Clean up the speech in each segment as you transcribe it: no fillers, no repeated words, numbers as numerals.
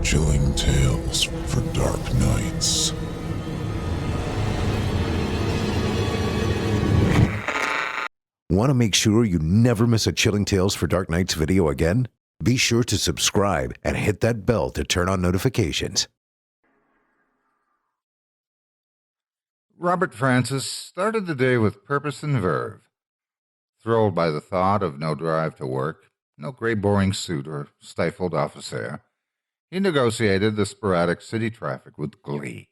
Chilling tales for dark nights. Want to make sure you never miss a Chilling Tales for Dark Nights video again? Be sure to subscribe and hit that bell to turn on notifications. Robert Francis started the day with purpose and verve. Thrilled by the thought of no drive to work, no gray boring suit or stifled office air, he negotiated the sporadic city traffic with glee.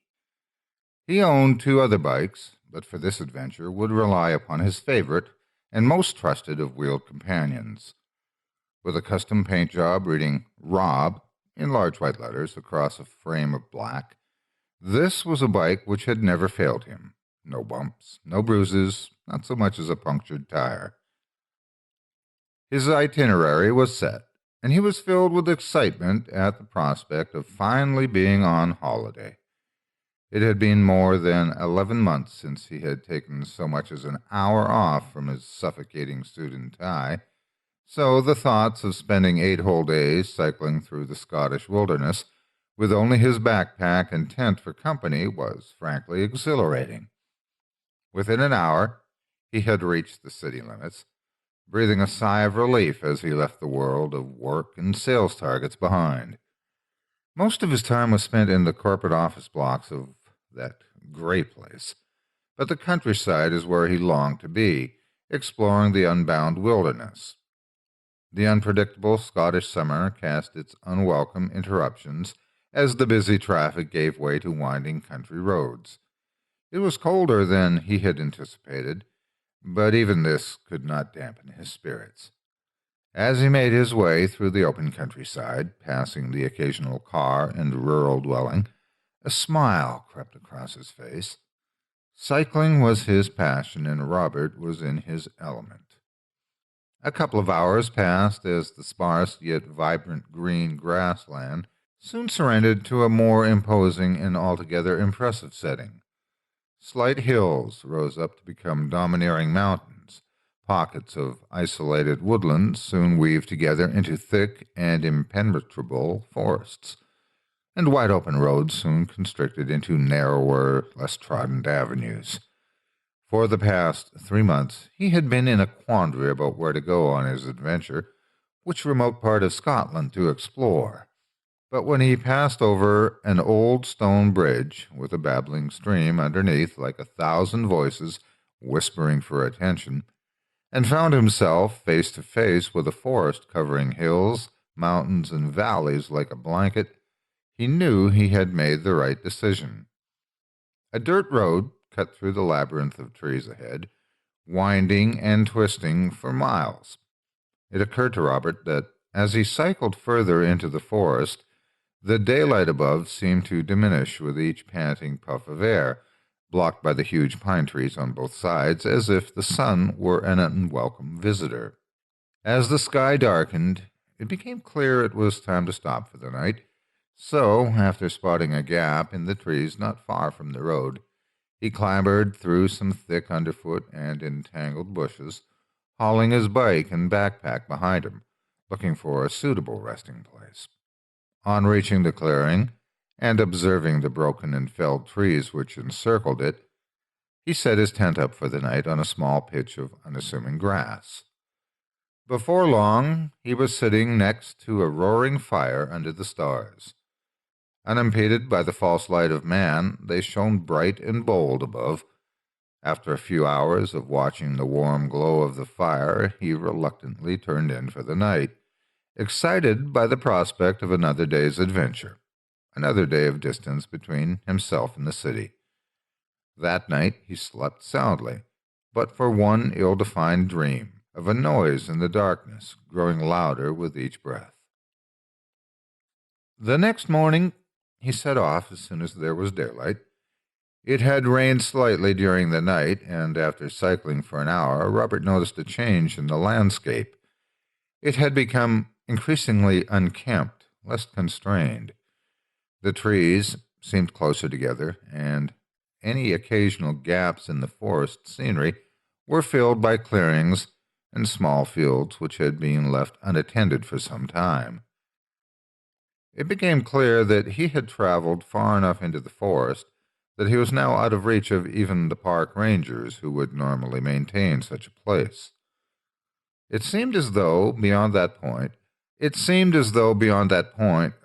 He owned 2 other bikes, but for this adventure would rely upon his favorite and most trusted of wheeled companions. With a custom paint job reading Rob in large white letters across a frame of black, this was a bike which had never failed him. No bumps, no bruises, not so much as a punctured tire. His itinerary was set, and he was filled with excitement at the prospect of finally being on holiday. It had been more than 11 months since he had taken so much as an hour off from his suffocating suit and tie, so the thoughts of spending 8 whole days cycling through the Scottish wilderness with only his backpack and tent for company was frankly exhilarating. Within an hour, he had reached the city limits, breathing a sigh of relief as he left the world of work and sales targets behind. Most of his time was spent in the corporate office blocks of that great place, but the countryside is where he longed to be, exploring the unbound wilderness. The unpredictable Scottish summer cast its unwelcome interruptions as the busy traffic gave way to winding country roads. It was colder than he had anticipated, but even this could not dampen his spirits. As he made his way through the open countryside, passing the occasional car and rural dwelling, a smile crept across his face. Cycling was his passion, and Robert was in his element. A couple of hours passed as the sparse yet vibrant green grassland soon surrendered to a more imposing and altogether impressive setting. Slight hills rose up to become domineering mountains. Pockets of isolated woodland soon weaved together into thick and impenetrable forests, and wide-open roads soon constricted into narrower, less-trodden avenues. For the past 3 months, he had been in a quandary about where to go on his adventure, which remote part of Scotland to explore. But when he passed over an old stone bridge with a babbling stream underneath like 1,000 voices whispering for attention, and found himself face to face with a forest covering hills, mountains, and valleys like a blanket, he knew he had made the right decision. A dirt road cut through the labyrinth of trees ahead, winding and twisting for miles. It occurred to Robert that as he cycled further into the forest, the daylight above seemed to diminish with each panting puff of air, blocked by the huge pine trees on both sides, as if the sun were an unwelcome visitor. As the sky darkened, it became clear it was time to stop for the night, so, after spotting a gap in the trees not far from the road, he clambered through some thick underfoot and entangled bushes, hauling his bike and backpack behind him, looking for a suitable resting place. On reaching the clearing, and observing the broken and felled trees which encircled it, he set his tent up for the night on a small pitch of unassuming grass. Before long, he was sitting next to a roaring fire under the stars. Unimpeded by the false light of man, they shone bright and bold above. After a few hours of watching the warm glow of the fire, he reluctantly turned in for the night, excited by the prospect of another day's adventure, another day of distance between himself and the city. That night he slept soundly, but for one ill-defined dream of a noise in the darkness growing louder with each breath. The next morning he set off as soon as there was daylight. It had rained slightly during the night, and after cycling for an hour, Robert noticed a change in the landscape. It had become increasingly unkempt, less constrained. The trees seemed closer together, and any occasional gaps in the forest scenery were filled by clearings and small fields which had been left unattended for some time. It became clear that he had traveled far enough into the forest that he was now out of reach of even the park rangers who would normally maintain such a place. It seemed as though, beyond that point,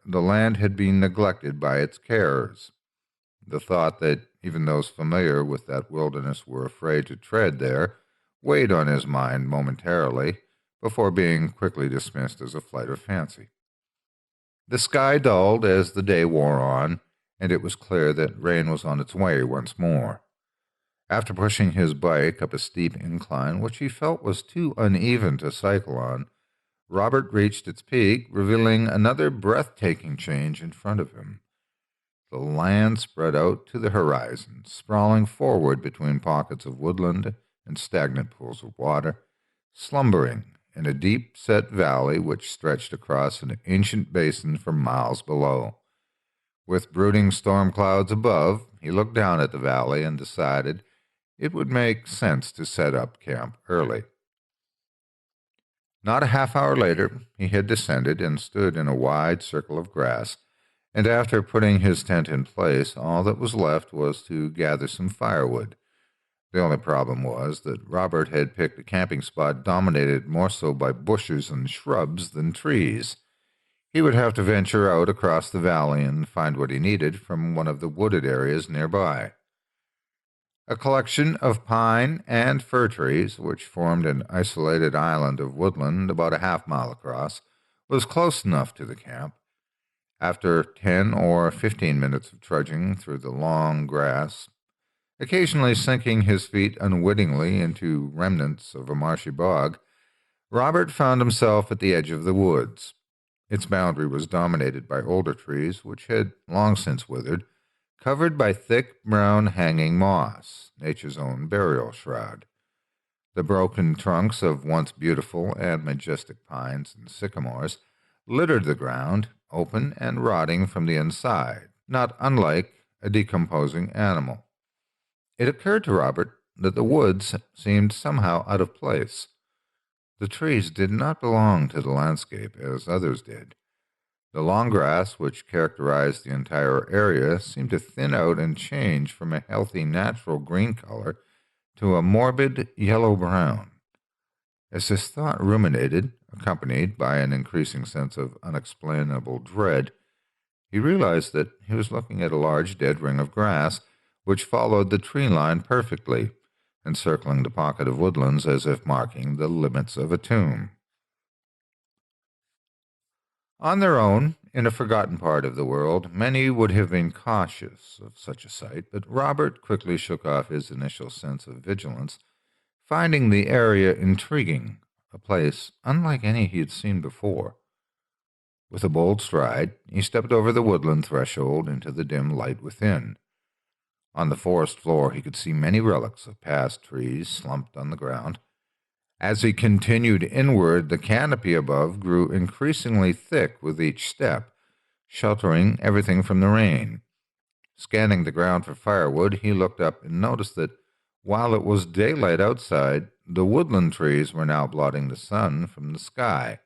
the land had been neglected by its carers. The thought that even those familiar with that wilderness were afraid to tread there weighed on his mind momentarily, before being quickly dismissed as a flight of fancy. The sky dulled as the day wore on, and it was clear that rain was on its way once more. After pushing his bike up a steep incline, which he felt was too uneven to cycle on, Robert reached its peak, revealing another breathtaking change in front of him. The land spread out to the horizon, sprawling forward between pockets of woodland and stagnant pools of water, slumbering in a deep-set valley which stretched across an ancient basin for miles below. With brooding storm clouds above, he looked down at the valley and decided it would make sense to set up camp early. Not a half hour later, he had descended and stood in a wide circle of grass, and after putting his tent in place, all that was left was to gather some firewood. The only problem was that Robert had picked a camping spot dominated more so by bushes and shrubs than trees. He would have to venture out across the valley and find what he needed from one of the wooded areas nearby. A collection of pine and fir trees, which formed an isolated island of woodland about a half-mile across, was close enough to the camp. After 10 or 15 minutes of trudging through the long grass, occasionally sinking his feet unwittingly into remnants of a marshy bog, Robert found himself at the edge of the woods. Its boundary was dominated by older trees, which had long since withered, covered by thick brown hanging moss, nature's own burial shroud. The broken trunks of once beautiful and majestic pines and sycamores littered the ground, open and rotting from the inside, not unlike a decomposing animal. It occurred to Robert that the woods seemed somehow out of place. The trees did not belong to the landscape as others did. The long grass, which characterized the entire area, seemed to thin out and change from a healthy natural green color to a morbid yellow-brown. As this thought ruminated, accompanied by an increasing sense of unexplainable dread, he realized that he was looking at a large dead ring of grass which followed the tree line perfectly, encircling the pocket of woodlands as if marking the limits of a tomb. On their own, in a forgotten part of the world, many would have been cautious of such a sight, but Robert quickly shook off his initial sense of vigilance, finding the area intriguing, a place unlike any he had seen before. With a bold stride, he stepped over the woodland threshold into the dim light within. On the forest floor he could see many relics of past trees slumped on the ground. As he continued inward, the canopy above grew increasingly thick with each step, sheltering everything from the rain. Scanning the ground for firewood, he looked up and noticed that while it was daylight outside, the woodland trees were now blotting the sun from the sky.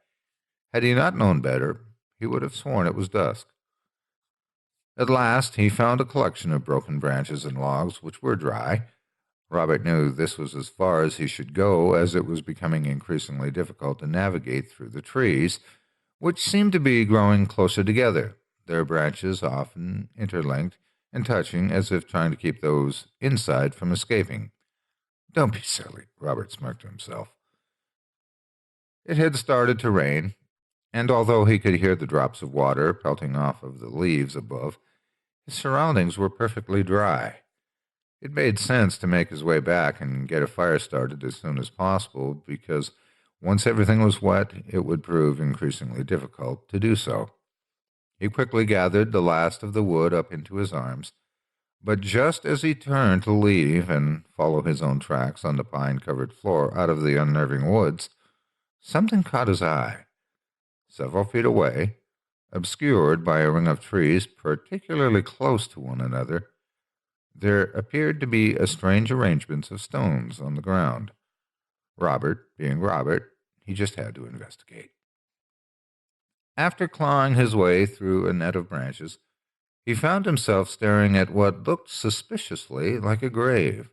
Had he not known better, he would have sworn it was dusk. At last he found a collection of broken branches and logs which were dry. Robert knew this was as far as he should go, as it was becoming increasingly difficult to navigate through the trees, which seemed to be growing closer together, their branches often interlinked and touching as if trying to keep those inside from escaping. "Don't be silly," Robert smirked to himself. It had started to rain, and although he could hear the drops of water pelting off of the leaves above, his surroundings were perfectly dry. It made sense to make his way back and get a fire started as soon as possible, because once everything was wet, it would prove increasingly difficult to do so. He quickly gathered the last of the wood up into his arms, but just as he turned to leave and follow his own tracks on the pine-covered floor out of the unnerving woods, something caught his eye. Several feet away, obscured by a ring of trees particularly close to one another, there appeared to be a strange arrangement of stones on the ground. Robert, being Robert, he just had to investigate. After clawing his way through a net of branches, he found himself staring at what looked suspiciously like a grave.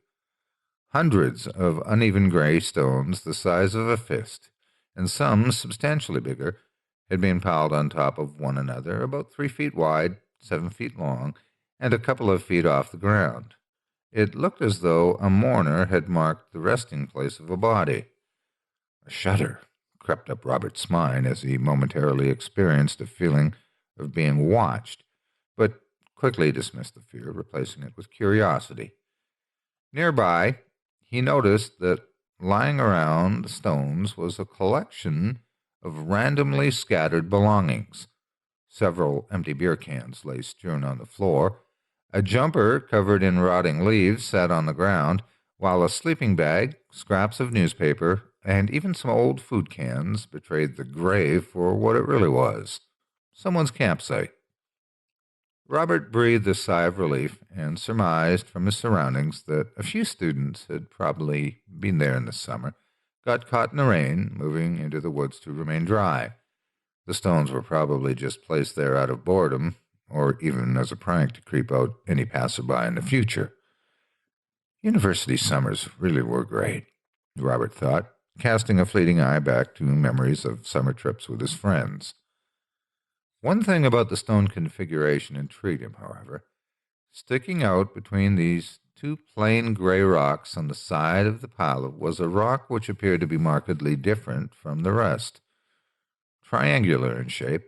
Hundreds of uneven gray stones the size of a fist, and some substantially bigger, had been piled on top of one another, about 3 feet wide, 7 feet long, and a couple of feet off the ground. It looked as though a mourner had marked the resting place of a body. A shudder crept up Robert's spine as he momentarily experienced a feeling of being watched, but quickly dismissed the fear, replacing it with curiosity. Nearby, he noticed that lying around the stones was a collection of randomly scattered belongings. Several empty beer cans lay strewn on the floor. A jumper covered in rotting leaves sat on the ground, while a sleeping bag, scraps of newspaper, and even some old food cans betrayed the grave for what it really was: someone's campsite. Robert breathed a sigh of relief and surmised from his surroundings that a few students had probably been there in the summer, got caught in the rain, moving into the woods to remain dry. The stones were probably just placed there out of boredom, or even as a prank to creep out any passerby in the future. University summers really were great, Robert thought, casting a fleeting eye back to memories of summer trips with his friends. One thing about the stone configuration intrigued him, however. Sticking out between these two plain gray rocks on the side of the pile was a rock which appeared to be markedly different from the rest. Triangular in shape,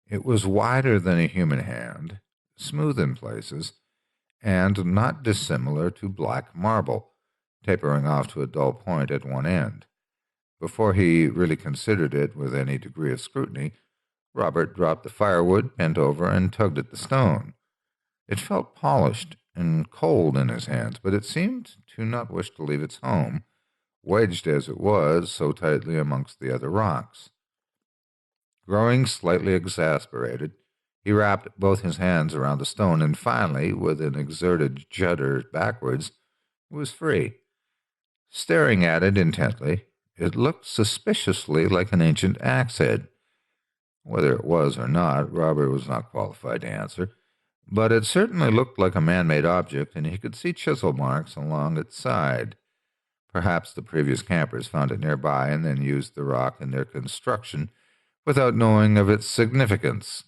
it was wider than a human hand, smooth in places, and not dissimilar to black marble, tapering off to a dull point at one end. Before he really considered it with any degree of scrutiny, Robert dropped the firewood, bent over, and tugged at the stone. It felt polished and cold in his hands, but it seemed to not wish to leave its home, wedged as it was so tightly amongst the other rocks. Growing slightly exasperated, he wrapped both his hands around the stone, and finally, with an exerted judder backwards, was free. Staring at it intently, it looked suspiciously like an ancient axe head. Whether it was or not, Robert was not qualified to answer, but it certainly looked like a man-made object, and he could see chisel marks along its side. Perhaps the previous campers found it nearby and then used the rock in their construction without knowing of its significance.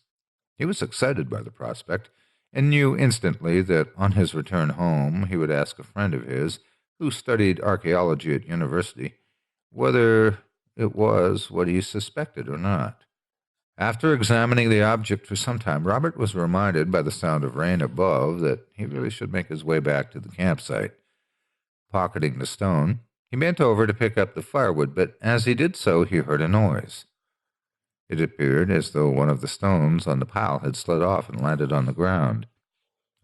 He was excited by the prospect, and knew instantly that on his return home he would ask a friend of his, who studied archaeology at university, whether it was what he suspected or not. After examining the object for some time, Robert was reminded by the sound of rain above that he really should make his way back to the campsite. Pocketing the stone, he bent over to pick up the firewood, but as he did so, he heard a noise. It appeared as though one of the stones on the pile had slid off and landed on the ground.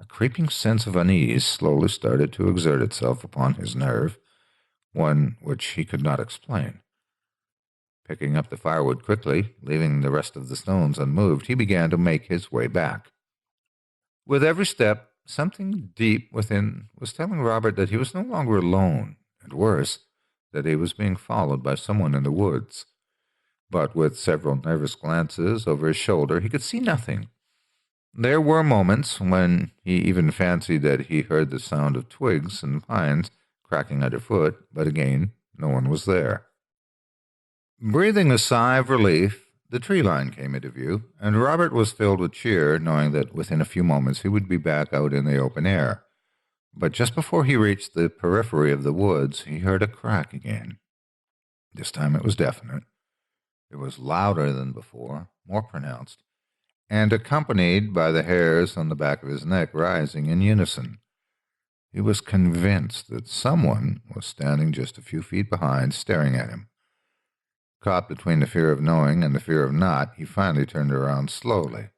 A creeping sense of unease slowly started to exert itself upon his nerve, one which he could not explain. Picking up the firewood quickly, leaving the rest of the stones unmoved, he began to make his way back. With every step, something deep within was telling Robert that he was no longer alone, and worse, that he was being followed by someone in the woods. But with several nervous glances over his shoulder, he could see nothing. There were moments when he even fancied that he heard the sound of twigs and pines cracking underfoot, but again, no one was there. Breathing a sigh of relief, the tree line came into view, and Robert was filled with cheer, knowing that within a few moments he would be back out in the open air. But just before he reached the periphery of the woods, he heard a crack again. This time it was definite. It was louder than before, more pronounced, and accompanied by the hairs on the back of his neck rising in unison. He was convinced that someone was standing just a few feet behind, staring at him. Caught between the fear of knowing and the fear of not, he finally turned around slowly.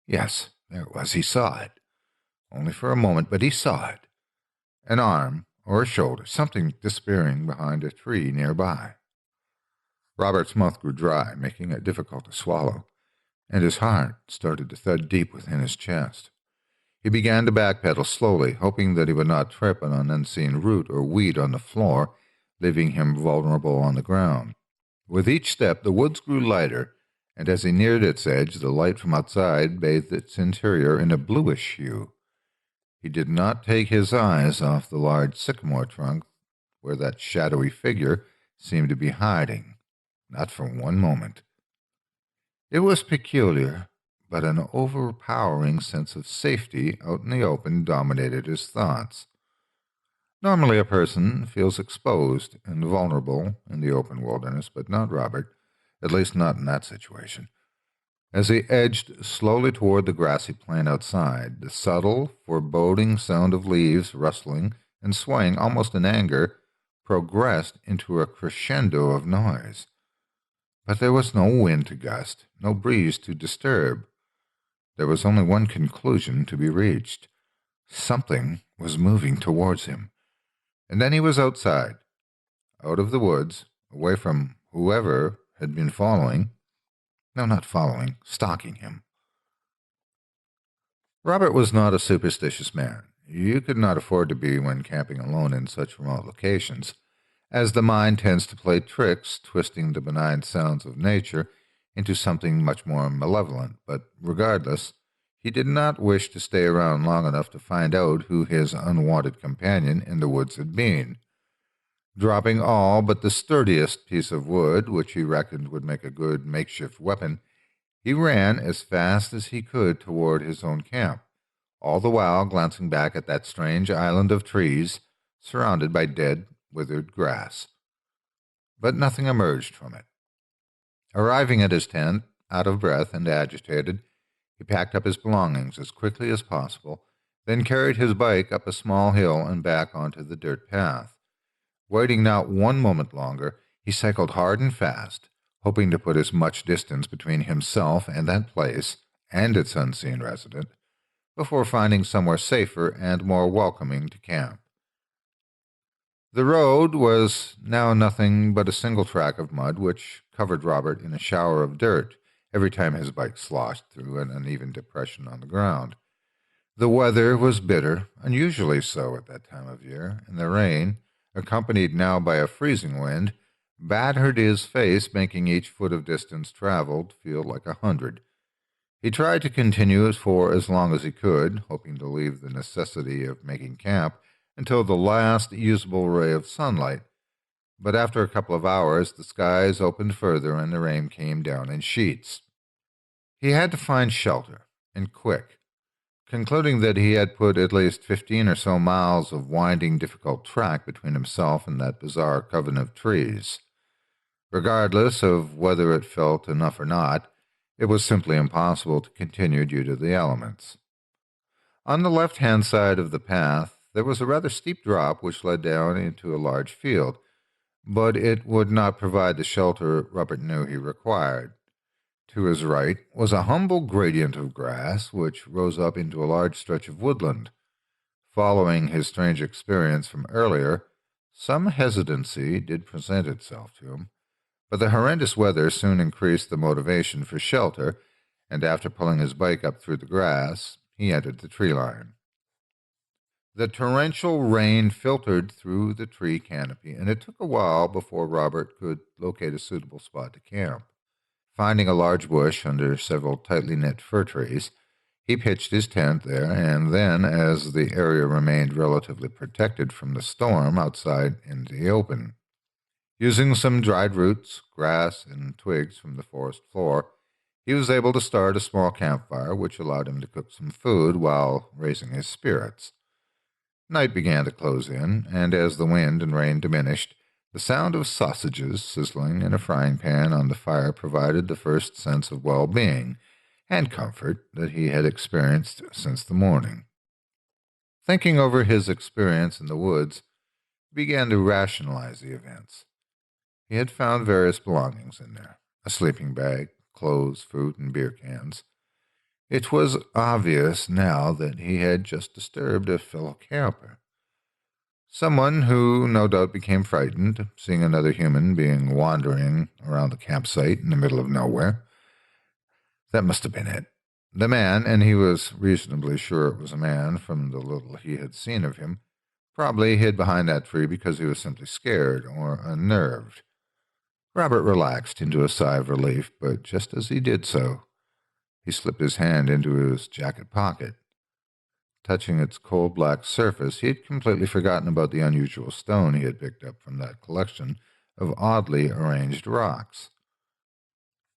Yes, there it was. He saw it. Only for a moment, but he saw it. An arm or a shoulder, something disappearing behind a tree nearby. Robert's mouth grew dry, making it difficult to swallow, and his heart started to thud deep within his chest. He began to backpedal slowly, hoping that he would not trip on an unseen root or weed on the floor, leaving him vulnerable on the ground. With each step, the woods grew lighter, and as he neared its edge, the light from outside bathed its interior in a bluish hue. He did not take his eyes off the large sycamore trunk where that shadowy figure seemed to be hiding, not for one moment. It was peculiar, but an overpowering sense of safety out in the open dominated his thoughts. Normally a person feels exposed and vulnerable in the open wilderness, but not Robert, at least not in that situation. As he edged slowly toward the grassy plain outside, the subtle, foreboding sound of leaves rustling and swaying almost in anger progressed into a crescendo of noise. But there was no wind to gust, no breeze to disturb. There was only one conclusion to be reached. Something was moving towards him. And then he was outside, out of the woods, away from whoever had been following. No, not following, stalking him. Robert was not a superstitious man. You could not afford to be when camping alone in such remote locations, as the mind tends to play tricks, twisting the benign sounds of nature into something much more malevolent. But regardless, he did not wish to stay around long enough to find out who his unwanted companion in the woods had been. Dropping all but the sturdiest piece of wood, which he reckoned would make a good makeshift weapon, he ran as fast as he could toward his own camp, all the while glancing back at that strange island of trees surrounded by dead, withered grass. But nothing emerged from it. Arriving at his tent, out of breath and agitated, he packed up his belongings as quickly as possible, then carried his bike up a small hill and back onto the dirt path. Waiting not one moment longer, he cycled hard and fast, hoping to put as much distance between himself and that place and its unseen resident, before finding somewhere safer and more welcoming to camp. The road was now nothing but a single track of mud, which covered Robert in a shower of dirt every time his bike sloshed through an uneven depression on the ground. The weather was bitter, unusually so at that time of year, and the rain, accompanied now by a freezing wind, battered his face, making each foot of distance traveled feel like 100. He tried to continue for as long as he could, hoping to leave the necessity of making camp until the last usable ray of sunlight, but after a couple of hours the skies opened further and the rain came down in sheets. He had to find shelter, and quick. Concluding that he had put at least 15 or so miles of winding, difficult track between himself and that bizarre coven of trees. Regardless of whether it felt enough or not, it was simply impossible to continue due to the elements. On the left-hand side of the path, there was a rather steep drop which led down into a large field, but it would not provide the shelter Robert knew he required. To his right was a humble gradient of grass which rose up into a large stretch of woodland. Following his strange experience from earlier, some hesitancy did present itself to him, but the horrendous weather soon increased the motivation for shelter, and after pulling his bike up through the grass, he entered the tree line. The torrential rain filtered through the tree canopy, and it took a while before Robert could locate a suitable spot to camp. Finding a large bush under several tightly knit fir trees, he pitched his tent there, and then, as the area remained relatively protected from the storm outside in the open, using some dried roots, grass, and twigs from the forest floor, he was able to start a small campfire, which allowed him to cook some food while raising his spirits. Night began to close in, and as the wind and rain diminished, the sound of sausages sizzling in a frying pan on the fire provided the first sense of well-being and comfort that he had experienced since the morning. Thinking over his experience in the woods, he began to rationalize the events. He had found various belongings in there, a sleeping bag, clothes, food, and beer cans. It was obvious now that he had just disturbed a fellow camper. Someone who no doubt became frightened, seeing another human being wandering around the campsite in the middle of nowhere. That must have been it. The man, and he was reasonably sure it was a man from the little he had seen of him, probably hid behind that tree because he was simply scared or unnerved. Robert relaxed into a sigh of relief, but just as he did so, he slipped his hand into his jacket pocket. Touching its coal black surface, he had completely forgotten about the unusual stone he had picked up from that collection of oddly arranged rocks.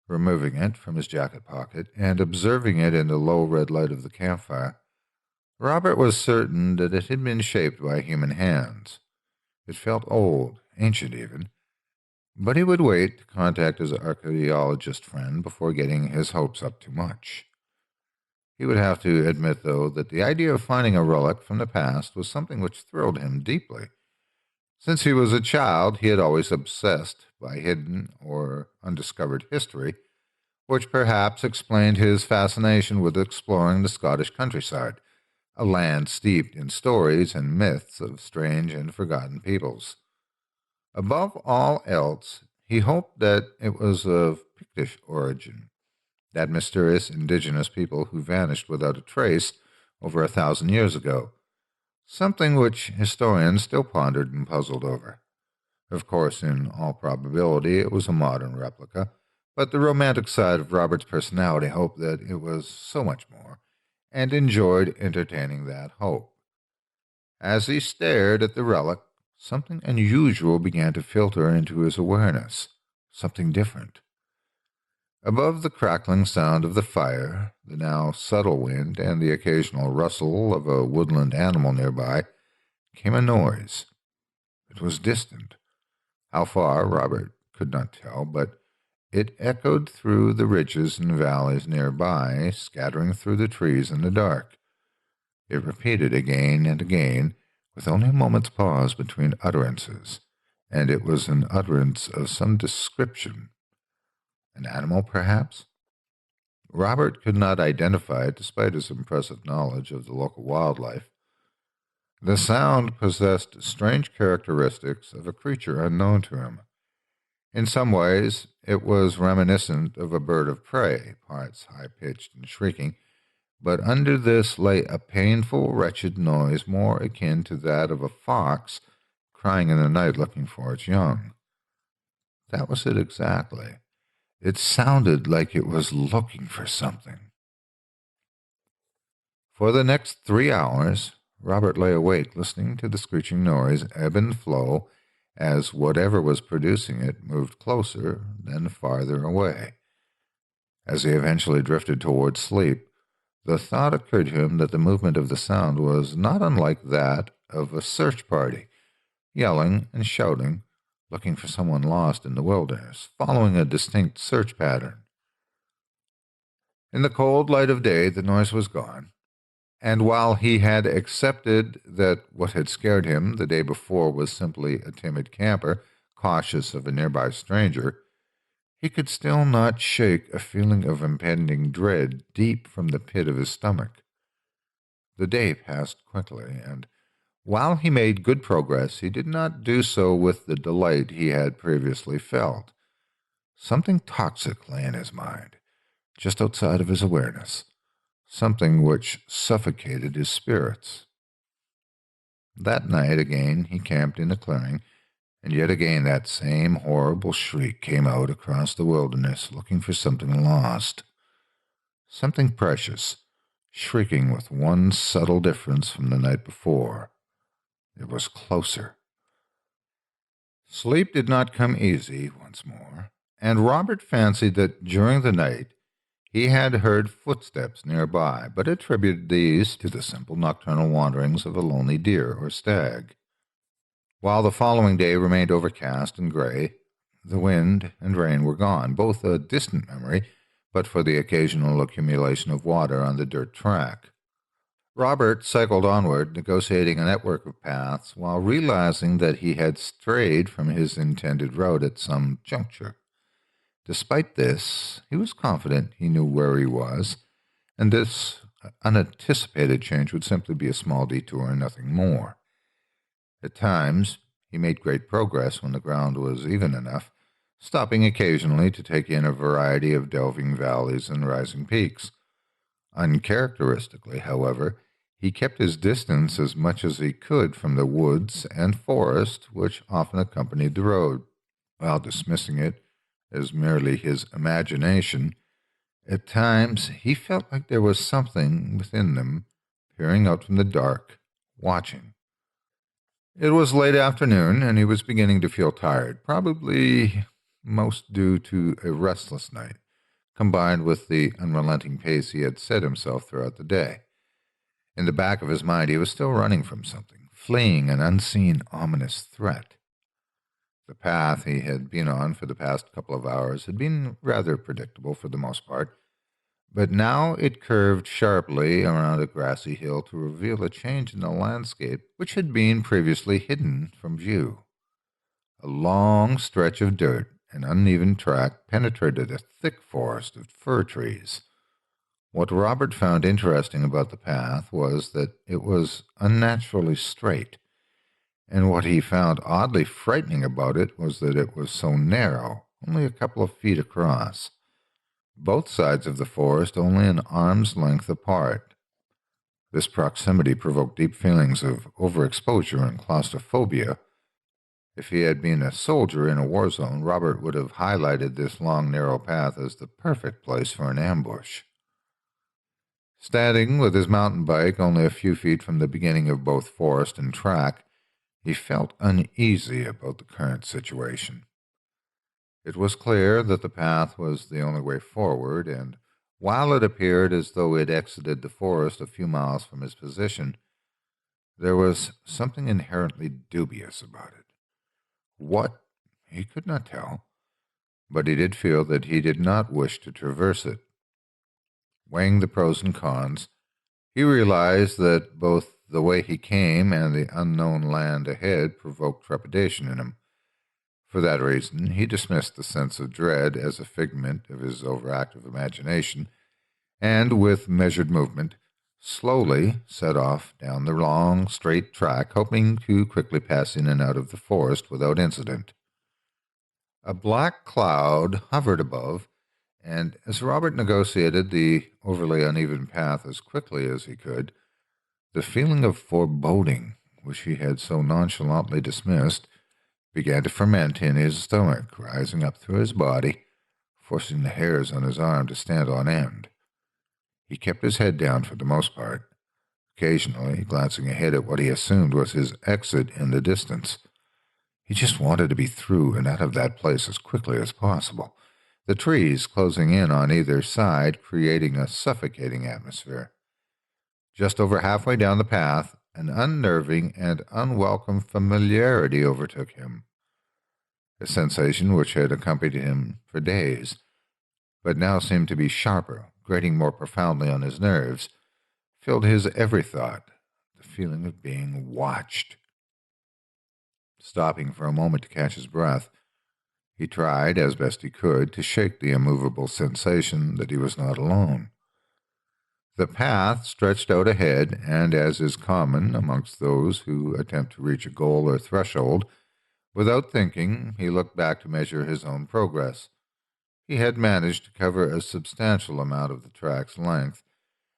Removing it from his jacket pocket and observing it in the low red light of the campfire, Robert was certain that it had been shaped by human hands. It felt old, ancient even, but he would wait to contact his archaeologist friend before getting his hopes up too much. He would have to admit, though, that the idea of finding a relic from the past was something which thrilled him deeply. Since he was a child, he had always obsessed by hidden or undiscovered history, which perhaps explained his fascination with exploring the Scottish countryside, a land steeped in stories and myths of strange and forgotten peoples. Above all else, he hoped that it was of Pictish origin, that mysterious indigenous people who vanished without a trace over 1,000 years ago, something which historians still pondered and puzzled over. Of course, in all probability, it was a modern replica, but the romantic side of Robert's personality hoped that it was so much more, and enjoyed entertaining that hope. As he stared at the relic, something unusual began to filter into his awareness, something different. Above the crackling sound of the fire, the now subtle wind, and the occasional rustle of a woodland animal nearby, came a noise. It was distant. How far, Robert could not tell, but it echoed through the ridges and valleys nearby, scattering through the trees in the dark. It repeated again and again, with only a moment's pause between utterances, and it was an utterance of some description. An animal, perhaps? Robert could not identify it despite his impressive knowledge of the local wildlife. The sound possessed strange characteristics of a creature unknown to him. In some ways, it was reminiscent of a bird of prey, parts high-pitched and shrieking, but under this lay a painful, wretched noise more akin to that of a fox crying in the night looking for its young. That was it exactly. It sounded like it was looking for something. For the next 3 hours, Robert lay awake listening to the screeching noise ebb and flow as whatever was producing it moved closer, then farther away. As he eventually drifted towards sleep, the thought occurred to him that the movement of the sound was not unlike that of a search party, yelling and shouting, looking for someone lost in the wilderness, following a distinct search pattern. In the cold light of day, the noise was gone, and while he had accepted that what had scared him the day before was simply a timid camper, cautious of a nearby stranger, he could still not shake a feeling of impending dread deep from the pit of his stomach. The day passed quickly, and while he made good progress, he did not do so with the delight he had previously felt. Something toxic lay in his mind, just outside of his awareness, something which suffocated his spirits. That night again he camped in a clearing, and yet again that same horrible shriek came out across the wilderness looking for something lost, something precious, shrieking with one subtle difference from the night before. It was closer. Sleep did not come easy once more, and Robert fancied that during the night he had heard footsteps nearby, but attributed these to the simple nocturnal wanderings of a lonely deer or stag. While the following day remained overcast and gray, the wind and rain were gone, both a distant memory, but for the occasional accumulation of water on the dirt track. Robert cycled onward, negotiating a network of paths, while realizing that he had strayed from his intended route at some juncture. Despite this, he was confident he knew where he was, and this unanticipated change would simply be a small detour and nothing more. At times, he made great progress when the ground was even enough, stopping occasionally to take in a variety of delving valleys and rising peaks. Uncharacteristically, however, he kept his distance as much as he could from the woods and forest which often accompanied the road, while dismissing it as merely his imagination, at times he felt like there was something within them peering out from the dark, watching. It was late afternoon, and he was beginning to feel tired, probably most due to a restless night, combined with the unrelenting pace he had set himself throughout the day. In the back of his mind, he was still running from something, fleeing an unseen, ominous threat. The path he had been on for the past couple of hours had been rather predictable for the most part, but now it curved sharply around a grassy hill to reveal a change in the landscape which had been previously hidden from view. A long stretch of dirt, an uneven track, penetrated a thick forest of fir trees. What Robert found interesting about the path was that it was unnaturally straight, and what he found oddly frightening about it was that it was so narrow, only a couple of feet across. Both sides of the forest only an arm's length apart. This proximity provoked deep feelings of overexposure and claustrophobia. If he had been a soldier in a war zone, Robert would have highlighted this long, narrow path as the perfect place for an ambush. Standing with his mountain bike only a few feet from the beginning of both forest and track, he felt uneasy about the current situation. It was clear that the path was the only way forward, and while it appeared as though it exited the forest a few miles from his position, there was something inherently dubious about it. What? He could not tell, but he did feel that he did not wish to traverse it. Weighing the pros and cons, he realized that both the way he came and the unknown land ahead provoked trepidation in him. For that reason, he dismissed the sense of dread as a figment of his overactive imagination, and with measured movement, slowly set off down the long, straight track, hoping to quickly pass in and out of the forest without incident. A black cloud hovered above, and as Robert negotiated the overly uneven path as quickly as he could, the feeling of foreboding, which he had so nonchalantly dismissed, began to ferment in his stomach, rising up through his body, forcing the hairs on his arm to stand on end. He kept his head down for the most part, occasionally glancing ahead at what he assumed was his exit in the distance. He just wanted to be through and out of that place as quickly as possible, the trees closing in on either side, creating a suffocating atmosphere. Just over halfway down the path, an unnerving and unwelcome familiarity overtook him, a sensation which had accompanied him for days, but now seemed to be sharper, grating more profoundly on his nerves, filled his every thought, the feeling of being watched. Stopping for a moment to catch his breath, he tried, as best he could, to shake the immovable sensation that he was not alone. The path stretched out ahead, and as is common amongst those who attempt to reach a goal or threshold, without thinking, he looked back to measure his own progress. He had managed to cover a substantial amount of the track's length,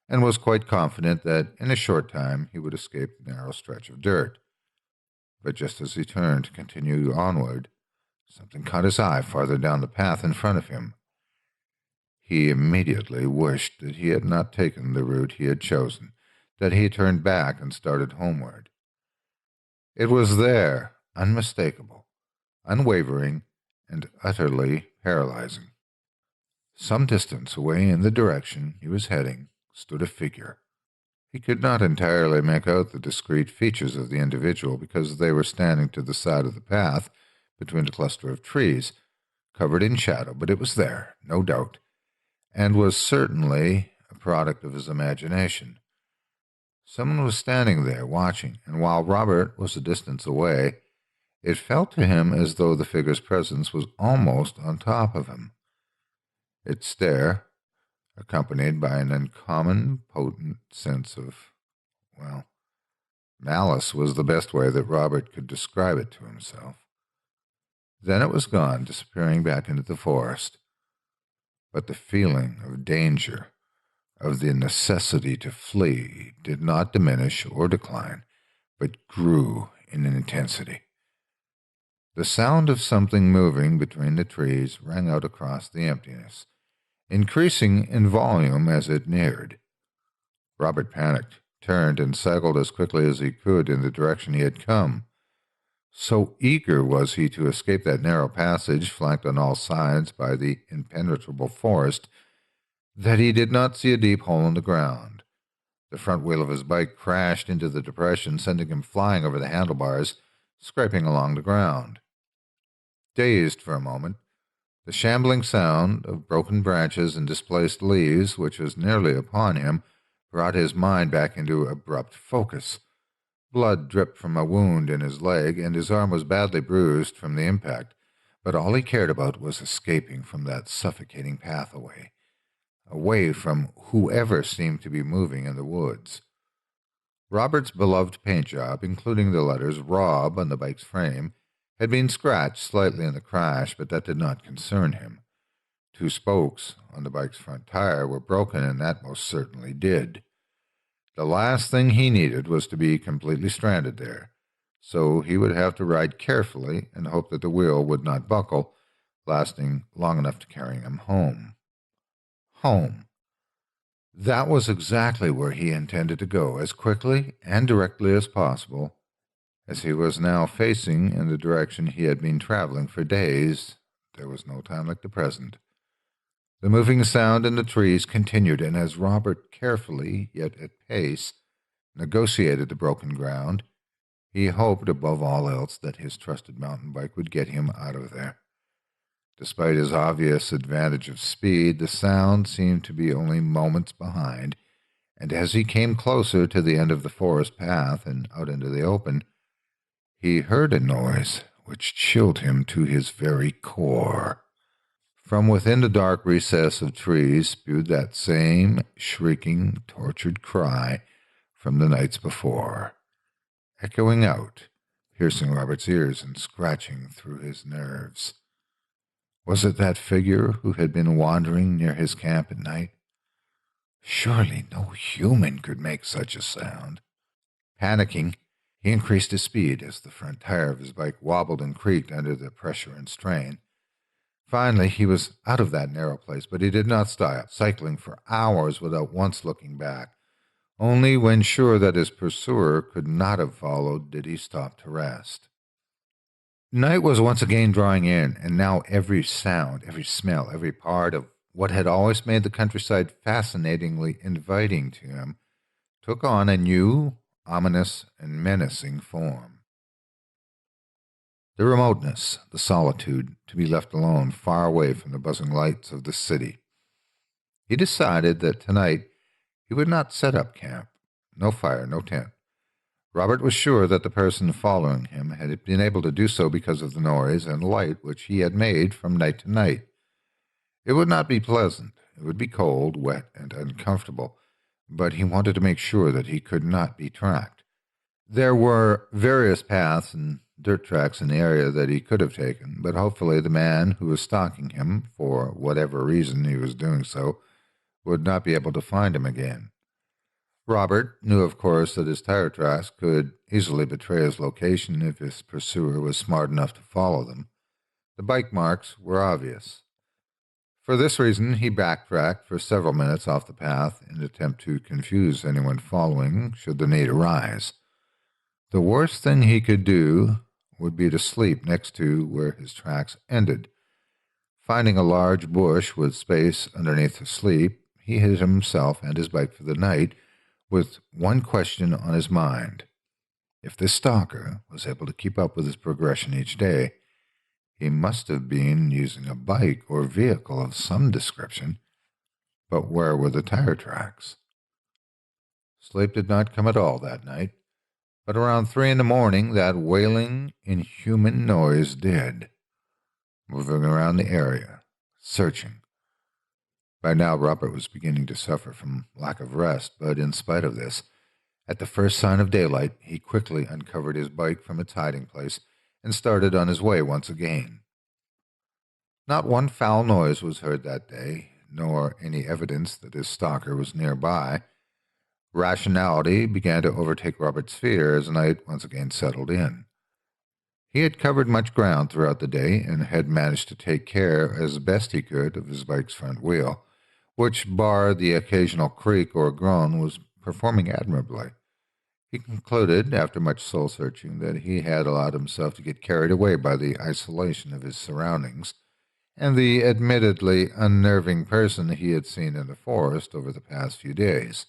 and was quite confident that in a short time he would escape the narrow stretch of dirt. But just as he turned to continue onward, something caught his eye farther down the path in front of him. He immediately wished that he had not taken the route he had chosen, that he had turned back and started homeward. It was there, unmistakable, unwavering, and utterly paralyzing. Some distance away in the direction he was heading stood a figure. He could not entirely make out the discrete features of the individual because they were standing to the side of the path between a cluster of trees, covered in shadow, but it was there, no doubt, and was certainly a product of his imagination. Someone was standing there watching, and while Robert was a distance away, it felt to him as though the figure's presence was almost on top of him. Its stare, accompanied by an uncommon, potent sense of, malice was the best way that Robert could describe it to himself. Then it was gone, disappearing back into the forest. But the feeling of danger, of the necessity to flee, did not diminish or decline, but grew in intensity. The sound of something moving between the trees rang out across the emptiness, increasing in volume as it neared. Robert panicked, turned, and cycled as quickly as he could in the direction he had come. So eager was he to escape that narrow passage flanked on all sides by the impenetrable forest that he did not see a deep hole in the ground. The front wheel of his bike crashed into the depression, sending him flying over the handlebars, scraping along the ground. Dazed for a moment, the shambling sound of broken branches and displaced leaves, which was nearly upon him, brought his mind back into abrupt focus. Blood dripped from a wound in his leg, and his arm was badly bruised from the impact, but all he cared about was escaping from that suffocating pathway, away from whoever seemed to be moving in the woods. Robert's beloved paint job, including the letters Rob on the bike's frame, had been scratched slightly in the crash, but that did not concern him. 2 spokes on the bike's front tire were broken, and that most certainly did. The last thing he needed was to be completely stranded there, so he would have to ride carefully and hope that the wheel would not buckle, lasting long enough to carry him home. Home. That was exactly where he intended to go, as quickly and directly as possible, as he was now facing in the direction he had been traveling for days. There was no time like the present. The moving sound in the trees continued, and as Robert carefully, yet at pace, negotiated the broken ground, he hoped above all else that his trusted mountain bike would get him out of there. Despite his obvious advantage of speed, the sound seemed to be only moments behind, and as he came closer to the end of the forest path and out into the open, he heard a noise which chilled him to his very core. From within the dark recess of trees spewed that same shrieking, tortured cry from the nights before, echoing out, piercing Robert's ears and scratching through his nerves. Was it that figure who had been wandering near his camp at night? Surely no human could make such a sound. Panicking, he increased his speed as the front tire of his bike wobbled and creaked under the pressure and strain. Finally, he was out of that narrow place, but he did not stop, cycling for hours without once looking back. Only when sure that his pursuer could not have followed did he stop to rest. Night was once again drawing in, and now every sound, every smell, every part of what had always made the countryside fascinatingly inviting to him took on a new, ominous, and menacing form. The remoteness, the solitude, to be left alone far away from the buzzing lights of the city. He decided that tonight he would not set up camp. No fire, no tent. Robert was sure that the person following him had been able to do so because of the noise and light which he had made from night to night. It would not be pleasant. It would be cold, wet, and uncomfortable, but he wanted to make sure that he could not be tracked. There were various paths and dirt tracks in the area that he could have taken, but hopefully the man who was stalking him, for whatever reason he was doing so, would not be able to find him again. Robert knew, of course, that his tire tracks could easily betray his location if his pursuer was smart enough to follow them. The bike marks were obvious. For this reason, he backtracked for several minutes off the path in an attempt to confuse anyone following should the need arise. The worst thing he could do would be to sleep next to where his tracks ended. Finding a large bush with space underneath to sleep, he hid himself and his bike for the night with one question on his mind. If this stalker was able to keep up with his progression each day, he must have been using a bike or vehicle of some description. But where were the tire tracks? Sleep did not come at all that night, but around 3 a.m, that wailing, inhuman noise did, moving around the area, searching. By now, Robert was beginning to suffer from lack of rest, but in spite of this, at the first sign of daylight, he quickly uncovered his bike from its hiding place and started on his way once again. Not one foul noise was heard that day, nor any evidence that his stalker was nearby. Rationality began to overtake Robert's fear as night once again settled in. He had covered much ground throughout the day and had managed to take care as best he could of his bike's front wheel, which, bar the occasional creak or groan, was performing admirably. He concluded, after much soul-searching, that he had allowed himself to get carried away by the isolation of his surroundings and the admittedly unnerving person he had seen in the forest over the past few days.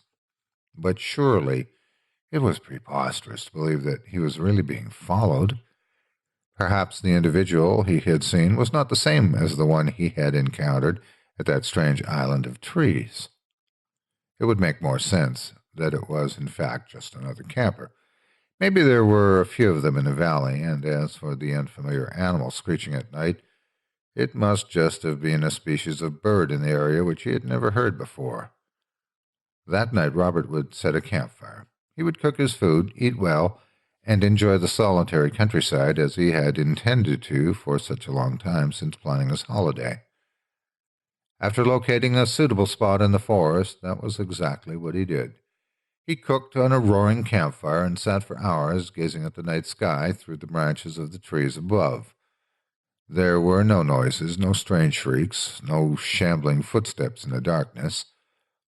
But surely it was preposterous to believe that he was really being followed. Perhaps the individual he had seen was not the same as the one he had encountered at that strange island of trees. It would make more sense that it was, in fact, just another camper. Maybe there were a few of them in the valley, and as for the unfamiliar animal screeching at night, it must just have been a species of bird in the area which he had never heard before. That night Robert would set a campfire. He would cook his food, eat well, and enjoy the solitary countryside as he had intended to for such a long time since planning his holiday. After locating a suitable spot in the forest, that was exactly what he did. He cooked on a roaring campfire and sat for hours gazing at the night sky through the branches of the trees above. There were no noises, no strange shrieks, no shambling footsteps in the darkness.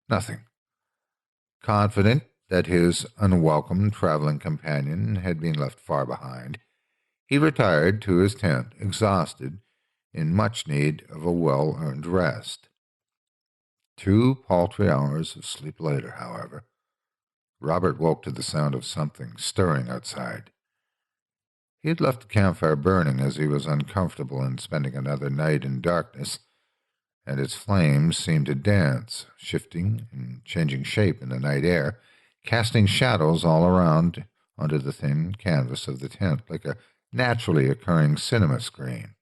Nothing. Confident that his unwelcome traveling companion had been left far behind, he retired to his tent, exhausted, in much need of a well-earned rest. 2 paltry hours of sleep later, however, Robert woke to the sound of something stirring outside. He had left the campfire burning as he was uncomfortable in spending another night in darkness, and its flames seemed to dance, shifting and changing shape in the night air, casting shadows all around onto the thin canvas of the tent like a naturally occurring cinema screen.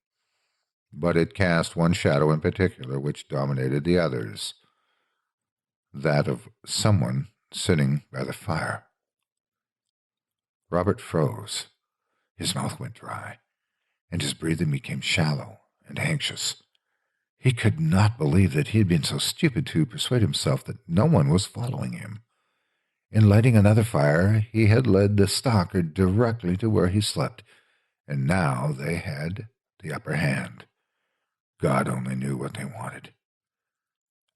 But it cast one shadow in particular which dominated the others, that of someone sitting by the fire. Robert froze. His mouth went dry, and his breathing became shallow and anxious. He could not believe that he had been so stupid to persuade himself that no one was following him. In lighting another fire, he had led the stalker directly to where he slept, and now they had the upper hand. God only knew what they wanted.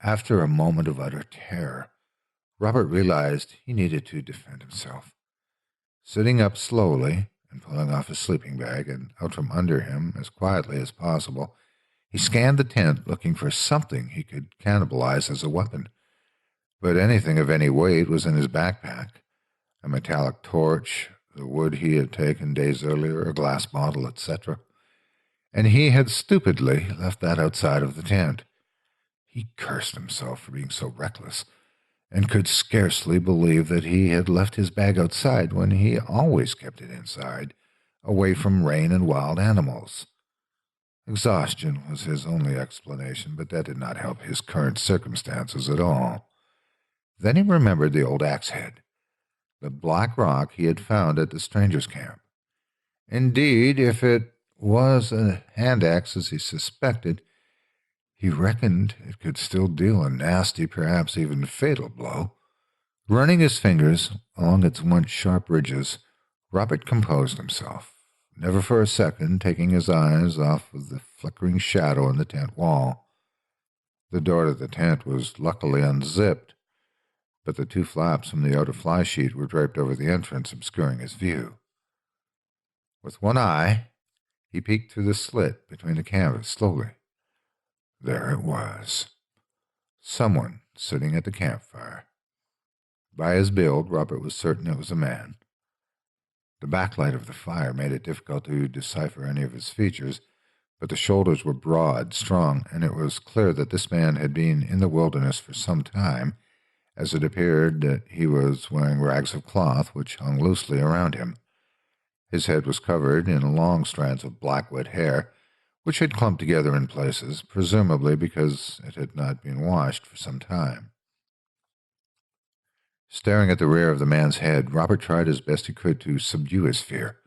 After a moment of utter terror, Robert realized he needed to defend himself. Sitting up slowly and pulling off his sleeping bag and out from under him as quietly as possible, he scanned the tent looking for something he could cannibalize as a weapon. But anything of any weight was in his backpack. A metallic torch, the wood he had taken days earlier, a glass bottle, etc. And he had stupidly left that outside of the tent. He cursed himself for being so reckless, and could scarcely believe that he had left his bag outside when he always kept it inside, away from rain and wild animals. Exhaustion was his only explanation, but that did not help his current circumstances at all. Then he remembered the old axe head, the black rock he had found at the stranger's camp. Indeed, if it was a hand axe as he suspected, he reckoned it could still deal a nasty, perhaps even fatal blow. Running his fingers along its once sharp ridges, Robert composed himself, never for a second taking his eyes off of the flickering shadow in the tent wall. The door to the tent was luckily unzipped, but the 2 flaps from the outer fly sheet were draped over the entrance, obscuring his view. With one eye, he peeked through the slit between the canvas slowly. There it was. Someone sitting at the campfire. By his build, Robert was certain it was a man. The backlight of the fire made it difficult to decipher any of his features, but the shoulders were broad, strong, and it was clear that this man had been in the wilderness for some time, as it appeared that he was wearing rags of cloth which hung loosely around him. His head was covered in long strands of black wet hair, which had clumped together in places, presumably because it had not been washed for some time. Staring at the rear of the man's head, Robert tried as best he could to subdue his fear.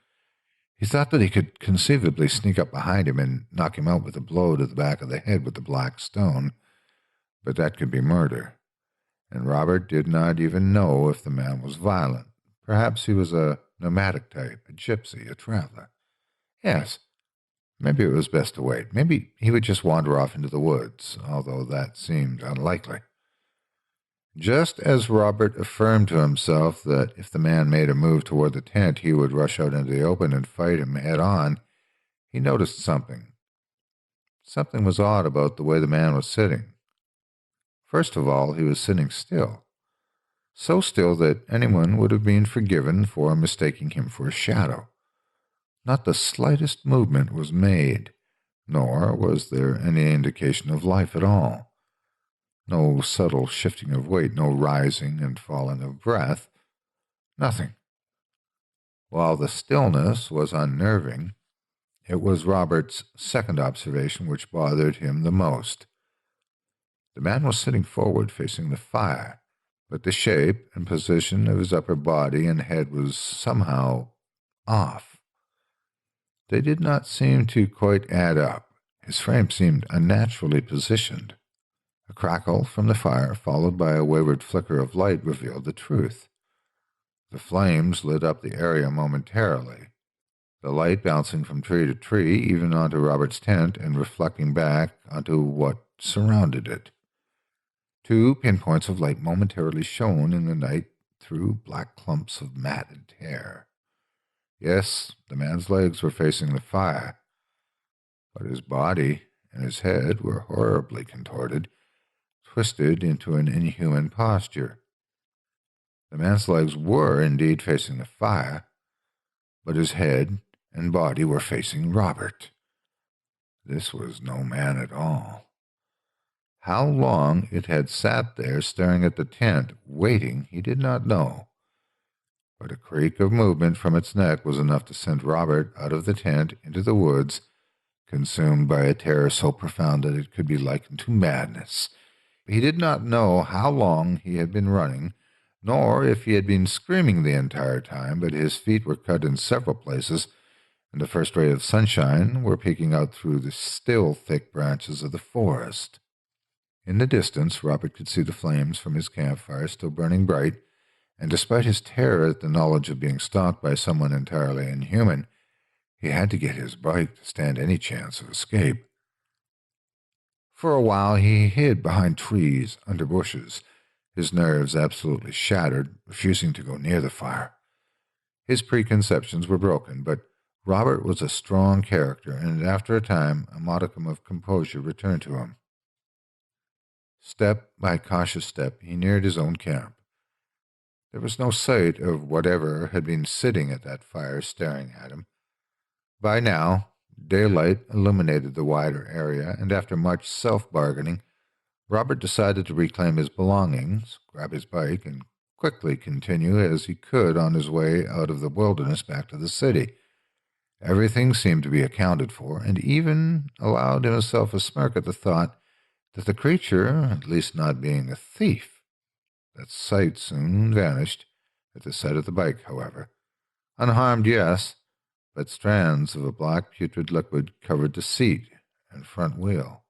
He thought that he could conceivably sneak up behind him and knock him out with a blow to the back of the head with the black stone, but that could be murder, and Robert did not even know if the man was violent. Perhaps he was a nomadic type, a gypsy, a traveler. Yes, maybe it was best to wait. Maybe he would just wander off into the woods, although that seemed unlikely. Just as Robert affirmed to himself that if the man made a move toward the tent, he would rush out into the open and fight him head on, he noticed something. Something was odd about the way the man was sitting. First of all, he was sitting still. So still that anyone would have been forgiven for mistaking him for a shadow. Not the slightest movement was made, nor was there any indication of life at all. No subtle shifting of weight, no rising and falling of breath, nothing. While the stillness was unnerving, it was Robert's second observation which bothered him the most. The man was sitting forward facing the fire, but the shape and position of his upper body and head was somehow off. They did not seem to quite add up. His frame seemed unnaturally positioned. A crackle from the fire, followed by a wayward flicker of light, revealed the truth. The flames lit up the area momentarily, the light bouncing from tree to tree, even onto Robert's tent, and reflecting back onto what surrounded it. 2 pinpoints of light momentarily shone in the night through black clumps of matted hair. Yes, the man's legs were facing the fire, but his body and his head were horribly contorted, twisted into an inhuman posture. The man's legs were indeed facing the fire, but his head and body were facing Robert. This was no man at all. How long it had sat there staring at the tent, waiting, he did not know. But a creak of movement from its neck was enough to send Robert out of the tent into the woods, consumed by a terror so profound that it could be likened to madness. He did not know how long he had been running, nor if he had been screaming the entire time, but his feet were cut in several places, and the first ray of sunshine were peeking out through the still thick branches of the forest. In the distance, Robert could see the flames from his campfire still burning bright, and despite his terror at the knowledge of being stalked by someone entirely inhuman, he had to get his bike to stand any chance of escape. For a while he hid behind trees, under bushes, his nerves absolutely shattered, refusing to go near the fire. His preconceptions were broken, but Robert was a strong character, and after a time a modicum of composure returned to him. Step by cautious step he neared his own camp. There was no sight of whatever had been sitting at that fire staring at him. By now, daylight illuminated the wider area, and after much self-bargaining, Robert decided to reclaim his belongings, grab his bike, and quickly continue as he could on his way out of the wilderness back to the city. Everything seemed to be accounted for, and even allowed himself a smirk at the thought that the creature, at least not being a thief. That sight soon vanished at the sight of the bike, however. Unharmed, yes, but strands of a black putrid liquid covered the seat and front wheel.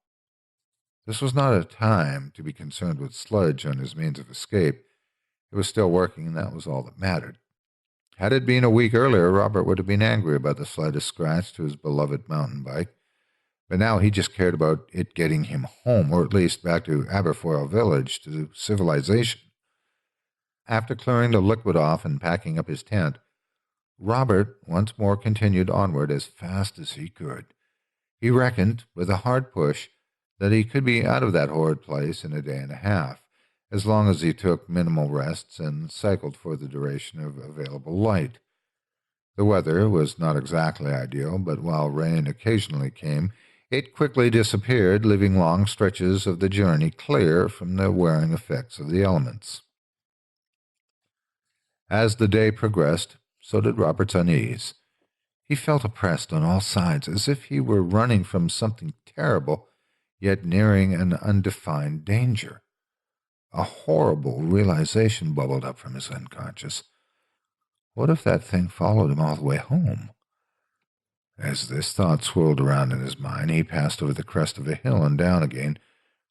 This was not a time to be concerned with sludge on his means of escape. It was still working, and that was all that mattered. Had it been a week earlier, Robert would have been angry about the slightest scratch to his beloved mountain bike, but now he just cared about it getting him home, or at least back to Aberfoyle Village, to civilization. After clearing the liquid off and packing up his tent, Robert once more continued onward as fast as he could. He reckoned, with a hard push, that he could be out of that horrid place in a day and a half, as long as he took minimal rests and cycled for the duration of available light. The weather was not exactly ideal, but while rain occasionally came, it quickly disappeared, leaving long stretches of the journey clear from the wearing effects of the elements. As the day progressed, so did Robert's unease. He felt oppressed on all sides, as if he were running from something terrible, yet nearing an undefined danger. A horrible realization bubbled up from his unconscious. What if that thing followed him all the way home? As this thought swirled around in his mind, he passed over the crest of a hill and down again,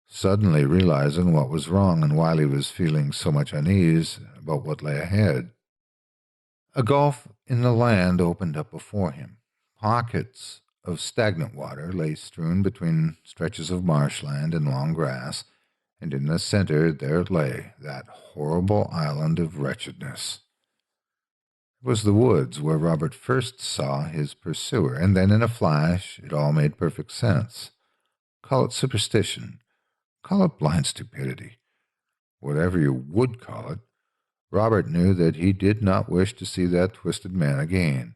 suddenly realizing what was wrong and why he was feeling so much unease about what lay ahead. A gulf in the land opened up before him, Pockets of stagnant water lay strewn between stretches of marshland and long grass, and in the center there lay that horrible island of wretchedness. It was the woods where Robert first saw his pursuer, and then in a flash it all made perfect sense. Call it superstition, call it blind stupidity, whatever you would call it, Robert knew that he did not wish to see that twisted man again.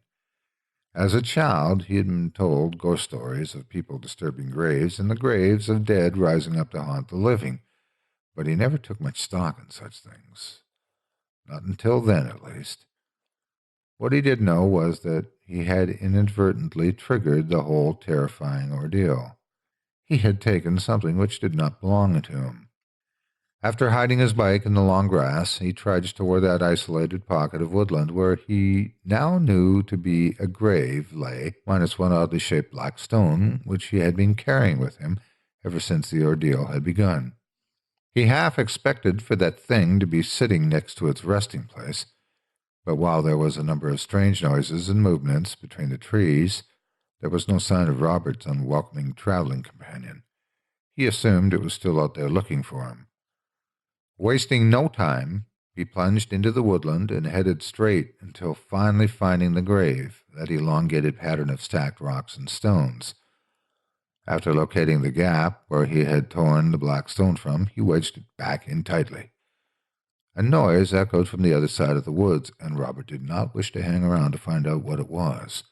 As a child, he had been told ghost stories of people disturbing graves and the graves of dead rising up to haunt the living, but he never took much stock in such things. Not until then, at least. What he did know was that he had inadvertently triggered the whole terrifying ordeal. He had taken something which did not belong to him. After hiding his bike in the long grass, he trudged toward that isolated pocket of woodland where he now knew to be a grave lay, minus one oddly shaped black stone which he had been carrying with him ever since the ordeal had begun. He half expected for that thing to be sitting next to its resting place, but while there was a number of strange noises and movements between the trees, there was no sign of Robert's unwelcoming traveling companion. He assumed it was still out there looking for him. Wasting no time, he plunged into the woodland and headed straight until finally finding the grave, that elongated pattern of stacked rocks and stones. After locating the gap where he had torn the black stone from, he wedged it back in tightly. A noise echoed from the other side of the woods, and Robert did not wish to hang around to find out what it was.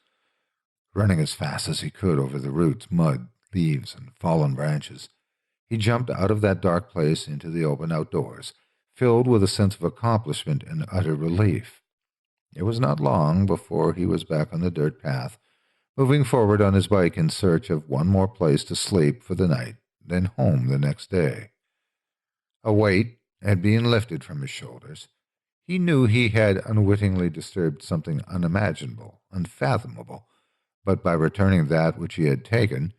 Running as fast as he could over the roots, mud, leaves, and fallen branches, he jumped out of that dark place into the open outdoors, filled with a sense of accomplishment and utter relief. It was not long before he was back on the dirt path, moving forward on his bike in search of one more place to sleep for the night, then home the next day. A weight had been lifted from his shoulders. He knew he had unwittingly disturbed something unimaginable, unfathomable, but by returning that which he had taken,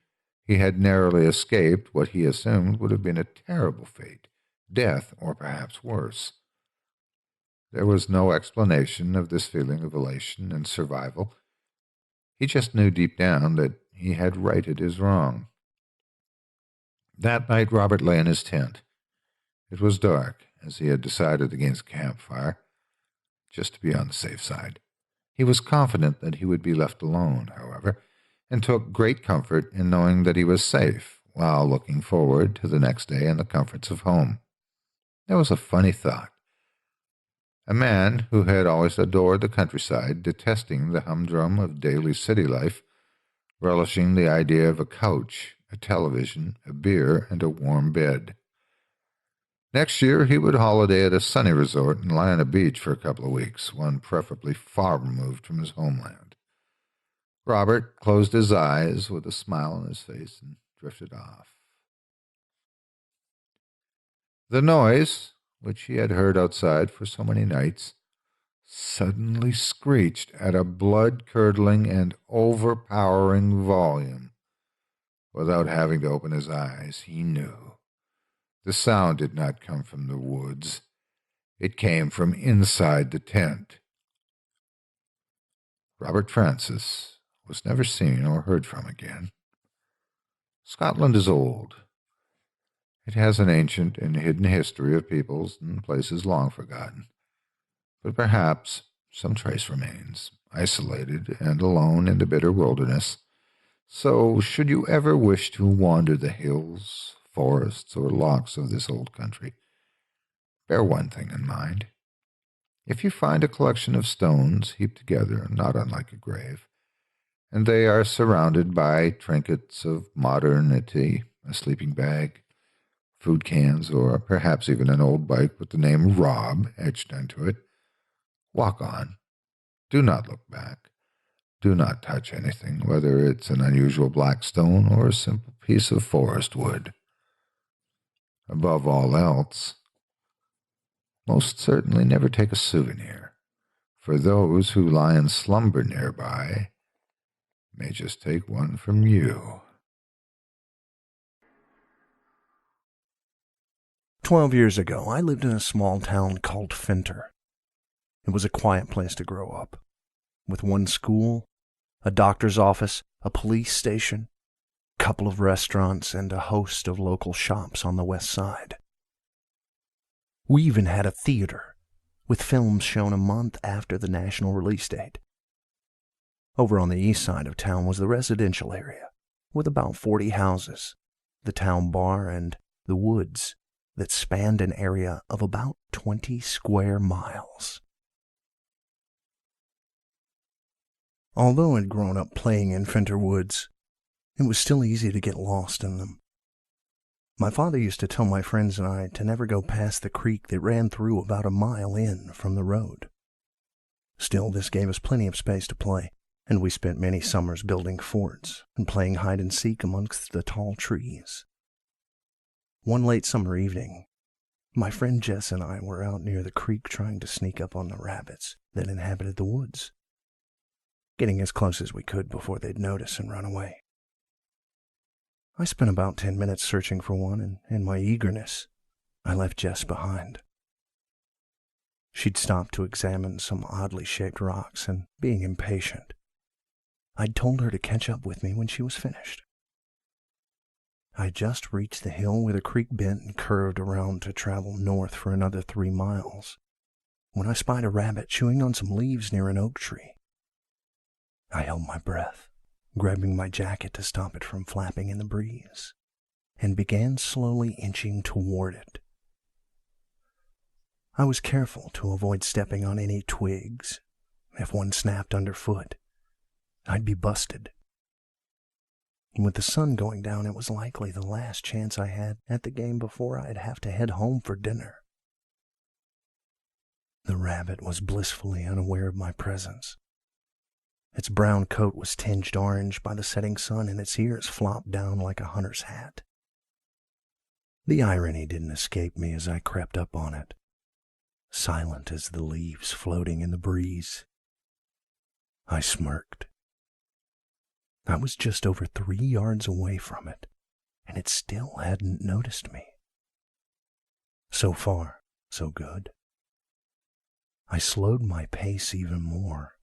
he had narrowly escaped what he assumed would have been a terrible fate, death, or perhaps worse. There was no explanation of this feeling of elation and survival. He just knew deep down that he had righted his wrong. That night Robert lay in his tent. It was dark, as he had decided against campfire, just to be on the safe side. He was confident that he would be left alone, however, and took great comfort in knowing that he was safe, while looking forward to the next day and the comforts of home. There was a funny thought. A man who had always adored the countryside, detesting the humdrum of daily city life, relishing the idea of a couch, a television, a beer, and a warm bed. Next year he would holiday at a sunny resort and lie on a beach for a couple of weeks, one preferably far removed from his homeland. Robert closed his eyes with a smile on his face and drifted off. The noise, which he had heard outside for so many nights, suddenly screeched at a blood-curdling and overpowering volume. Without having to open his eyes, he knew. The sound did not come from the woods. It came from inside the tent. Robert Francis was never seen or heard from again. Scotland is old. It has an ancient and hidden history of peoples and places long forgotten. But perhaps some trace remains, isolated and alone in the bitter wilderness. So, should you ever wish to wander the hills, forests, or lochs of this old country, bear one thing in mind. If you find a collection of stones heaped together, not unlike a grave, and they are surrounded by trinkets of modernity, a sleeping bag, food cans, or perhaps even an old bike with the name Rob etched into it, walk on. Do not look back. Do not touch anything, whether it's an unusual black stone or a simple piece of forest wood. Above all else, most certainly never take a souvenir, for those who lie in slumber nearby may just take one from you. 12 years ago, I lived in a small town called Fenter. It was a quiet place to grow up, with one school, a doctor's office, a police station, a couple of restaurants, and a host of local shops on the west side. We even had a theater, with films shown a month after the national release date. Over on the east side of town was the residential area, with about 40 houses, the town bar, and the woods that spanned an area of about 20 square miles. Although I'd grown up playing in Fenter woods, it was still easy to get lost in them. My father used to tell my friends and I to never go past the creek that ran through about a mile in from the road. Still, this gave us plenty of space to play, and we spent many summers building forts and playing hide-and-seek amongst the tall trees. One late summer evening, my friend Jess and I were out near the creek trying to sneak up on the rabbits that inhabited the woods, getting as close as we could before they'd notice and run away. I spent about 10 minutes searching for one, and in my eagerness, I left Jess behind. She'd stopped to examine some oddly shaped rocks, and being impatient, I'd told her to catch up with me when she was finished. I just reached the hill where the creek bent and curved around to travel north for another 3 miles, when I spied a rabbit chewing on some leaves near an oak tree. I held my breath, grabbing my jacket to stop it from flapping in the breeze, and began slowly inching toward it. I was careful to avoid stepping on any twigs. If one snapped underfoot, I'd be busted. With the sun going down, it was likely the last chance I had at the game before I'd have to head home for dinner. The rabbit was blissfully unaware of my presence. Its brown coat was tinged orange by the setting sun, and its ears flopped down like a hunter's hat. The irony didn't escape me as I crept up on it, silent as the leaves floating in the breeze. I smirked. I was just over 3 yards away from it, and it still hadn't noticed me. So far, so good. I slowed my pace even more.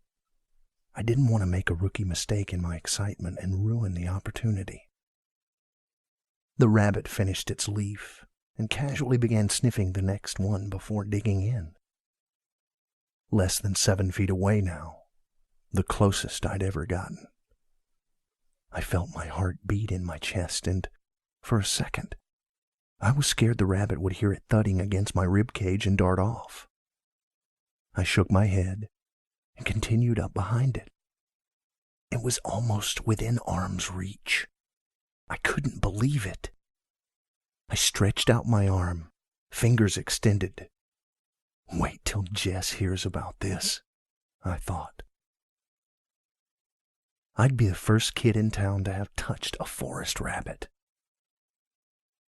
I didn't want to make a rookie mistake in my excitement and ruin the opportunity. The rabbit finished its leaf and casually began sniffing the next one before digging in. Less than 7 feet away now, the closest I'd ever gotten. I felt my heart beat in my chest, and for a second, I was scared the rabbit would hear it thudding against my rib cage and dart off. I shook my head and continued up behind it. It was almost within arm's reach. I couldn't believe it. I stretched out my arm, fingers extended. Wait till Jess hears about this, I thought. I'd be the first kid in town to have touched a forest rabbit.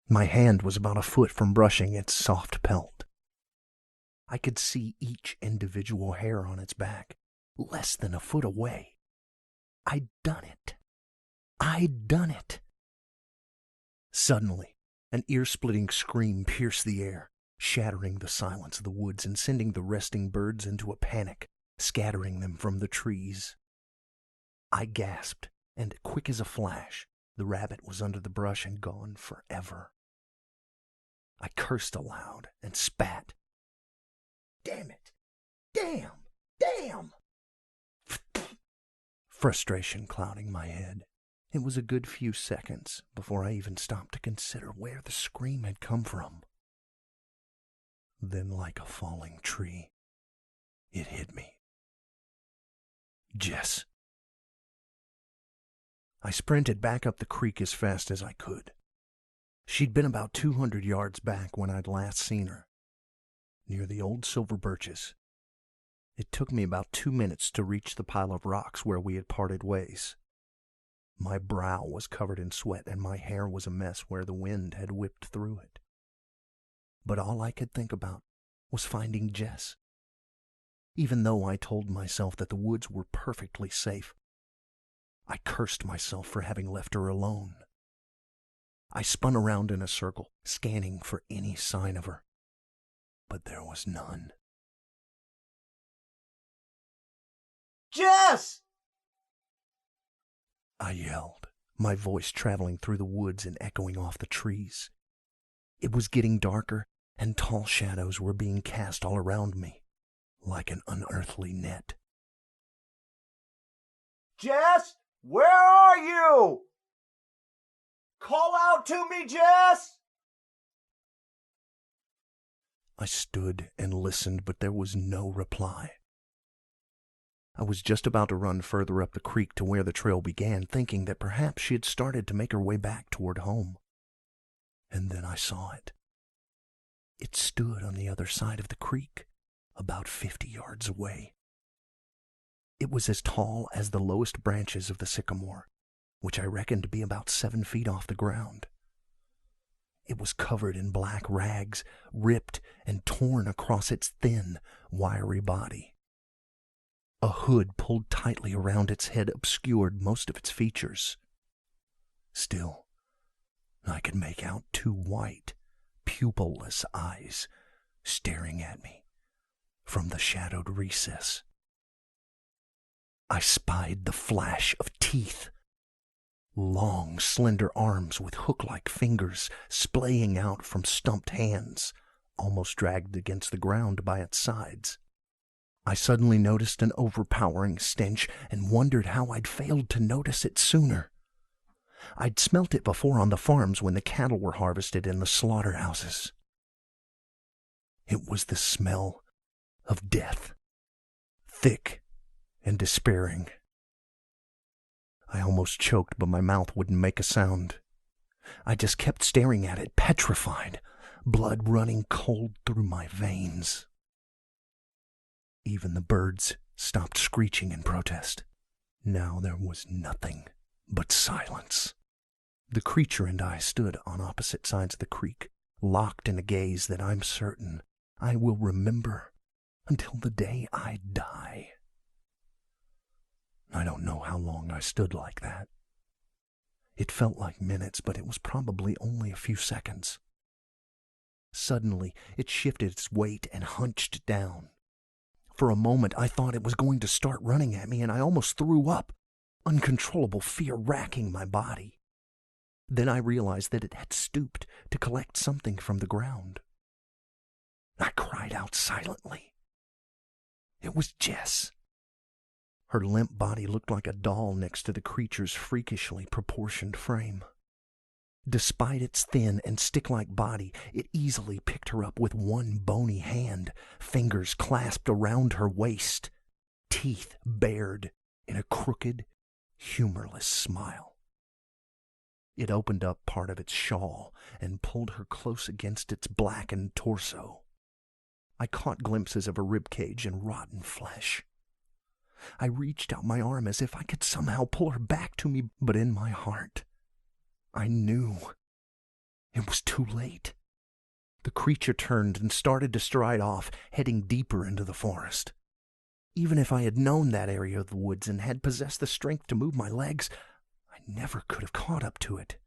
My hand was about a foot from brushing its soft pelt. I could see each individual hair on its back, less than a foot away. I'd done it. I'd done it. Suddenly, an ear-splitting scream pierced the air, shattering the silence of the woods and sending the resting birds into a panic, scattering them from the trees. I gasped, and quick as a flash, the rabbit was under the brush and gone forever. I cursed aloud and spat. Damn it! Damn! Damn! Frustration clouding my head. It was a good few seconds before I even stopped to consider where the scream had come from. Then, like a falling tree, it hit me. Jess. I sprinted back up the creek as fast as I could. She'd been about 200 yards back when I'd last seen her, near the old silver birches. It took me about 2 minutes to reach the pile of rocks where we had parted ways. My brow was covered in sweat, and my hair was a mess where the wind had whipped through it. But all I could think about was finding Jess. Even though I told myself that the woods were perfectly safe, I cursed myself for having left her alone. I spun around in a circle, scanning for any sign of her, but there was none. Jess! I yelled, my voice traveling through the woods and echoing off the trees. It was getting darker, and tall shadows were being cast all around me, like an unearthly net. Jess, where are you? Call out to me, Jess! I stood and listened, but there was no reply. I was just about to run further up the creek to where the trail began, thinking that perhaps she had started to make her way back toward home. And then I saw it. It stood on the other side of the creek, about 50 yards away. It was as tall as the lowest branches of the sycamore, which I reckoned to be about 7 feet off the ground. It was covered in black rags, ripped and torn across its thin, wiry body. A hood pulled tightly around its head obscured most of its features. Still, I could make out 2 white, pupilless eyes staring at me from the shadowed recess. I spied the flash of teeth, long, slender arms with hook-like fingers splaying out from stumped hands, almost dragged against the ground by its sides. I suddenly noticed an overpowering stench and wondered how I'd failed to notice it sooner. I'd smelt it before on the farms when the cattle were harvested in the slaughterhouses. It was the smell of death, thick and despairing. I almost choked, but my mouth wouldn't make a sound. I just kept staring at it, petrified, blood running cold through my veins. Even the birds stopped screeching in protest. Now there was nothing but silence. The creature and I stood on opposite sides of the creek, locked in a gaze that I'm certain I will remember until the day I die. I don't know how long I stood like that. It felt like minutes, but it was probably only a few seconds. Suddenly, it shifted its weight and hunched down. For a moment, I thought it was going to start running at me, and I almost threw up, uncontrollable fear racking my body. Then I realized that it had stooped to collect something from the ground. I cried out silently. It was Jess. Her limp body looked like a doll next to the creature's freakishly proportioned frame. Despite its thin and stick-like body, it easily picked her up with one bony hand, fingers clasped around her waist, teeth bared in a crooked, humorless smile. It opened up part of its shawl and pulled her close against its blackened torso. I caught glimpses of a ribcage and rotten flesh. I reached out my arm as if I could somehow pull her back to me, but in my heart, I knew it was too late. The creature turned and started to stride off, heading deeper into the forest. Even if I had known that area of the woods and had possessed the strength to move my legs, I never could have caught up to it.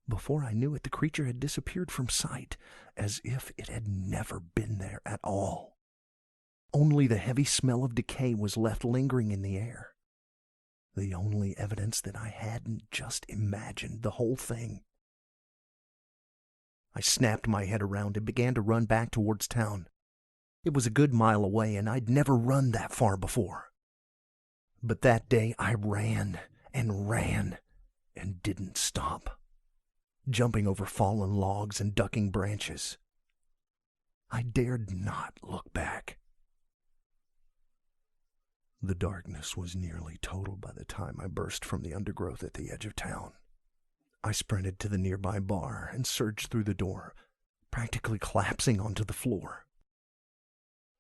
Before I knew it, the creature had disappeared from sight, as if it had never been there at all. Only the heavy smell of decay was left lingering in the air. The only evidence that I hadn't just imagined the whole thing. I snapped my head around and began to run back towards town. It was a good mile away, and I'd never run that far before. But that day I ran and didn't stop, jumping over fallen logs and ducking branches. I dared not look back. The darkness was nearly total by the time I burst from the undergrowth at the edge of town. I sprinted to the nearby bar and surged through the door, practically collapsing onto the floor.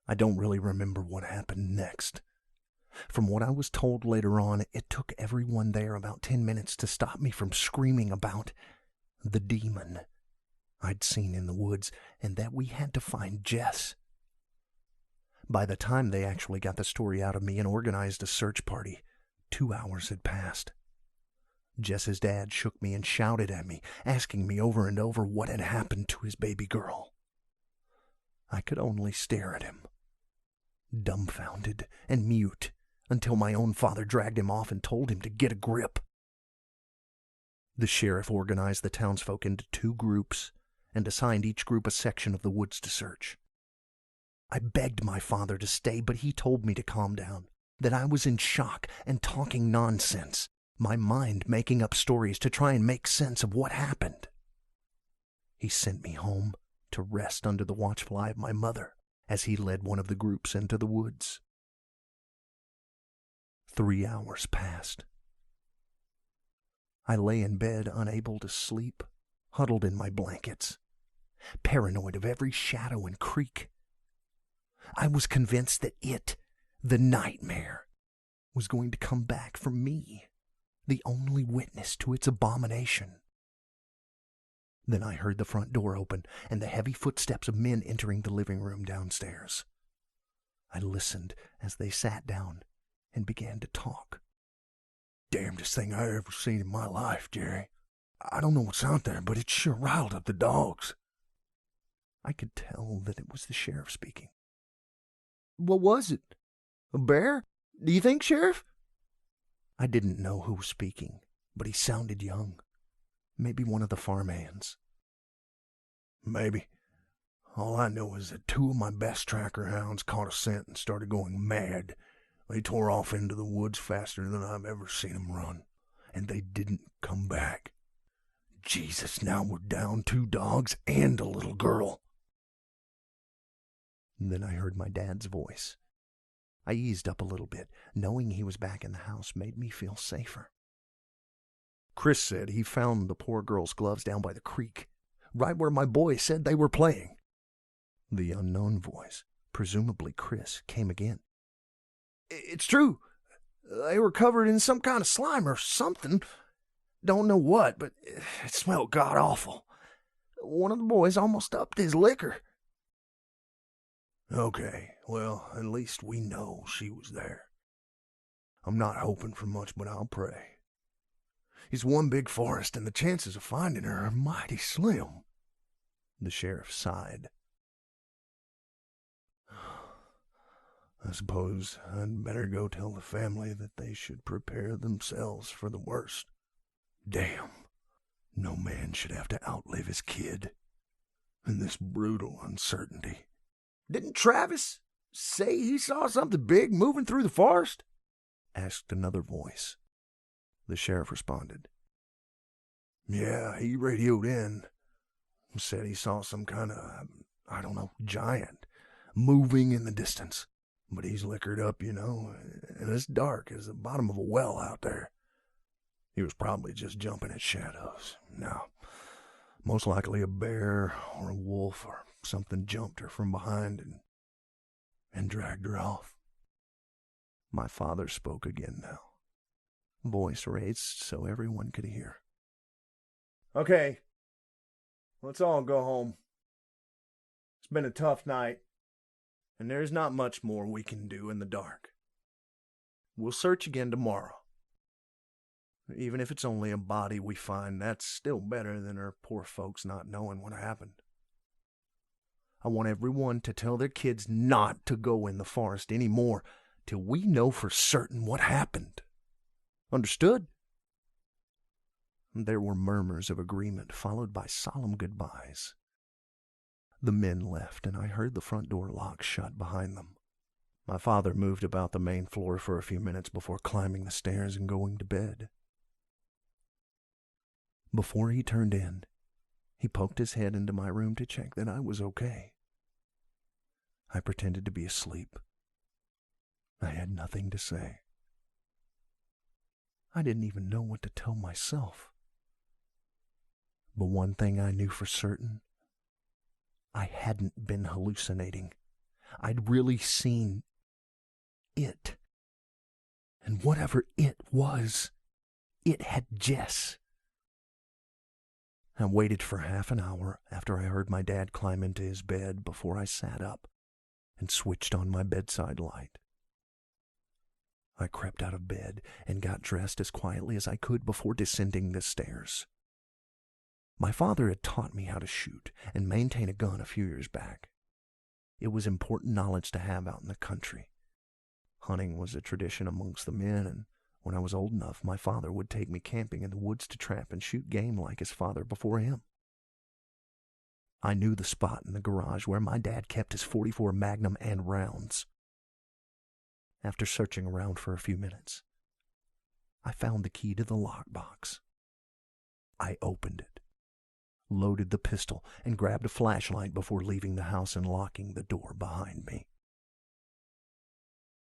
I don't really remember what happened next. From what I was told later on, it took everyone there about 10 minutes to stop me from screaming about the demon I'd seen in the woods and that we had to find Jess. By the time they actually got the story out of me and organized a search party, 2 hours had passed. Jess's dad shook me and shouted at me, asking me over and over what had happened to his baby girl. I could only stare at him, dumbfounded and mute, until my own father dragged him off and told him to get a grip. The sheriff organized the townsfolk into 2 groups and assigned each group a section of the woods to search. I begged my father to stay, but he told me to calm down, that I was in shock and talking nonsense, my mind making up stories to try and make sense of what happened. He sent me home to rest under the watchful eye of my mother as he led one of the groups into the woods. 3 hours passed. I lay in bed, unable to sleep, huddled in my blankets, paranoid of every shadow and creak. I was convinced that it, the nightmare, was going to come back for me, the only witness to its abomination. Then I heard the front door open and the heavy footsteps of men entering the living room downstairs. I listened as they sat down and began to talk. Damnedest thing I ever seen in my life, Jiry. I don't know what's out there, but it sure riled up the dogs. I could tell that it was the sheriff speaking. What was it? A bear? Do you think, Sheriff? I didn't know who was speaking, but he sounded young. Maybe one of the farmhands. Maybe. All I know is that 2 of my best tracker hounds caught a scent and started going mad. They tore off into the woods faster than I've ever seen them run, and they didn't come back. Jesus, now we're down 2 dogs and a little girl. Then I heard my dad's voice. I eased up a little bit. Knowing he was back in the house made me feel safer. Chris said he found the poor girl's gloves down by the creek, right where my boys said they were playing. The unknown voice, presumably Chris, came again. It's true. They were covered in some kind of slime or something. Don't know what, but it smelled god-awful. One of the boys almost upped his liquor. Okay, well, at least we know she was there. I'm not hoping for much, but I'll pray. It's one big forest, and the chances of finding her are mighty slim. The sheriff sighed. I suppose I'd better go tell the family that they should prepare themselves for the worst. Damn, no man should have to outlive his kid in this brutal uncertainty. Didn't Travis say he saw something big moving through the forest? Asked another voice. The sheriff responded. Yeah, he radioed in. Said he saw some kind of, giant moving in the distance. But he's liquored up, and it's dark as the bottom of a well out there. He was probably just jumping at shadows. Now, most likely a bear or a wolf or something jumped her from behind and dragged her off. My father spoke again now, voice raised so everyone could hear. Okay, let's all go home. It's been a tough night, and there's not much more we can do in the dark. We'll search again tomorrow. Even if it's only a body we find, that's still better than our poor folks not knowing what happened. I want everyone to tell their kids not to go in the forest anymore till we know for certain what happened. Understood? There were murmurs of agreement, followed by solemn goodbyes. The men left, and I heard the front door lock shut behind them. My father moved about the main floor for a few minutes before climbing the stairs and going to bed. Before he turned in, he poked his head into my room to check that I was okay. I pretended to be asleep. I had nothing to say. I didn't even know what to tell myself. But one thing I knew for certain, I hadn't been hallucinating. I'd really seen it. And whatever it was, it had Jess. I waited for half an hour after I heard my dad climb into his bed before I sat up and switched on my bedside light. I crept out of bed and got dressed as quietly as I could before descending the stairs. My father had taught me how to shoot and maintain a gun a few years back. It was important knowledge to have out in the country. Hunting was a tradition amongst the men, and when I was old enough, my father would take me camping in the woods to trap and shoot game like his father before him. I knew the spot in the garage where my dad kept his .44 Magnum and rounds. After searching around for a few minutes, I found the key to the lockbox. I opened it, loaded the pistol, and grabbed a flashlight before leaving the house and locking the door behind me.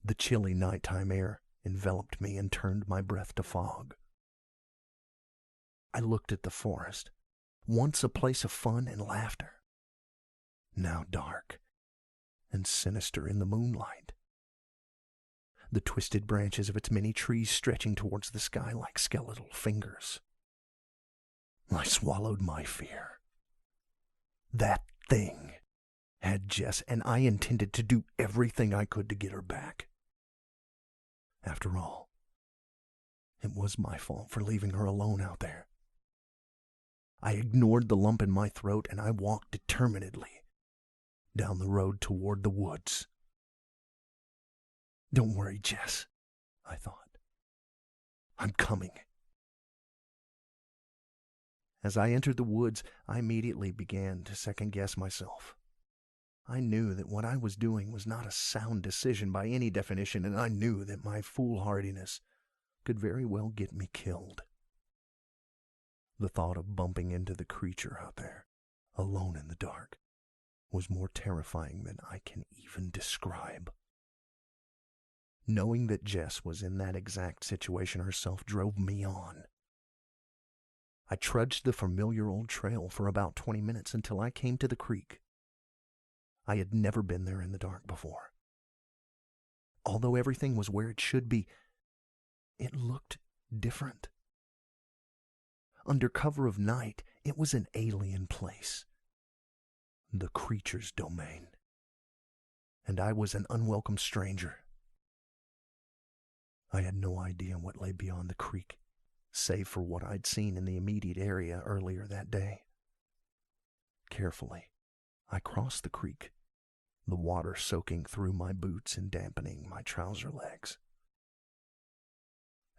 The chilly nighttime air enveloped me and turned my breath to fog. I looked at the forest, once a place of fun and laughter, now dark and sinister in the moonlight, the twisted branches of its many trees stretching towards the sky like skeletal fingers. I swallowed my fear. That thing had Jess, and I intended to do everything I could to get her back. After all, it was my fault for leaving her alone out there. I ignored the lump in my throat and I walked determinedly down the road toward the woods. Don't worry, Jess, I thought. I'm coming. As I entered the woods, I immediately began to second-guess myself. I knew that what I was doing was not a sound decision by any definition, and I knew that my foolhardiness could very well get me killed. The thought of bumping into the creature out there, alone in the dark, was more terrifying than I can even describe. Knowing that Jess was in that exact situation herself drove me on. I trudged the familiar old trail for about 20 minutes until I came to the creek. I had never been there in the dark before. Although everything was where it should be, it looked different. Under cover of night, it was an alien place, the creature's domain, and I was an unwelcome stranger. I had no idea what lay beyond the creek, save for what I'd seen in the immediate area earlier that day. Carefully, I crossed the creek, the water soaking through my boots and dampening my trouser legs.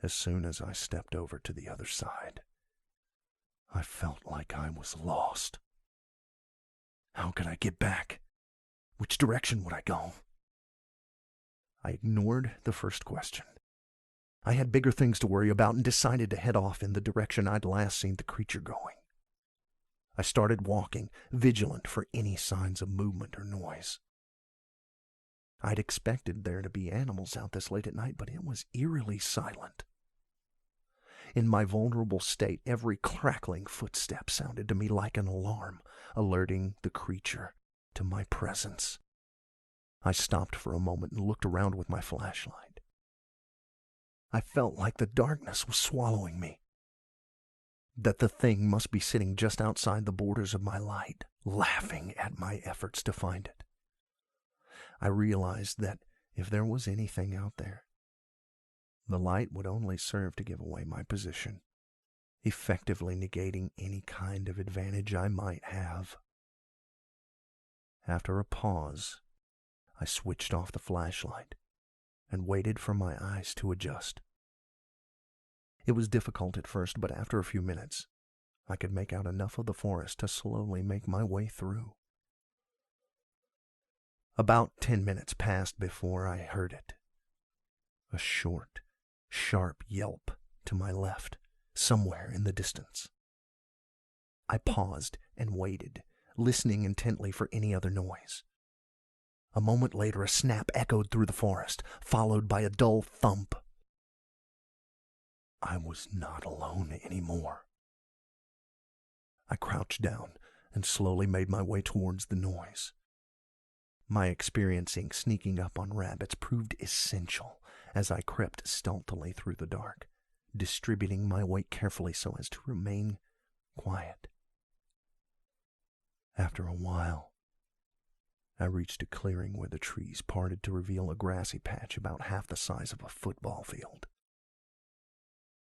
As soon as I stepped over to the other side, I felt like I was lost. How could I get back? Which direction would I go? I ignored the first question. I had bigger things to worry about and decided to head off in the direction I'd last seen the creature going. I started walking, vigilant for any signs of movement or noise. I'd expected there to be animals out this late at night, but it was eerily silent. In my vulnerable state, every crackling footstep sounded to me like an alarm, alerting the creature to my presence. I stopped for a moment and looked around with my flashlight. I felt like the darkness was swallowing me, that the thing must be sitting just outside the borders of my light, laughing at my efforts to find it. I realized that if there was anything out there, the light would only serve to give away my position, effectively negating any kind of advantage I might have. After a pause, I switched off the flashlight and waited for my eyes to adjust. It was difficult at first, but after a few minutes, I could make out enough of the forest to slowly make my way through. About 10 minutes passed before I heard it. A short, sharp yelp to my left, somewhere in the distance. I paused and waited, listening intently for any other noise. A moment later, a snap echoed through the forest, followed by a dull thump. I was not alone anymore. I crouched down and slowly made my way towards the noise. My experiencing sneaking up on rabbits proved essential as I crept stealthily through the dark, distributing my weight carefully so as to remain quiet. After a while, I reached a clearing where the trees parted to reveal a grassy patch about half the size of a football field.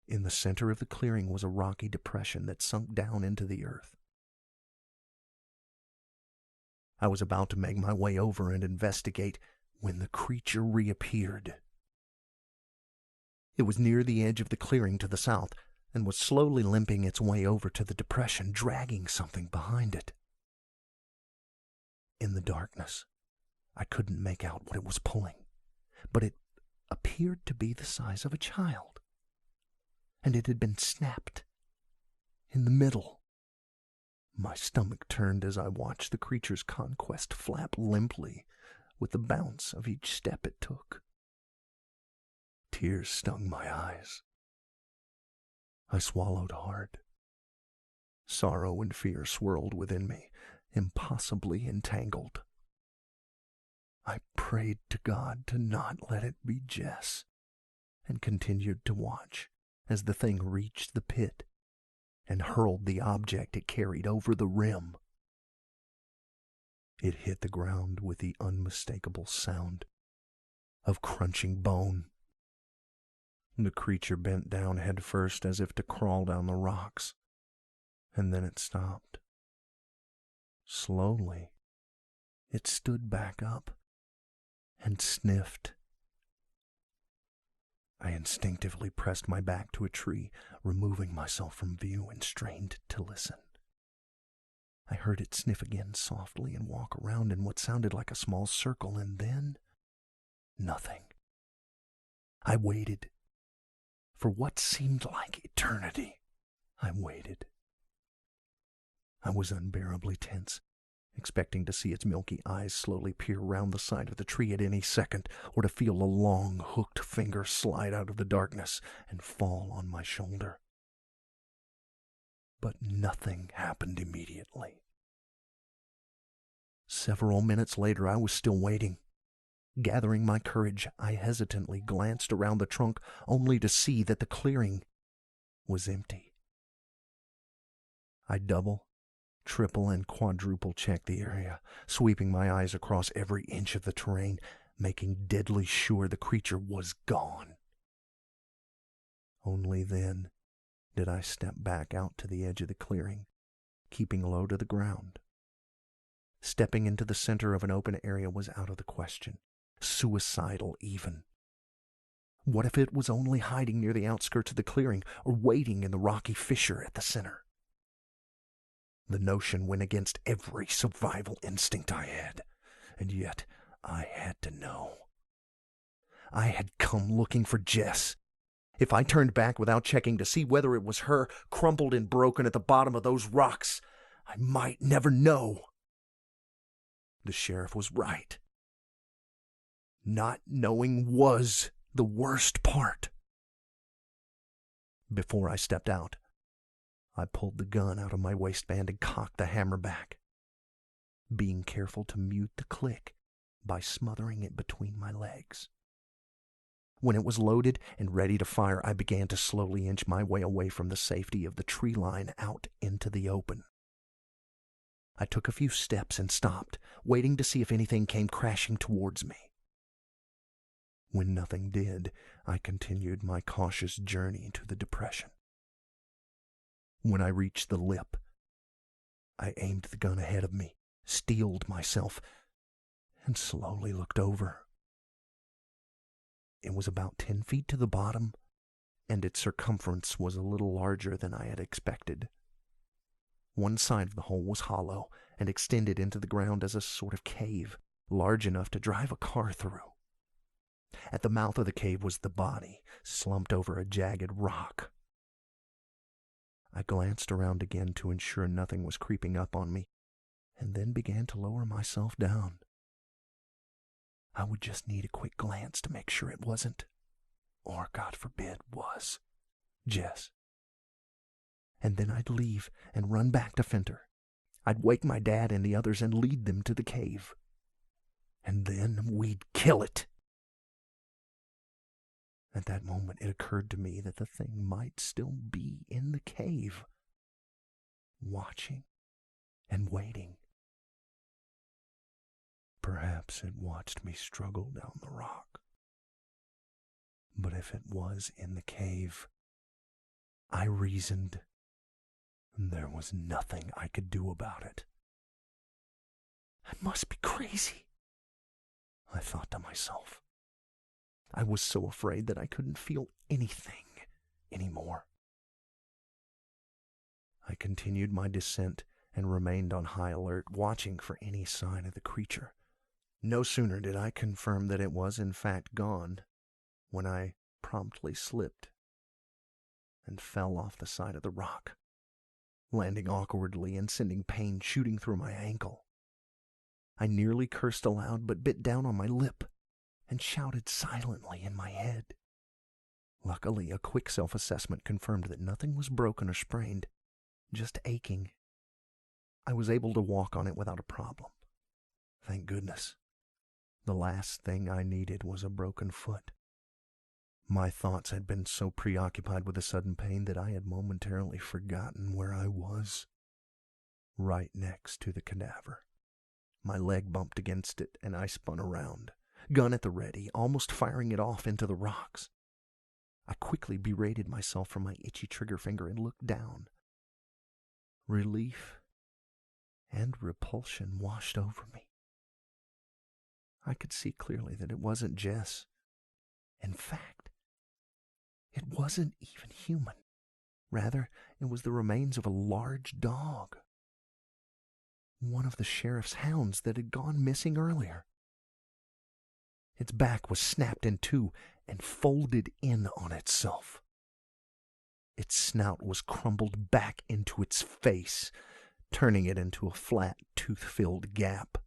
In the center of the clearing was a rocky depression that sunk down into the earth. I was about to make my way over and investigate when the creature reappeared, It was near the edge of the clearing to the south and was slowly limping its way over to the depression, dragging something behind it. In the darkness, I couldn't make out what it was pulling, but it appeared to be the size of a child, and it had been snapped in the middle. My stomach turned as I watched the creature's conquest flap limply with the bounce of each step it took. Tears stung my eyes. I swallowed hard. Sorrow and fear swirled within me, impossibly entangled. I prayed to God to not let it be Jess, and continued to watch as the thing reached the pit and hurled the object it carried over the rim. It hit the ground with the unmistakable sound of crunching bone. The creature bent down head first as if to crawl down the rocks, and then it stopped. Slowly, it stood back up and sniffed. I instinctively pressed my back to a tree, removing myself from view, and strained to listen. I heard it sniff again softly and walk around in what sounded like a small circle, and then nothing. I waited. For what seemed like eternity, I waited. I was unbearably tense, expecting to see its milky eyes slowly peer round the side of the tree at any second, or to feel a long, hooked finger slide out of the darkness and fall on my shoulder. But nothing happened immediately. Several minutes later, I was still waiting. Gathering my courage, I hesitantly glanced around the trunk, only to see that the clearing was empty. I double, triple, and quadruple checked the area, sweeping my eyes across every inch of the terrain, making deadly sure the creature was gone. Only then did I step back out to the edge of the clearing, keeping low to the ground. Stepping into the center of an open area was out of the question. Suicidal, even. What if it was only hiding near the outskirts of the clearing, or waiting in the rocky fissure at the center? The notion went against every survival instinct I had, and yet I had to know. I had come looking for Jess. If I turned back without checking to see whether it was her, crumpled and broken at the bottom of those rocks, I might never know. The sheriff was right. Not knowing was the worst part. Before I stepped out, I pulled the gun out of my waistband and cocked the hammer back, being careful to mute the click by smothering it between my legs. When it was loaded and ready to fire, I began to slowly inch my way away from the safety of the tree line out into the open. I took a few steps and stopped, waiting to see if anything came crashing towards me. When nothing did, I continued my cautious journey to the depression. When I reached the lip, I aimed the gun ahead of me, steeled myself, and slowly looked over. It was about 10 feet to the bottom, and its circumference was a little larger than I had expected. One side of the hole was hollow and extended into the ground as a sort of cave, large enough to drive a car through. At the mouth of the cave was the body, slumped over a jagged rock. I glanced around again to ensure nothing was creeping up on me, and then began to lower myself down. I would just need a quick glance to make sure it wasn't, or God forbid was, Jess. And then I'd leave and run back to Fenter. I'd wake my dad and the others and lead them to the cave. And then we'd kill it. At that moment, it occurred to me that the thing might still be in the cave, watching and waiting. Perhaps it watched me struggle down the rock. But if it was in the cave, I reasoned, there was nothing I could do about it. I must be crazy, I thought to myself. I was so afraid that I couldn't feel anything anymore. I continued my descent and remained on high alert, watching for any sign of the creature. No sooner did I confirm that it was in fact gone when I promptly slipped and fell off the side of the rock, landing awkwardly and sending pain shooting through my ankle. I nearly cursed aloud, but bit down on my lip and shouted silently in my head. Luckily, a quick self-assessment confirmed that nothing was broken or sprained, just aching. I was able to walk on it without a problem. Thank goodness. The last thing I needed was a broken foot. My thoughts had been so preoccupied with the sudden pain that I had momentarily forgotten where I was. Right next to the cadaver. My leg bumped against it, and I spun around, gun at the ready, almost firing it off into the rocks. I quickly berated myself for my itchy trigger finger and looked down. Relief and repulsion washed over me. I could see clearly that it wasn't Jess. In fact, it wasn't even human. Rather, it was the remains of a large dog. One of the sheriff's hounds that had gone missing earlier. Its back was snapped in two and folded in on itself. Its snout was crumbled back into its face, turning it into a flat, tooth-filled gap.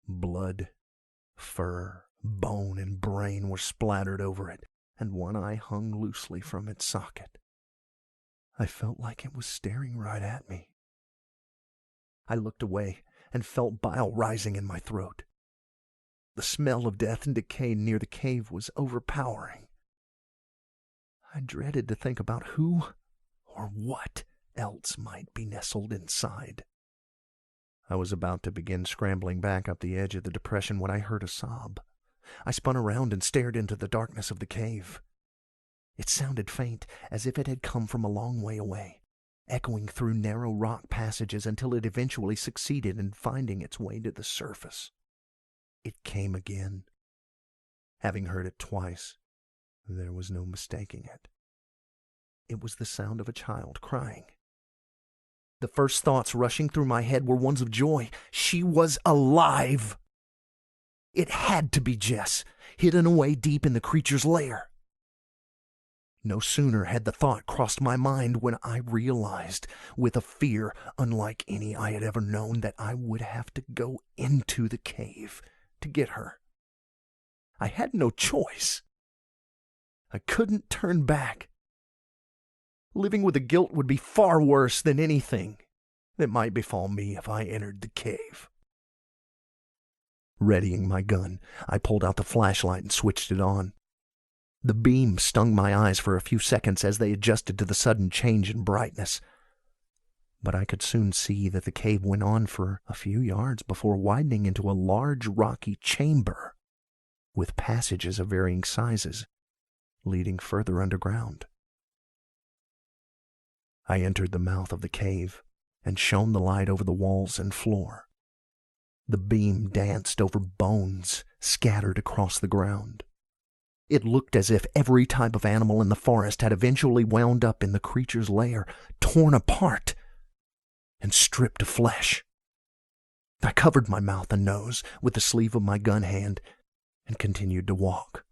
Blood, fur, bone, and brain were splattered over it, and one eye hung loosely from its socket. I felt like it was staring right at me. I looked away and felt bile rising in my throat. The smell of death and decay near the cave was overpowering. I dreaded to think about who or what else might be nestled inside. I was about to begin scrambling back up the edge of the depression when I heard a sob. I spun around and stared into the darkness of the cave. It sounded faint, as if it had come from a long way away, echoing through narrow rock passages until it eventually succeeded in finding its way to the surface. It came again. Having heard it twice, there was no mistaking it. It was the sound of a child crying. The first thoughts rushing through my head were ones of joy. She was alive! It had to be Jess, hidden away deep in the creature's lair. No sooner had the thought crossed my mind when I realized, with a fear unlike any I had ever known, that I would have to go into the cave to get her. I had no choice. I couldn't turn back. Living with the guilt would be far worse than anything that might befall me if I entered the cave. Readying my gun, I pulled out the flashlight and switched it on. The beam stung my eyes for a few seconds as they adjusted to the sudden change in brightness. But I could soon see that the cave went on for a few yards before widening into a large rocky chamber with passages of varying sizes leading further underground. I entered the mouth of the cave and shone the light over the walls and floor. The beam danced over bones scattered across the ground. It looked as if every type of animal in the forest had eventually wound up in the creature's lair, torn apart and stripped of flesh. I covered my mouth and nose with the sleeve of my gun hand and continued to walk.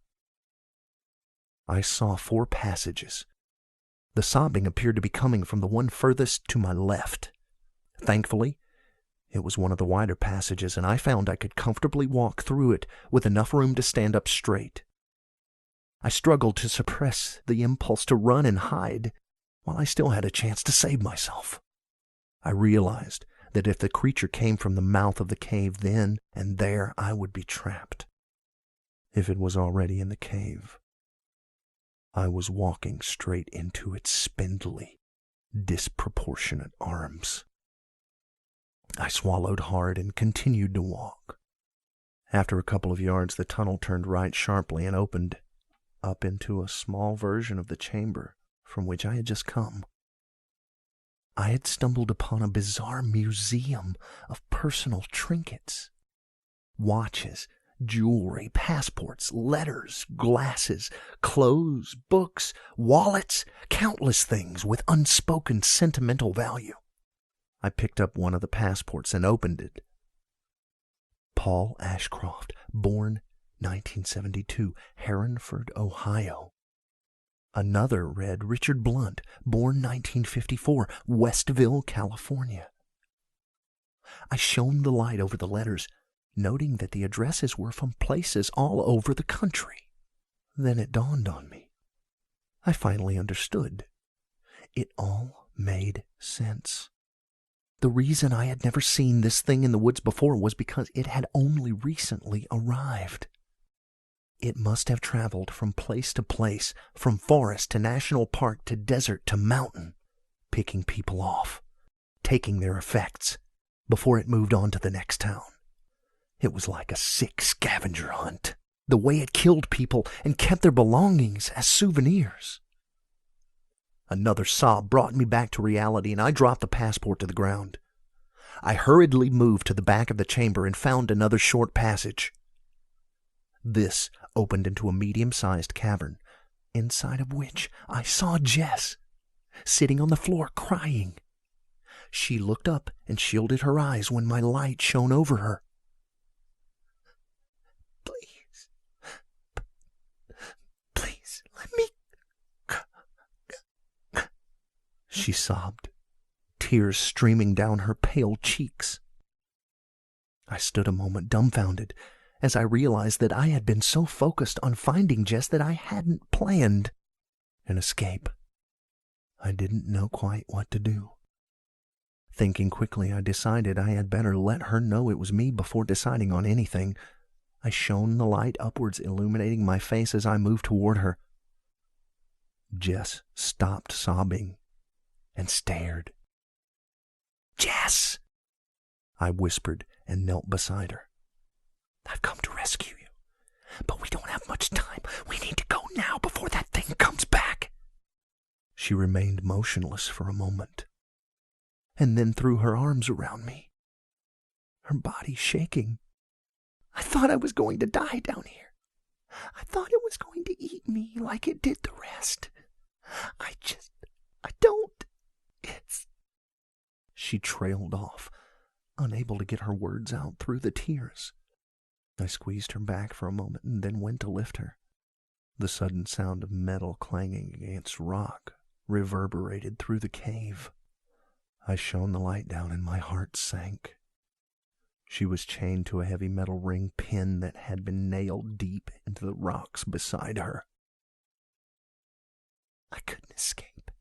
I saw 4 passages. The sobbing appeared to be coming from the one furthest to my left. Thankfully, it was one of the wider passages, and I found I could comfortably walk through it with enough room to stand up straight. I struggled to suppress the impulse to run and hide while I still had a chance to save myself. I realized that if the creature came from the mouth of the cave, then and there I would be trapped. If it was already in the cave, I was walking straight into its spindly, disproportionate arms. I swallowed hard and continued to walk. After a couple of yards, the tunnel turned right sharply and opened up into a small version of the chamber from which I had just come. I had stumbled upon a bizarre museum of personal trinkets. Watches, Jewelry, passports, letters, glasses, clothes, books, wallets, countless things with unspoken sentimental value. I picked up one of the passports and opened it. Paul Ashcroft, born 1972, Herronford, Ohio. Another read Richard Blunt, born 1954, Westville, California. I shone the light over the letters, noting that the addresses were from places all over the country. Then it dawned on me. I finally understood. It all made sense. The reason I had never seen this thing in the woods before was because it had only recently arrived. It must have traveled from place to place, from forest to national park to desert to mountain, picking people off, taking their effects, before it moved on to the next town. It was like a sick scavenger hunt, the way it killed people and kept their belongings as souvenirs. Another sob brought me back to reality, and I dropped the passport to the ground. I hurriedly moved to the back of the chamber and found another short passage. This opened into a medium-sized cavern, inside of which I saw Jess, sitting on the floor crying. She looked up and shielded her eyes when my light shone over her. Please, let me... She sobbed, tears streaming down her pale cheeks. I stood a moment dumbfounded as I realized that I had been so focused on finding Jess that I hadn't planned an escape. I didn't know quite what to do. Thinking quickly, I decided I had better let her know it was me before deciding on anything. I shone the light upwards, illuminating my face as I moved toward her. Jess stopped sobbing and stared. "Jess!" I whispered and knelt beside her. "I've come to rescue you, but we don't have much time. We need to go now before that thing comes back." She remained motionless for a moment, and then threw her arms around me, her body shaking. "I thought I was going to die down here. I thought it was going to eat me like it did the rest. I don't. It's..." She trailed off, unable to get her words out through the tears. I squeezed her back for a moment and then went to lift her. The sudden sound of metal clanging against rock reverberated through the cave. I shone the light down and my heart sank. She was chained to a heavy metal ring pin that had been nailed deep into the rocks beside her. "I couldn't escape,"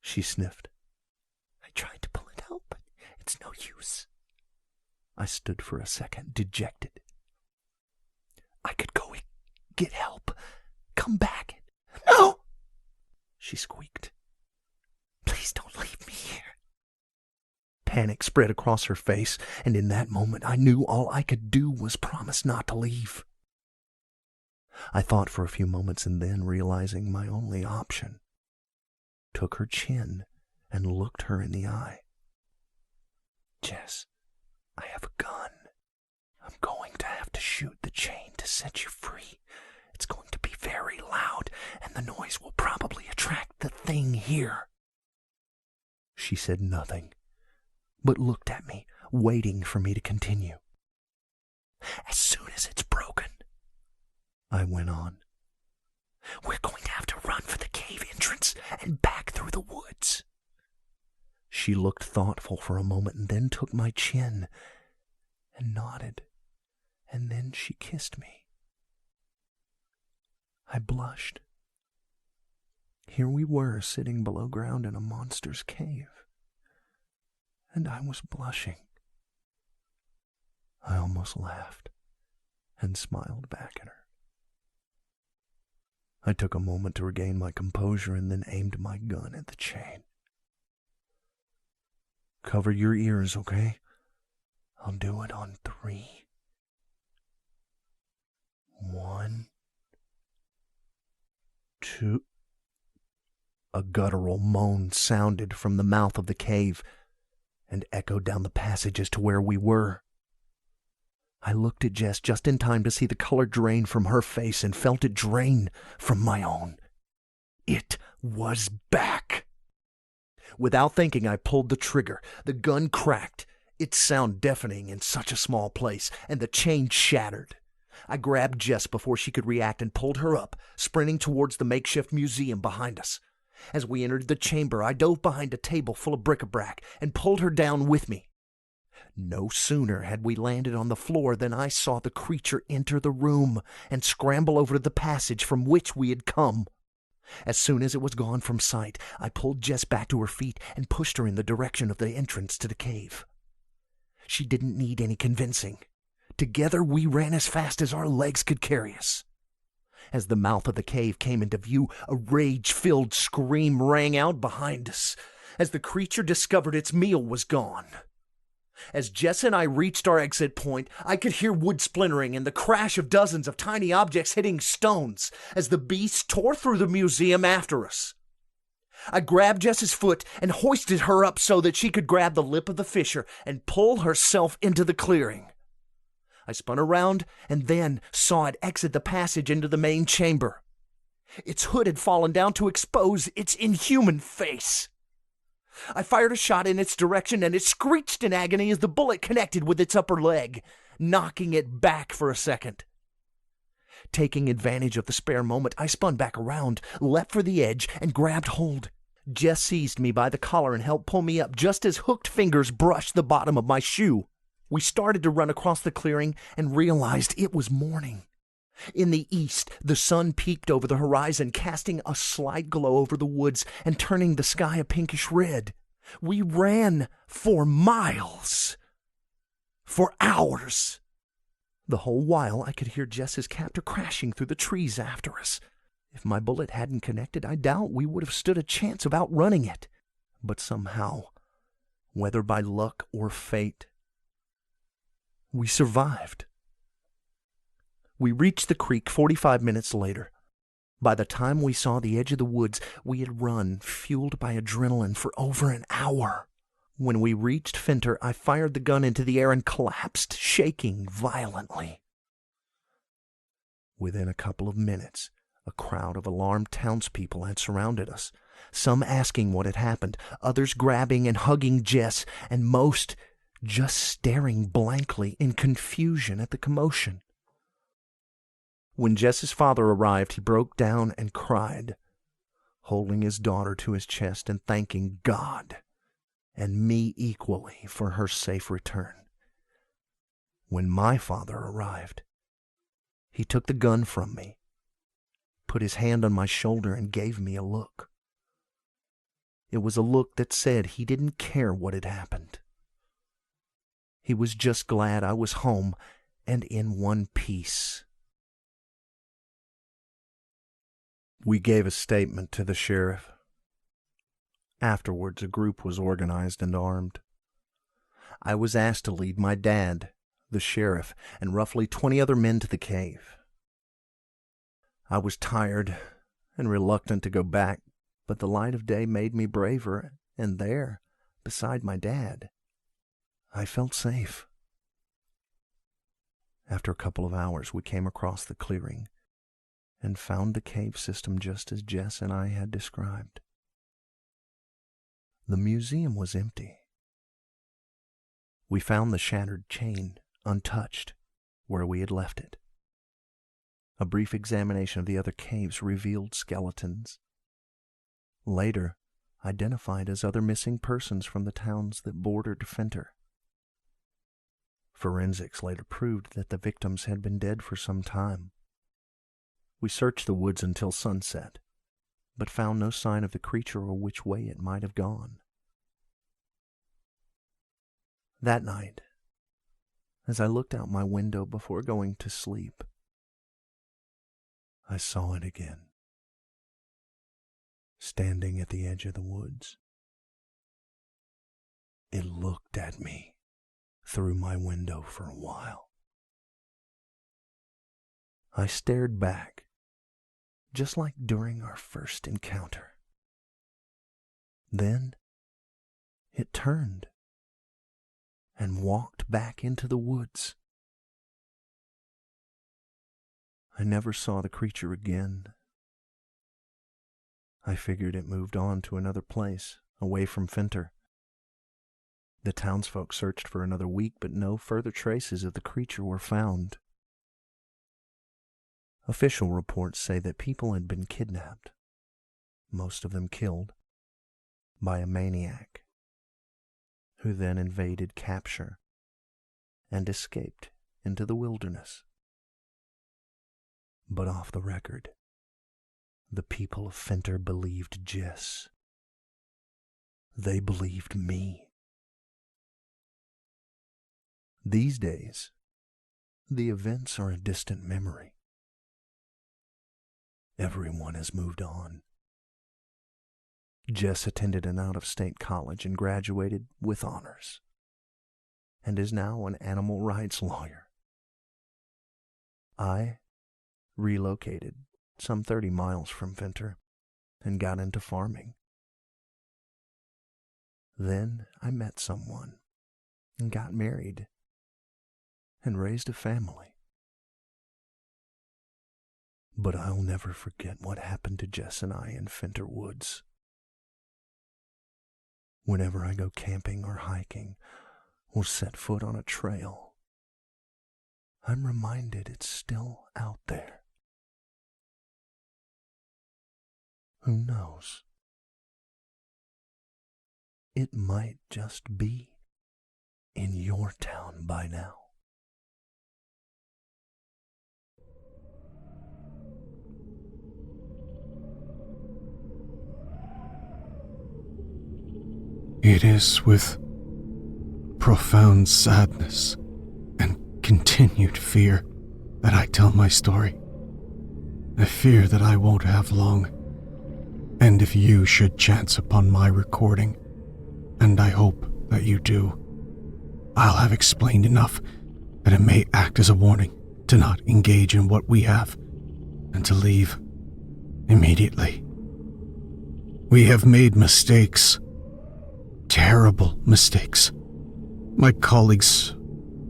she sniffed. "I tried to pull it out, but it's no use." I stood for a second, dejected. "I could go get help. Come back." "No!" she squeaked. "Please don't leave me here." Panic spread across her face, and in that moment I knew all I could do was promise not to leave. I thought for a few moments and then, realizing my only option, took her chin and looked her in the eye. "Jess, I have a gun. I'm going to have to shoot the chain to set you free. It's going to be very loud, and the noise will probably attract the thing here." She said nothing, but looked at me, waiting for me to continue. "As soon as it's broken," I went on, "we're going to have to run for the cave entrance and back through the woods." She looked thoughtful for a moment and then took my chin and nodded, and then she kissed me. I blushed. Here we were, sitting below ground in a monster's cave, and I was blushing. I almost laughed and smiled back at her. I took a moment to regain my composure and then aimed my gun at the chain. "Cover your ears, okay? I'll do it on 3. 1, 2. A guttural moan sounded from the mouth of the cave and echoed down the passages to where we were. I looked at Jess just in time to see the color drain from her face and felt it drain from my own. It was back. Without thinking, I pulled the trigger. The gun cracked. Its sound deafening in such a small place, and the chain shattered. I grabbed Jess before she could react and pulled her up, sprinting towards the makeshift museum behind us. As we entered the chamber, I dove behind a table full of bric-a-brac and pulled her down with me. No sooner had we landed on the floor than I saw the creature enter the room and scramble over to the passage from which we had come. As soon as it was gone from sight, I pulled Jess back to her feet and pushed her in the direction of the entrance to the cave. She didn't need any convincing. Together we ran as fast as our legs could carry us. As the mouth of the cave came into view, a rage-filled scream rang out behind us as the creature discovered its meal was gone. As Jess and I reached our exit point, I could hear wood splintering and the crash of dozens of tiny objects hitting stones as the beast tore through the museum after us. I grabbed Jess's foot and hoisted her up so that she could grab the lip of the fissure and pull herself into the clearing. I spun around and then saw it exit the passage into the main chamber. Its hood had fallen down to expose its inhuman face. I fired a shot in its direction, and it screeched in agony as the bullet connected with its upper leg, knocking it back for a second. Taking advantage of the spare moment, I spun back around, leapt for the edge, and grabbed hold. Jess seized me by the collar and helped pull me up just as hooked fingers brushed the bottom of my shoe. We started to run across the clearing and realized it was morning. In the east, the sun peeked over the horizon, casting a slight glow over the woods and turning the sky a pinkish red. We ran for miles. For hours. The whole while, I could hear Jess's captor crashing through the trees after us. If my bullet hadn't connected, I doubt we would have stood a chance of outrunning it. But somehow, whether by luck or fate, we survived. We reached the creek 45 minutes later. By the time we saw the edge of the woods, we had run, fueled by adrenaline, for over an hour. When we reached Fenter, I fired the gun into the air and collapsed, shaking violently. Within a couple of minutes, a crowd of alarmed townspeople had surrounded us, some asking what had happened, others grabbing and hugging Jess, and most just staring blankly in confusion at the commotion. When Jess's father arrived, he broke down and cried, holding his daughter to his chest and thanking God and me equally for her safe return. When my father arrived, he took the gun from me, put his hand on my shoulder, and gave me a look. It was a look that said he didn't care what had happened. He was just glad I was home and in one piece. We gave a statement to the sheriff. Afterwards, a group was organized and armed. I was asked to lead my dad, the sheriff, and roughly 20 other men to the cave. I was tired and reluctant to go back, but the light of day made me braver, and there, beside my dad, I felt safe. After a couple of hours, we came across the clearing and found the cave system just as Jess and I had described. The museum was empty. We found the shattered chain untouched where we had left it. A brief examination of the other caves revealed skeletons, later identified as other missing persons from the towns that bordered Fenter. Forensics later proved that the victims had been dead for some time. We searched the woods until sunset, but found no sign of the creature or which way it might have gone. That night, as I looked out my window before going to sleep, I saw it again, standing at the edge of the woods. It looked at me through my window for a while. I stared back, just like during our first encounter. Then it turned and walked back into the woods. I never saw the creature again. I figured it moved on to another place, away from Fenter. The townsfolk searched for another week, but no further traces of the creature were found. Official reports say that people had been kidnapped, most of them killed, by a maniac, who then evaded capture and escaped into the wilderness. But off the record, the people of Fenter believed Jess. They believed me. These days, the events are a distant memory. Everyone has moved on. Jess attended an out-of-state college and graduated with honors, and is now an animal rights lawyer. I relocated some 30 miles from Fenter and got into farming. Then I met someone and got married and raised a family. But I'll never forget what happened to Jess and I in Fenter Woods. Whenever I go camping or hiking or set foot on a trail, I'm reminded it's still out there. Who knows? It might just be in your town by now. It is with profound sadness and continued fear that I tell my story. I fear that I won't have long, and if you should chance upon my recording, and I hope that you do, I'll have explained enough that it may act as a warning to not engage in what we have and to leave immediately. We have made mistakes. Terrible mistakes. My colleagues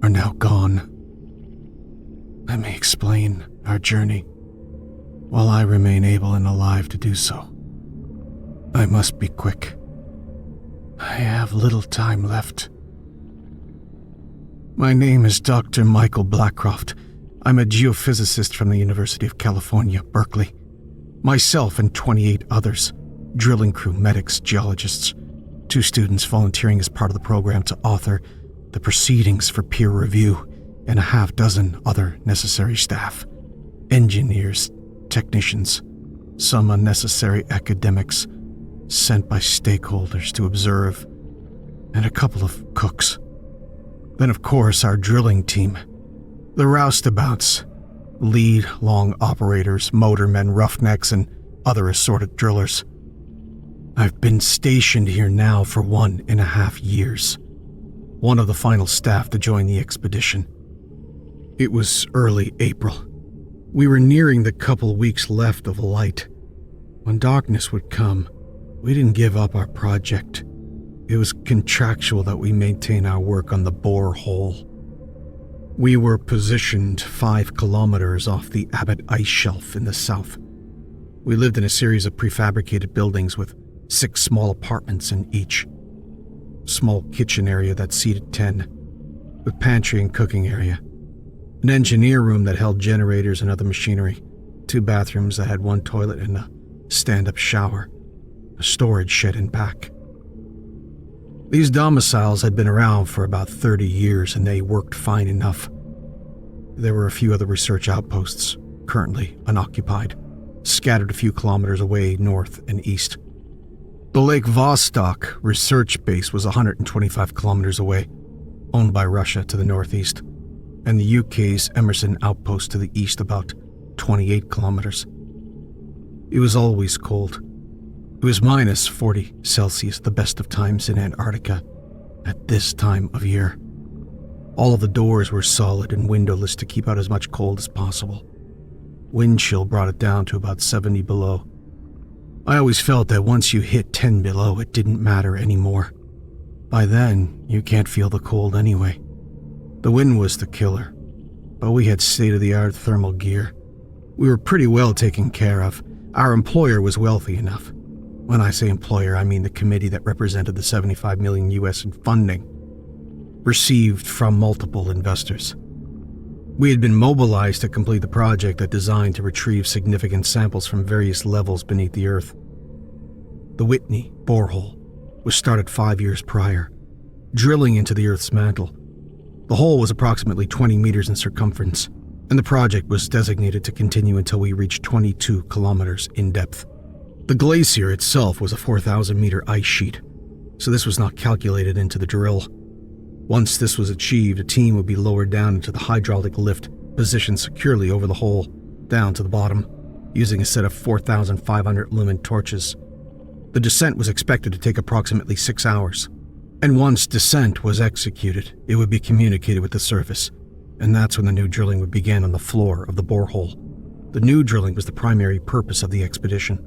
are now gone. Let me explain our journey while I remain able and alive to do so. I must be quick. I have little time left. My name is Dr. Michael Blackcroft. I'm a geophysicist from the University of California, Berkeley. Myself and 28 others, drilling crew, medics, geologists, 2 students volunteering as part of the program to author the proceedings for peer review, and a half-dozen other necessary staff, engineers, technicians, some unnecessary academics sent by stakeholders to observe, and a couple of cooks. Then, of course, our drilling team, the roustabouts, lead long operators, motormen, roughnecks, and other assorted drillers. I've been stationed here now for 1.5 years, one of the final staff to join the expedition. It was early April. We were nearing the couple weeks left of light. When darkness would come, we didn't give up our project. It was contractual that we maintain our work on the borehole. We were positioned 5 kilometers off the Abbott ice shelf in the south. We lived in a series of prefabricated buildings with 6 small apartments in each. Small kitchen area that seated 10, with pantry and cooking area. An engineer room that held generators and other machinery. 2 bathrooms that had 1 toilet and a stand-up shower. A storage shed in back. These domiciles had been around for about 30 years and they worked fine enough. There were a few other research outposts, currently unoccupied, scattered a few kilometers away north and east. The Lake Vostok research base was 125 kilometers away, owned by Russia to the northeast, and the UK's Emerson outpost to the east about 28 kilometers. It was always cold. It was minus 40 Celsius the best of times in Antarctica at this time of year. All of the doors were solid and windowless to keep out as much cold as possible. Wind chill brought it down to about 70 below. I always felt that once you hit 10 below, it didn't matter anymore. By then, you can't feel the cold anyway. The wind was the killer, but we had state-of-the-art thermal gear, We were pretty well taken care of. Our employer was wealthy enough. When I say employer, I mean the committee that represented the $75 million US in funding received from multiple investors. We had been mobilized to complete the project that designed to retrieve significant samples from various levels beneath the Earth. The Whitney borehole was started 5 years prior, drilling into the Earth's mantle. The hole was approximately 20 meters in circumference, and the project was designated to continue until we reached 22 kilometers in depth. The glacier itself was a 4,000-meter ice sheet, so this was not calculated into the drill. Once this was achieved, a team would be lowered down into the hydraulic lift, positioned securely over the hole, down to the bottom, using a set of 4,500 lumen torches. The descent was expected to take approximately 6 hours, and once descent was executed, it would be communicated with the surface, and that's when the new drilling would begin on the floor of the borehole. The new drilling was the primary purpose of the expedition.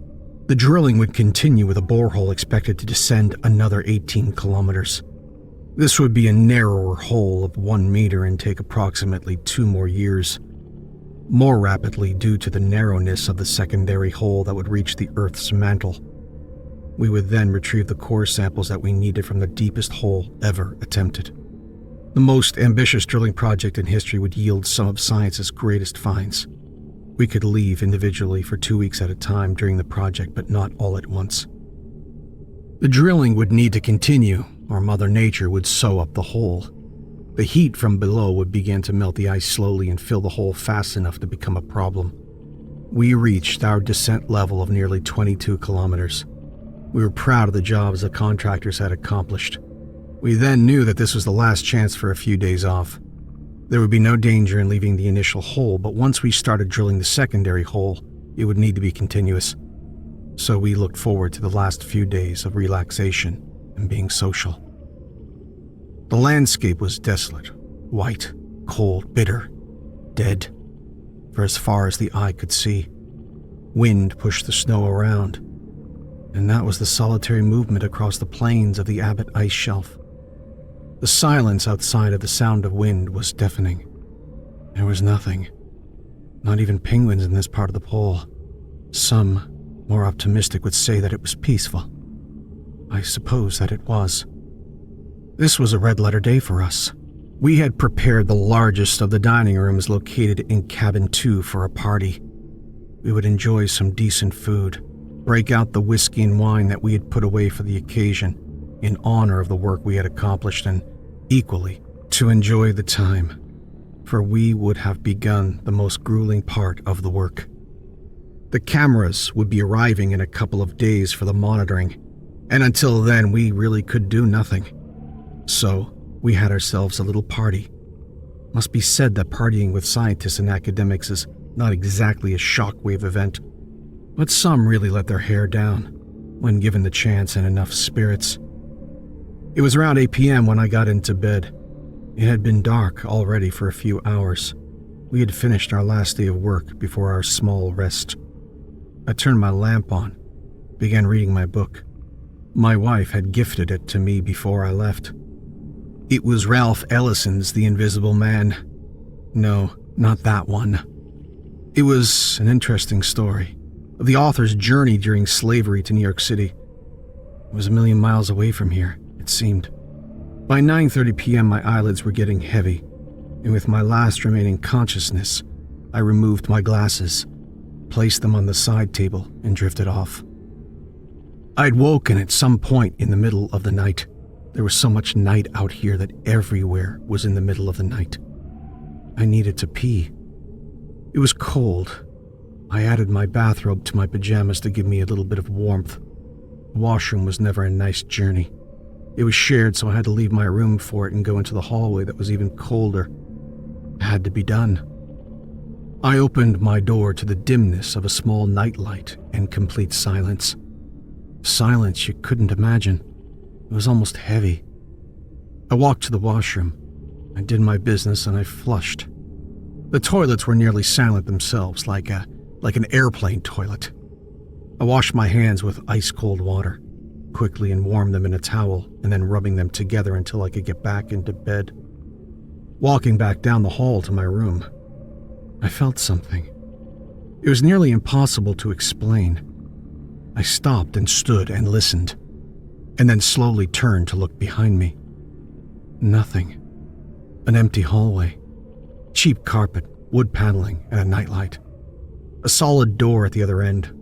The drilling would continue with a borehole expected to descend another 18 kilometers. This would be a narrower hole of 1 meter and take approximately 2 more years. More rapidly due to the narrowness of the secondary hole that would reach the Earth's mantle. We would then retrieve the core samples that we needed from the deepest hole ever attempted. The most ambitious drilling project in history would yield some of science's greatest finds. We could leave individually for 2 weeks at a time during the project, but not all at once. The drilling would need to continue, or Mother Nature would sew up the hole. The heat from below would begin to melt the ice slowly and fill the hole fast enough to become a problem. We reached our descent level of nearly 22 kilometers. We were proud of the jobs the contractors had accomplished. We then knew that this was the last chance for a few days off. There would be no danger in leaving the initial hole, but once we started drilling the secondary hole, it would need to be continuous. So we looked forward to the last few days of relaxation and being social. The landscape was desolate, white, cold, bitter, dead, for as far as the eye could see. Wind pushed the snow around, and that was the solitary movement across the plains of the Abbott Ice Shelf. The silence outside of the sound of wind was deafening. There was nothing, not even penguins in this part of the pole. Some, more optimistic, would say that it was peaceful. I suppose that it was. This was a red-letter day for us. We had prepared the largest of the dining rooms located in Cabin 2 for a party. We would enjoy some decent food, break out the whiskey and wine that we had put away for the occasion, in honor of the work we had accomplished, and equally to enjoy the time, for we would have begun the most grueling part of the work. The cameras would be arriving in a couple of days for the monitoring, and until then we really could do nothing. So we had ourselves a little party. Must be said that partying with scientists and academics is not exactly a shockwave event, but some really let their hair down when given the chance and enough spirits. It was around 8 p.m. when I got into bed. It had been dark already for a few hours. We had finished our last day of work before our small rest. I turned my lamp on, began reading my book. My wife had gifted it to me before I left. It was Ralph Ellison's The Invisible Man. No, not that one. It was an interesting story of the author's journey during slavery to New York City. It was a million miles away from here, it seemed. By 9:30 p.m. my eyelids were getting heavy, and with my last remaining consciousness, I removed my glasses, placed them on the side table, and drifted off. I'd woken at some point in the middle of the night. There was so much night out here that everywhere was in the middle of the night. I needed to pee. It was cold. I added my bathrobe to my pajamas to give me a little bit of warmth. The washroom was never a nice journey. It was shared, so I had to leave my room for it and go into the hallway that was even colder. It had to be done. I opened my door to the dimness of a small nightlight and complete silence. Silence you couldn't imagine. It was almost heavy. I walked to the washroom. I did my business and I flushed. The toilets were nearly silent themselves, like an airplane toilet. I washed my hands with ice-cold water, quickly, and warmed them in a towel, and then rubbing them together until I could get back into bed. Walking back down the hall to my room, I felt something. It was nearly impossible to explain. I stopped and stood and listened, and then slowly turned to look behind me. Nothing. An empty hallway. Cheap carpet, wood paneling, and a nightlight. A solid door at the other end.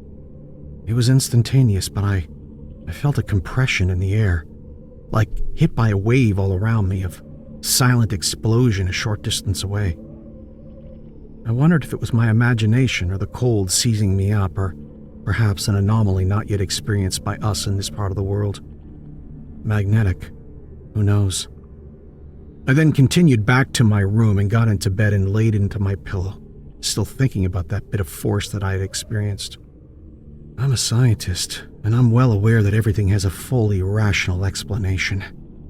It was instantaneous, but I felt a compression in the air, like hit by a wave all around me, of silent explosion a short distance away. I wondered if it was my imagination or the cold seizing me up, or perhaps an anomaly not yet experienced by us in this part of the world. Magnetic. Who knows? I then continued back to my room and got into bed and laid into my pillow, still thinking about that bit of force that I had experienced. I'm a scientist, and I'm well aware that everything has a fully rational explanation.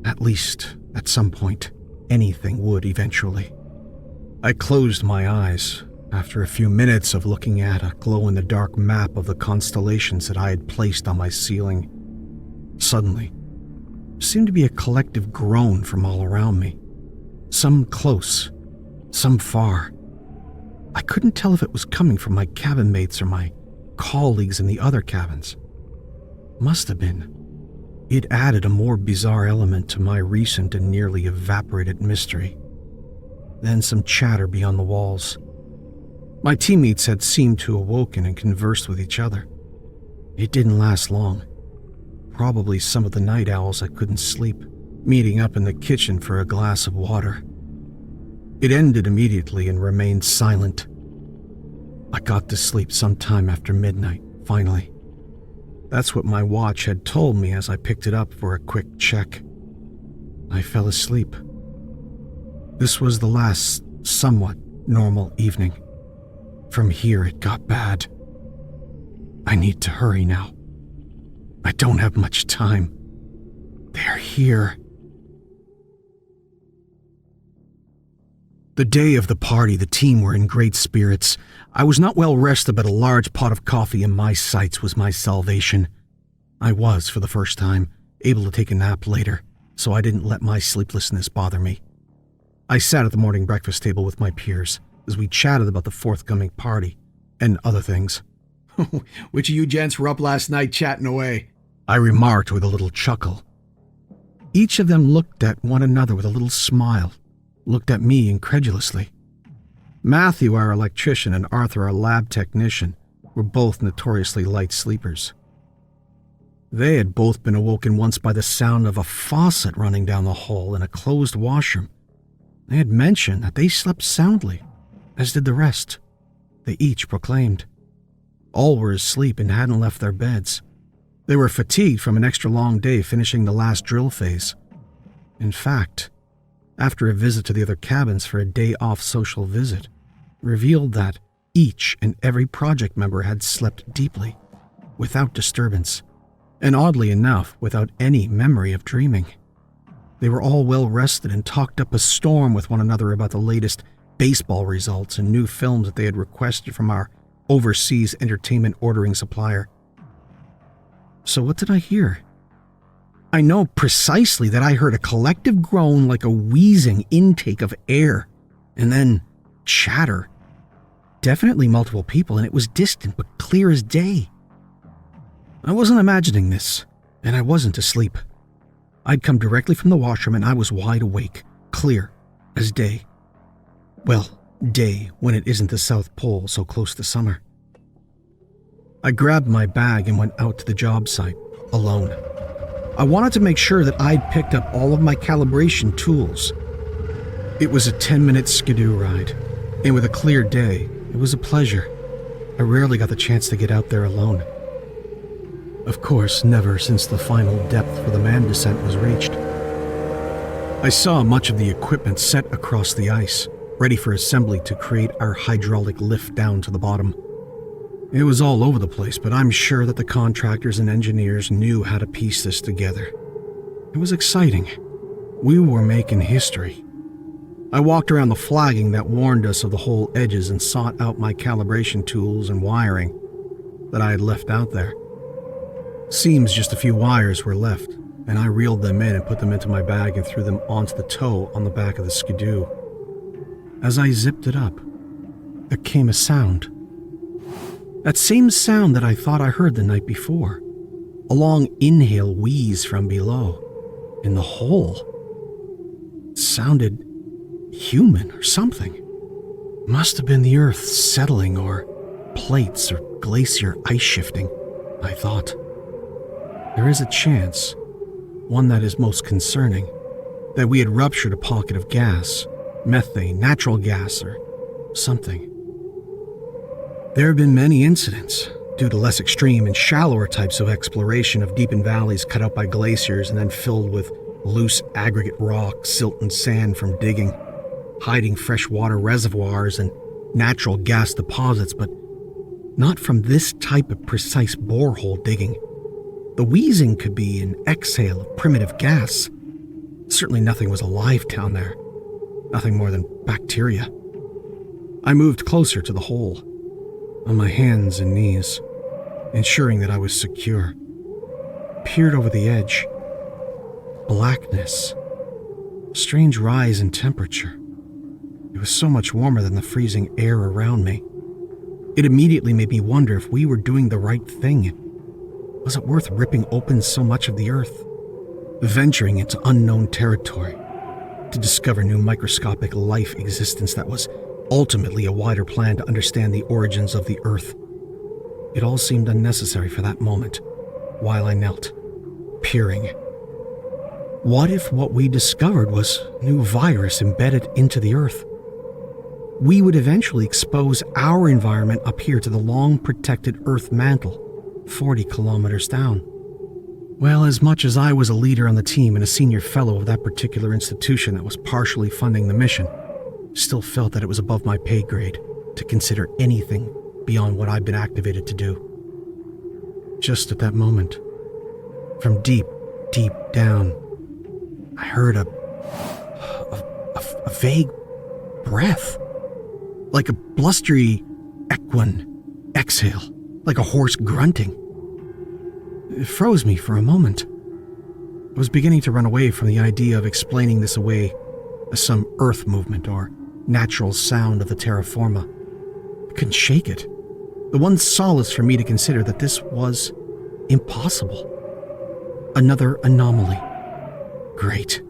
At least, at some point, anything would eventually. I closed my eyes after a few minutes of looking at a glow-in-the-dark map of the constellations that I had placed on my ceiling. Suddenly, there seemed to be a collective groan from all around me. Some close, some far. I couldn't tell if it was coming from my cabin mates or my colleagues in the other cabins. Must have been. It added a more bizarre element to my recent and nearly evaporated mystery. Then some chatter beyond the walls. My teammates had seemed to awoken and conversed with each other. It didn't last long. Probably some of the night owls that couldn't sleep, meeting up in the kitchen for a glass of water. It ended immediately and remained silent. I got to sleep sometime after midnight, finally. That's what my watch had told me as I picked it up for a quick check. I fell asleep. This was the last, somewhat normal evening. From here it got bad. I need to hurry now. I don't have much time. They're here. The day of the party, the team were in great spirits. I was not well rested, but a large pot of coffee in my sights was my salvation. I was, for the first time, able to take a nap later, so I didn't let my sleeplessness bother me. I sat at the morning breakfast table with my peers as we chatted about the forthcoming party and other things. "Which of you gents were up last night chatting away?" I remarked with a little chuckle. Each of them looked at one another with a little smile, looked at me incredulously. Matthew, our electrician, and Arthur, our lab technician, were both notoriously light sleepers. They had both been awoken once by the sound of a faucet running down the hall in a closed washroom. They had mentioned that they slept soundly, as did the rest. They each proclaimed. All were asleep and hadn't left their beds. They were fatigued from an extra long day finishing the last drill phase. In fact, after a visit to the other cabins for a day-off social visit, revealed that each and every project member had slept deeply, without disturbance, and oddly enough, without any memory of dreaming. They were all well rested and talked up a storm with one another about the latest baseball results and new films that they had requested from our overseas entertainment ordering supplier. So what did I hear? I know precisely that I heard a collective groan like a wheezing intake of air, and then chatter. Definitely multiple people, and it was distant but clear as day. I wasn't imagining this, and I wasn't asleep. I'd come directly from the washroom and I was wide awake, clear as day. Well, day when it isn't the South Pole so close to summer. I grabbed my bag and went out to the job site, alone. I wanted to make sure that I'd picked up all of my calibration tools. It was a 10-minute skidoo ride, and with a clear day, it was a pleasure. I rarely got the chance to get out there alone. Of course, never since the final depth for the man descent was reached. I saw much of the equipment set across the ice, ready for assembly to create our hydraulic lift down to the bottom. It was all over the place, but I'm sure that the contractors and engineers knew how to piece this together. It was exciting. We were making history. I walked around the flagging that warned us of the hole edges and sought out my calibration tools and wiring that I had left out there. Seems just a few wires were left, and I reeled them in and put them into my bag and threw them onto the tow on the back of the skidoo. As I zipped it up, there came a sound. That same sound that I thought I heard the night before. A long inhale wheeze from below. In the hole. It sounded human or something. Must have been the earth settling or plates or glacier ice shifting, I thought. There is a chance, one that is most concerning, that we had ruptured a pocket of gas, methane, natural gas, or something. There have been many incidents, due to less extreme and shallower types of exploration of deepened valleys cut out by glaciers and then filled with loose aggregate rock, silt, and sand from digging, hiding freshwater reservoirs and natural gas deposits, but not from this type of precise borehole digging. The wheezing could be an exhale of primitive gas. Certainly nothing was alive down there. Nothing more than bacteria. I moved closer to the hole, on my hands and knees, ensuring that I was secure. Peered over the edge. Blackness. Strange rise in temperature. It was so much warmer than the freezing air around me. It immediately made me wonder if we were doing the right thing. Was it worth ripping open so much of the earth? Venturing into unknown territory to discover new microscopic life existence that was ultimately a wider plan to understand the origins of the earth. It all seemed unnecessary for that moment, while I knelt, peering. What if what we discovered was new virus embedded into the earth? We would eventually expose our environment up here to the long-protected earth mantle, 40 kilometers down. Well, as much as I was a leader on the team and a senior fellow of that particular institution that was partially funding the mission, still felt that it was above my pay grade to consider anything beyond what I'd been activated to do. Just at that moment, from deep, deep down, I heard a vague breath, like a blustery equine exhale, like a horse grunting. It froze me for a moment. I was beginning to run away from the idea of explaining this away as some earth movement or natural sound of the terra firma. I couldn't shake it. The one solace for me to consider that this was impossible. Another anomaly. Great.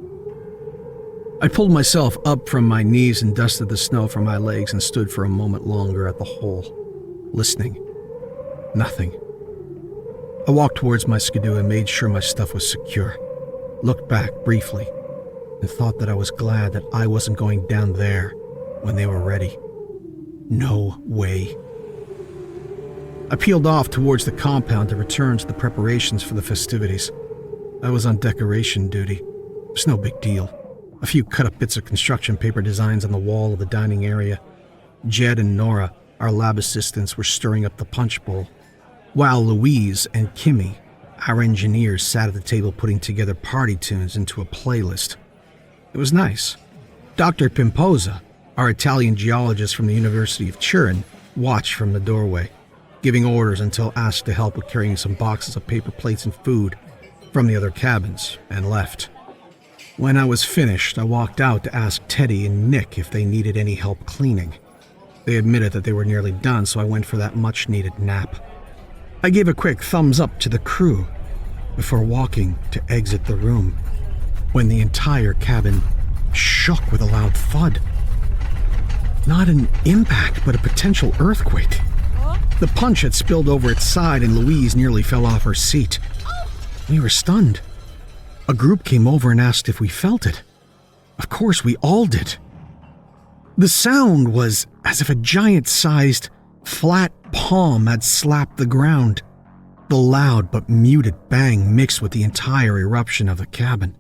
I pulled myself up from my knees and dusted the snow from my legs and stood for a moment longer at the hole, listening. Nothing. I walked towards my skidoo and made sure my stuff was secure, looked back briefly, and thought that I was glad that I wasn't going down there when they were ready. No way. I peeled off towards the compound to return to the preparations for the festivities. I was on decoration duty. It was no big deal. A few cut-up bits of construction paper designs on the wall of the dining area. Jed and Nora, our lab assistants, were stirring up the punch bowl, while Louise and Kimmy, our engineers, sat at the table putting together party tunes into a playlist. It was nice. Dr. Pimposa, our Italian geologist from the University of Turin, watched from the doorway, giving orders until asked to help with carrying some boxes of paper plates and food from the other cabins, and left. When I was finished, I walked out to ask Teddy and Nick if they needed any help cleaning. They admitted that they were nearly done, so I went for that much-needed nap. I gave a quick thumbs up to the crew before walking to exit the room, when the entire cabin shook with a loud thud. Not an impact, but a potential earthquake. The punch had spilled over its side and Louise nearly fell off her seat. We were stunned. A group came over and asked if we felt it. Of course, we all did. The sound was as if a giant-sized, flat palm had slapped the ground. The loud but muted bang mixed with the entire eruption of the cabin.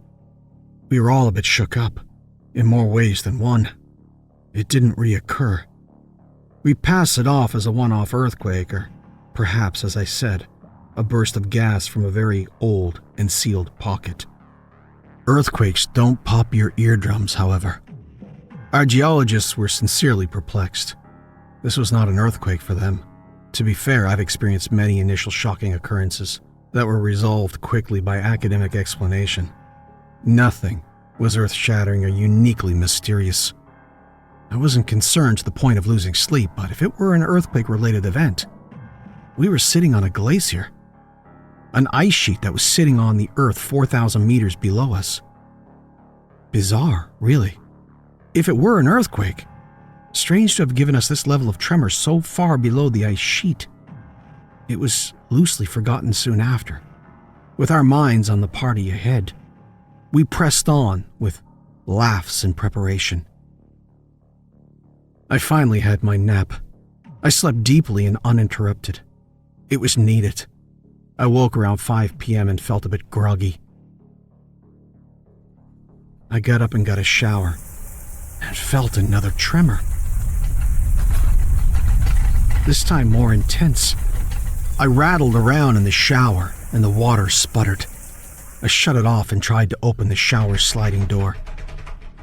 We were all a bit shook up, in more ways than one. It didn't reoccur. We passed it off as a one-off earthquake, or perhaps, as I said, a burst of gas from a very old and sealed pocket. Earthquakes don't pop your eardrums, however. Our geologists were sincerely perplexed. This was not an earthquake for them. To be fair, I've experienced many initial shocking occurrences that were resolved quickly by academic explanation. Nothing was earth-shattering or uniquely mysterious. I wasn't concerned to the point of losing sleep, but if it were an earthquake-related event, We were sitting on a glacier, an ice sheet that was sitting on the earth 4,000 meters below us. Bizarre, really. If it were an earthquake, strange to have given us this level of tremor so far below the ice sheet. It was loosely forgotten soon after. With our minds on the party ahead, we pressed on with laughs and preparation. I finally had my nap. I slept deeply and uninterrupted. It was needed. I woke around 5 p.m. and felt a bit groggy. I got up and got a shower and felt another tremor. This time more intense. I rattled around in the shower and the water sputtered. I shut it off and tried to open the shower sliding door.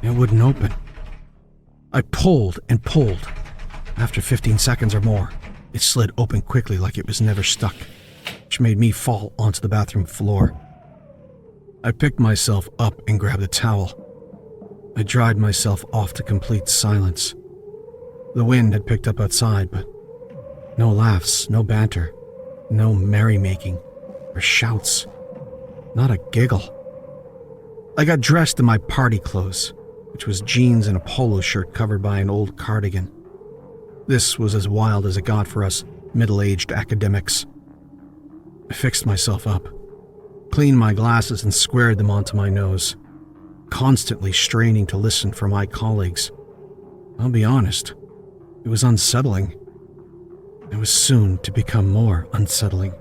It wouldn't open. I pulled and pulled. After 15 seconds or more, it slid open quickly like it was never stuck, which made me fall onto the bathroom floor. I picked myself up and grabbed a towel. I dried myself off to complete silence. The wind had picked up outside, but no laughs, no banter, no merrymaking or shouts, not a giggle. I got dressed in my party clothes, which was jeans and a polo shirt covered by an old cardigan. This was as wild as it got for us middle-aged academics. I fixed myself up, cleaned my glasses and squared them onto my nose, constantly straining to listen for my colleagues. I'll be honest, it was unsettling. It was soon to become more unsettling.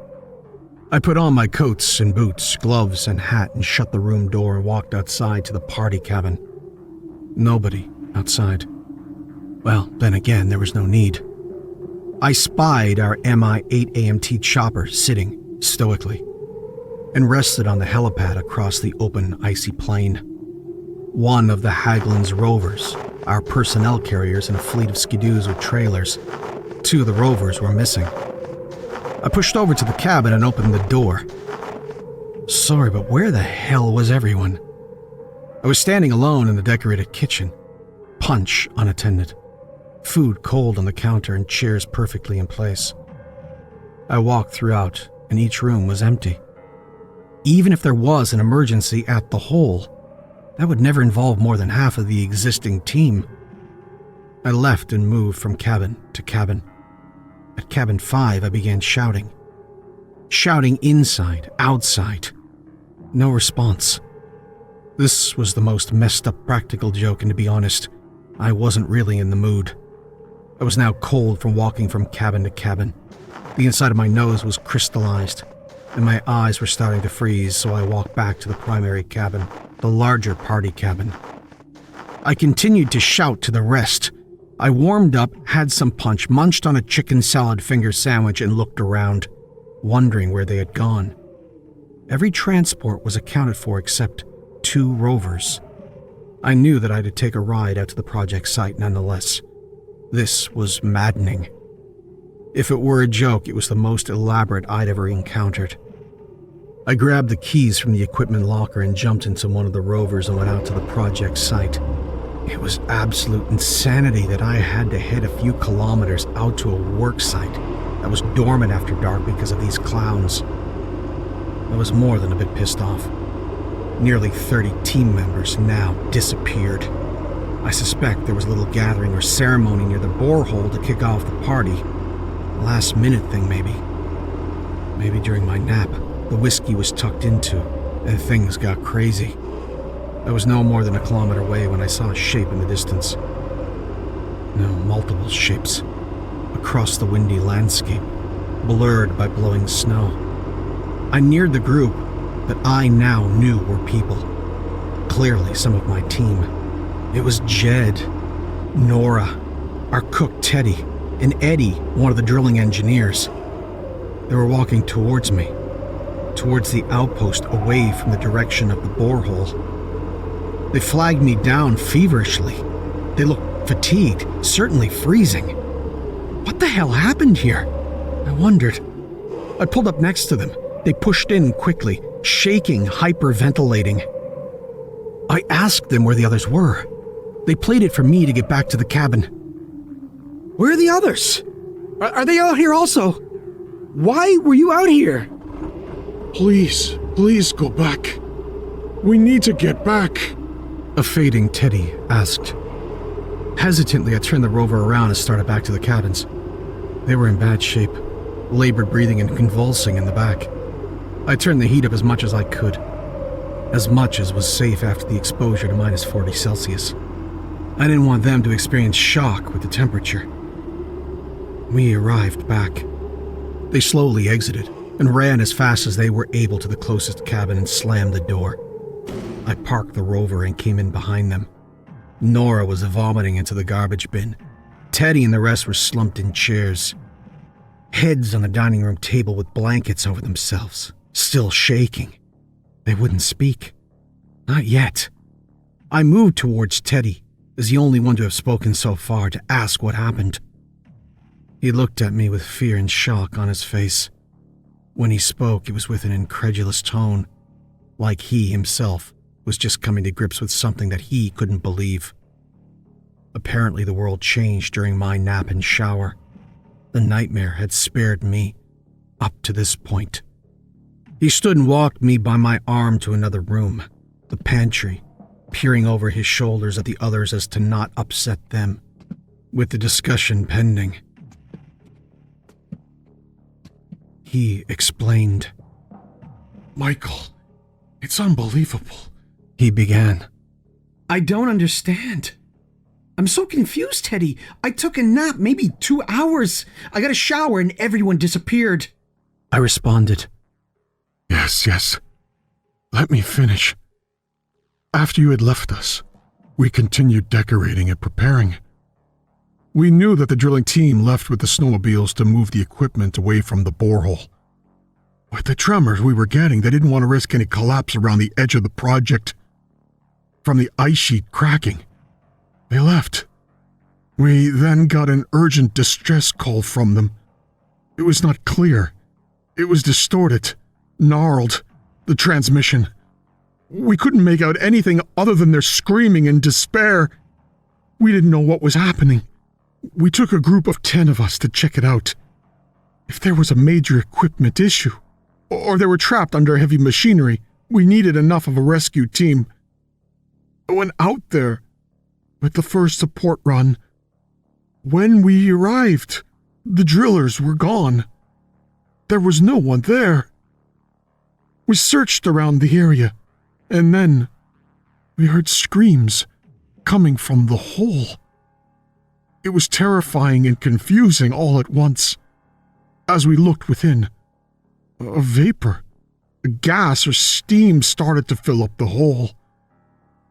I put on my coats and boots, gloves and hat and shut the room door and walked outside to the party cabin. Nobody outside. Well, then again, there was no need. I spied our Mi-8 AMT chopper sitting stoically and rested on the helipad across the open, icy plain. One of the Haglund's rovers, our personnel carriers and a fleet of skidoos with trailers. 2 of the rovers were missing. I pushed over to the cabin and opened the door. Sorry, but where the hell was everyone? I was standing alone in the decorated kitchen. Punch unattended. Food cold on the counter and chairs perfectly in place. I walked throughout, and each room was empty. Even if there was an emergency at the hole, that would never involve more than half of the existing team. I left and moved from cabin to cabin. At cabin 5, I began shouting. Shouting inside, outside. No response. This was the most messed up practical joke, and to be honest, I wasn't really in the mood. I was now cold from walking from cabin to cabin. The inside of my nose was crystallized, and my eyes were starting to freeze, so I walked back to the primary cabin, the larger party cabin. I continued to shout to the rest. I warmed up, had some punch, munched on a chicken salad finger sandwich, and looked around, wondering where they had gone. Every transport was accounted for except 2 rovers. I knew that I had to take a ride out to the project site nonetheless. This was maddening. If it were a joke, it was the most elaborate I'd ever encountered. I grabbed the keys from the equipment locker and jumped into one of the rovers and went out to the project site. It was absolute insanity that I had to head a few kilometers out to a work site that was dormant after dark because of these clowns. I was more than a bit pissed off. Nearly 30 team members now disappeared. I suspect there was a little gathering or ceremony near the borehole to kick off the party. Last minute thing, maybe. Maybe during my nap, the whiskey was tucked into, and things got crazy. I was no more than a kilometer away when I saw a shape in the distance. No, multiple shapes. Across the windy landscape, blurred by blowing snow. I neared the group that I now knew were people. Clearly some of my team. It was Jed, Nora, our cook Teddy, and Eddie, one of the drilling engineers. They were walking towards me, towards the outpost away from the direction of the borehole. They flagged me down feverishly. They looked fatigued, certainly freezing. What the hell happened here? I wondered. I pulled up next to them. They pushed in quickly, shaking, hyperventilating. I asked them where the others were. They played it for me to get back to the cabin. Where are the others? Are they out here also? Why were you out here? Please go back. We need to get back. A fading Teddy asked. Hesitantly, I turned the rover around and started back to the cabins. They were in bad shape, labored breathing and convulsing in the back. I turned the heat up as much as I could, as much as was safe after the exposure to minus 40 Celsius. I didn't want them to experience shock with the temperature. We arrived back. They slowly exited and ran as fast as they were able to the closest cabin and slammed the door. I parked the rover and came in behind them. Nora was vomiting into the garbage bin. Teddy and the rest were slumped in chairs, heads on the dining room table with blankets over themselves, still shaking. They wouldn't speak. Not yet. I moved towards Teddy, as the only one to have spoken so far, to ask what happened. He looked at me with fear and shock on his face. When he spoke, it was with an incredulous tone, like he himself was just coming to grips with something that he couldn't believe. Apparently, the world changed during my nap and shower. The nightmare had spared me up to this point. He stood and walked me by my arm to another room, the pantry, peering over his shoulders at the others as to not upset them, with the discussion pending. He explained. Michael, it's unbelievable. He began. I don't understand. I'm so confused, Teddy. I took a nap, maybe 2 hours. I got a shower and everyone disappeared. I responded. Yes. Let me finish. After you had left us, we continued decorating and preparing. We knew that the drilling team left with the snowmobiles to move the equipment away from the borehole. With the tremors we were getting, they didn't want to risk any collapse around the edge of the project. From the ice sheet cracking, they left. We then got an urgent distress call from them. It was not clear. It was distorted, gnarled, the transmission. We couldn't make out anything other than their screaming in despair. We didn't know what was happening. We took a group of 10 of us to check it out. If there was a major equipment issue, or they were trapped under heavy machinery, we needed enough of a rescue team. I went out there with the first support run. When we arrived, the drillers were gone. There was no one there. We searched around the area, and then we heard screams coming from the hole. It was terrifying and confusing all at once. As we looked within, a vapor, a gas or steam started to fill up the hole.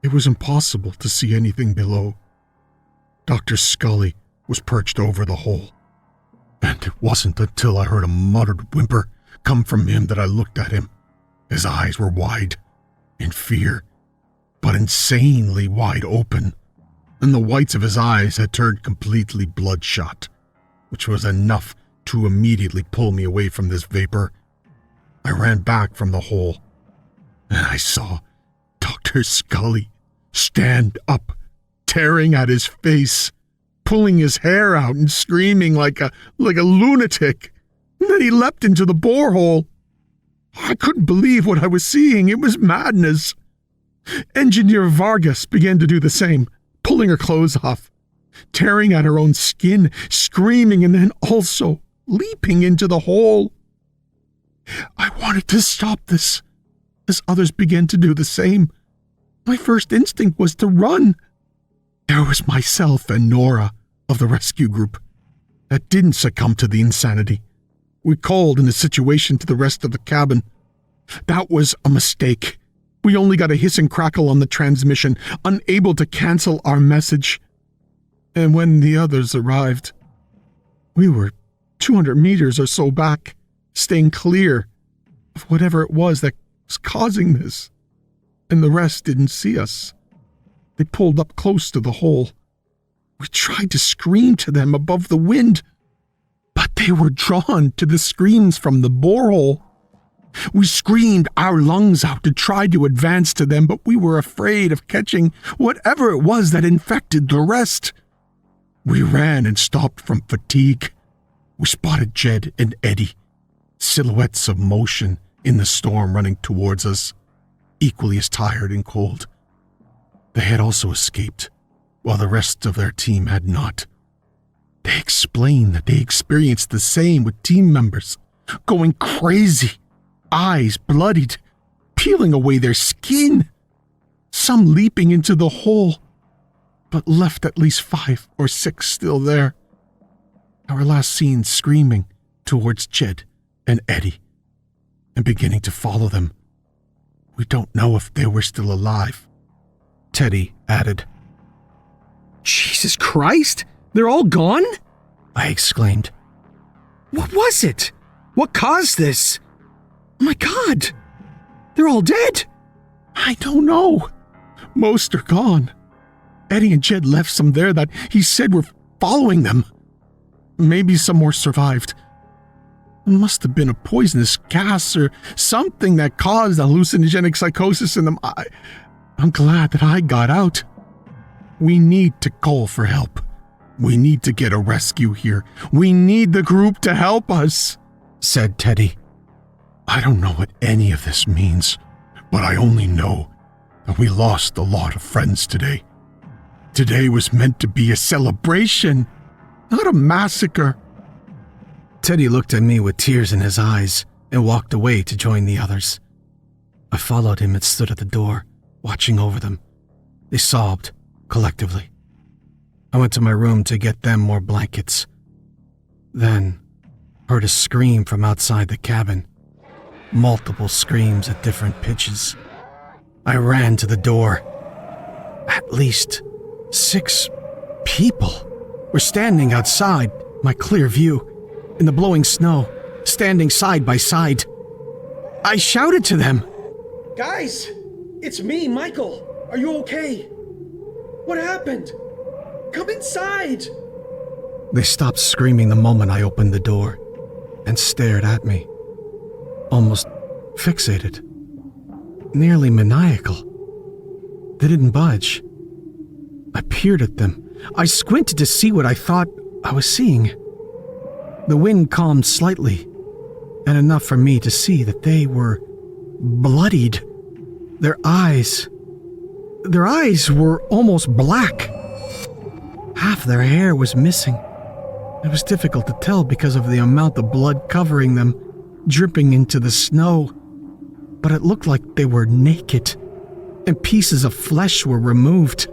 It was impossible to see anything below. Dr. Scully was perched over the hole, and it wasn't until I heard a muttered whimper come from him that I looked at him. His eyes were wide, in fear, but insanely wide open, and the whites of his eyes had turned completely bloodshot, which was enough to immediately pull me away from this vapor. I ran back from the hole, and I saw Dr. Scully stand up, tearing at his face, pulling his hair out and screaming like a lunatic. And then he leapt into the borehole. I couldn't believe what I was seeing. It was madness. Engineer Vargas began to do the same, pulling her clothes off, tearing at her own skin, screaming, and then also leaping into the hole. I wanted to stop this, as others began to do the same. My first instinct was to run. There was myself and Nora of the rescue group that didn't succumb to the insanity. We called in the situation to the rest of the cabin. That was a mistake. We only got a hiss and crackle on the transmission, unable to cancel our message. And when the others arrived, we were 200 meters or so back, staying clear of whatever it was that was causing this. And the rest didn't see us. They pulled up close to the hole. We tried to scream to them above the wind, but they were drawn to the screams from the borehole. We screamed our lungs out to try to advance to them, but we were afraid of catching whatever it was that infected the rest. We ran and stopped from fatigue. We spotted Jed and Eddie, silhouettes of motion in the storm running towards us, equally as tired and cold. They had also escaped, while the rest of their team had not. They explained that they experienced the same with team members, going crazy, eyes bloodied, peeling away their skin, some leaping into the hole, but left at least 5 or 6 still there. Our last seen screaming towards Jed and Eddie and beginning to follow them. We don't know if they were still alive. Teddy added. Jesus Christ! They're all gone? I exclaimed. What was it? What caused this? Oh my God! They're all dead! I don't know. Most are gone. Eddie and Jed left some there that he said were following them. Maybe some more survived. It must have been a poisonous gas or something that caused hallucinogenic psychosis in them. I'm glad that I got out. We need to call for help. We need to get a rescue here. We need the group to help us, said Teddy. I don't know what any of this means, but I only know that we lost a lot of friends today. Today was meant to be a celebration, not a massacre. Teddy looked at me with tears in his eyes and walked away to join the others. I followed him and stood at the door, watching over them. They sobbed, collectively. I went to my room to get them more blankets. Then, heard a scream from outside the cabin. Multiple screams at different pitches. I ran to the door. At least 6 people were standing outside my clear view, in the blowing snow, standing side by side. I shouted to them. Guys, it's me, Michael. Are you okay? What happened? Come inside! They stopped screaming the moment I opened the door and stared at me, almost fixated, nearly maniacal. They didn't budge. I peered at them. I squinted to see what I thought I was seeing. The wind calmed slightly, and enough for me to see that they were bloodied. Their eyes were almost black. Half their hair was missing. It was difficult to tell because of the amount of blood covering them, dripping into the snow. But it looked like they were naked, and pieces of flesh were removed.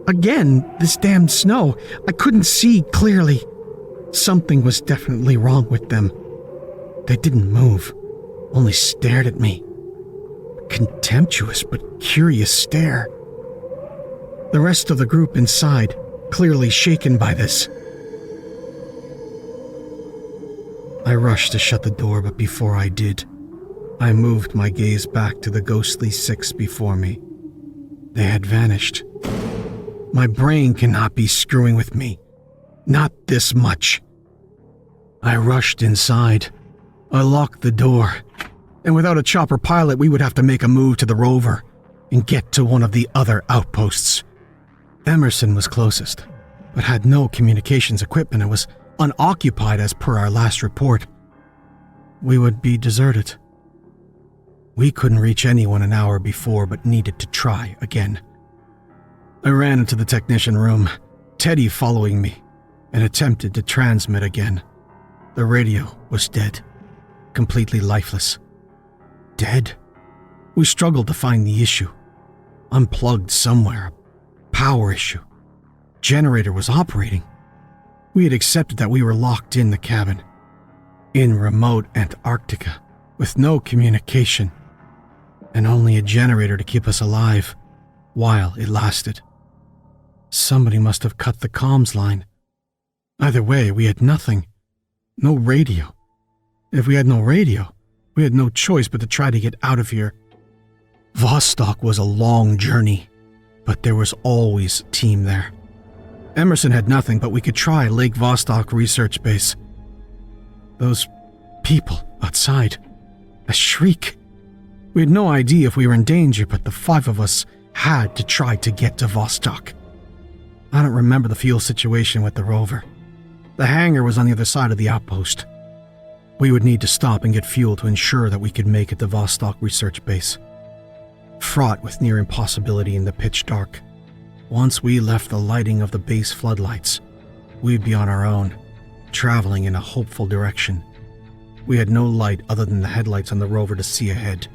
Again, this damned snow. I couldn't see clearly. Something was definitely wrong with them. They didn't move, only stared at me. Contemptuous but curious stare. The rest of the group inside, clearly shaken by this. I rushed to shut the door, but before I did, I moved my gaze back to the ghostly 6 before me. They had vanished. My brain cannot be screwing with me. Not this much. I rushed inside. I locked the door. And without a chopper pilot, we would have to make a move to the rover and get to one of the other outposts. Emerson was closest, but had no communications equipment and was unoccupied as per our last report. We would be deserted. We couldn't reach anyone an hour before, but needed to try again. I ran into the technician room, Teddy following me, and attempted to transmit again. The radio was dead, completely lifeless. Dead? We struggled to find the issue. Unplugged somewhere. Power issue. Generator was operating. We had accepted that we were locked in the cabin, in remote Antarctica, with no communication, and only a generator to keep us alive while it lasted. Somebody must have cut the comms line. Either way, we had nothing. No radio. If we had no radio, we had no choice but to try to get out of here. Vostok was a long journey, but there was always a team there. Emerson had nothing, but we could try Lake Vostok Research Base. Those people outside. A shriek. We had no idea if we were in danger, but the 5 of us had to try to get to Vostok. I don't remember the fuel situation with the rover. The hangar was on the other side of the outpost. We would need to stop and get fuel to ensure that we could make it to Vostok Research Base. Fraught with near impossibility in the pitch dark, once we left the lighting of the base floodlights, we'd be on our own, traveling in a hopeful direction. We had no light other than the headlights on the rover to see ahead,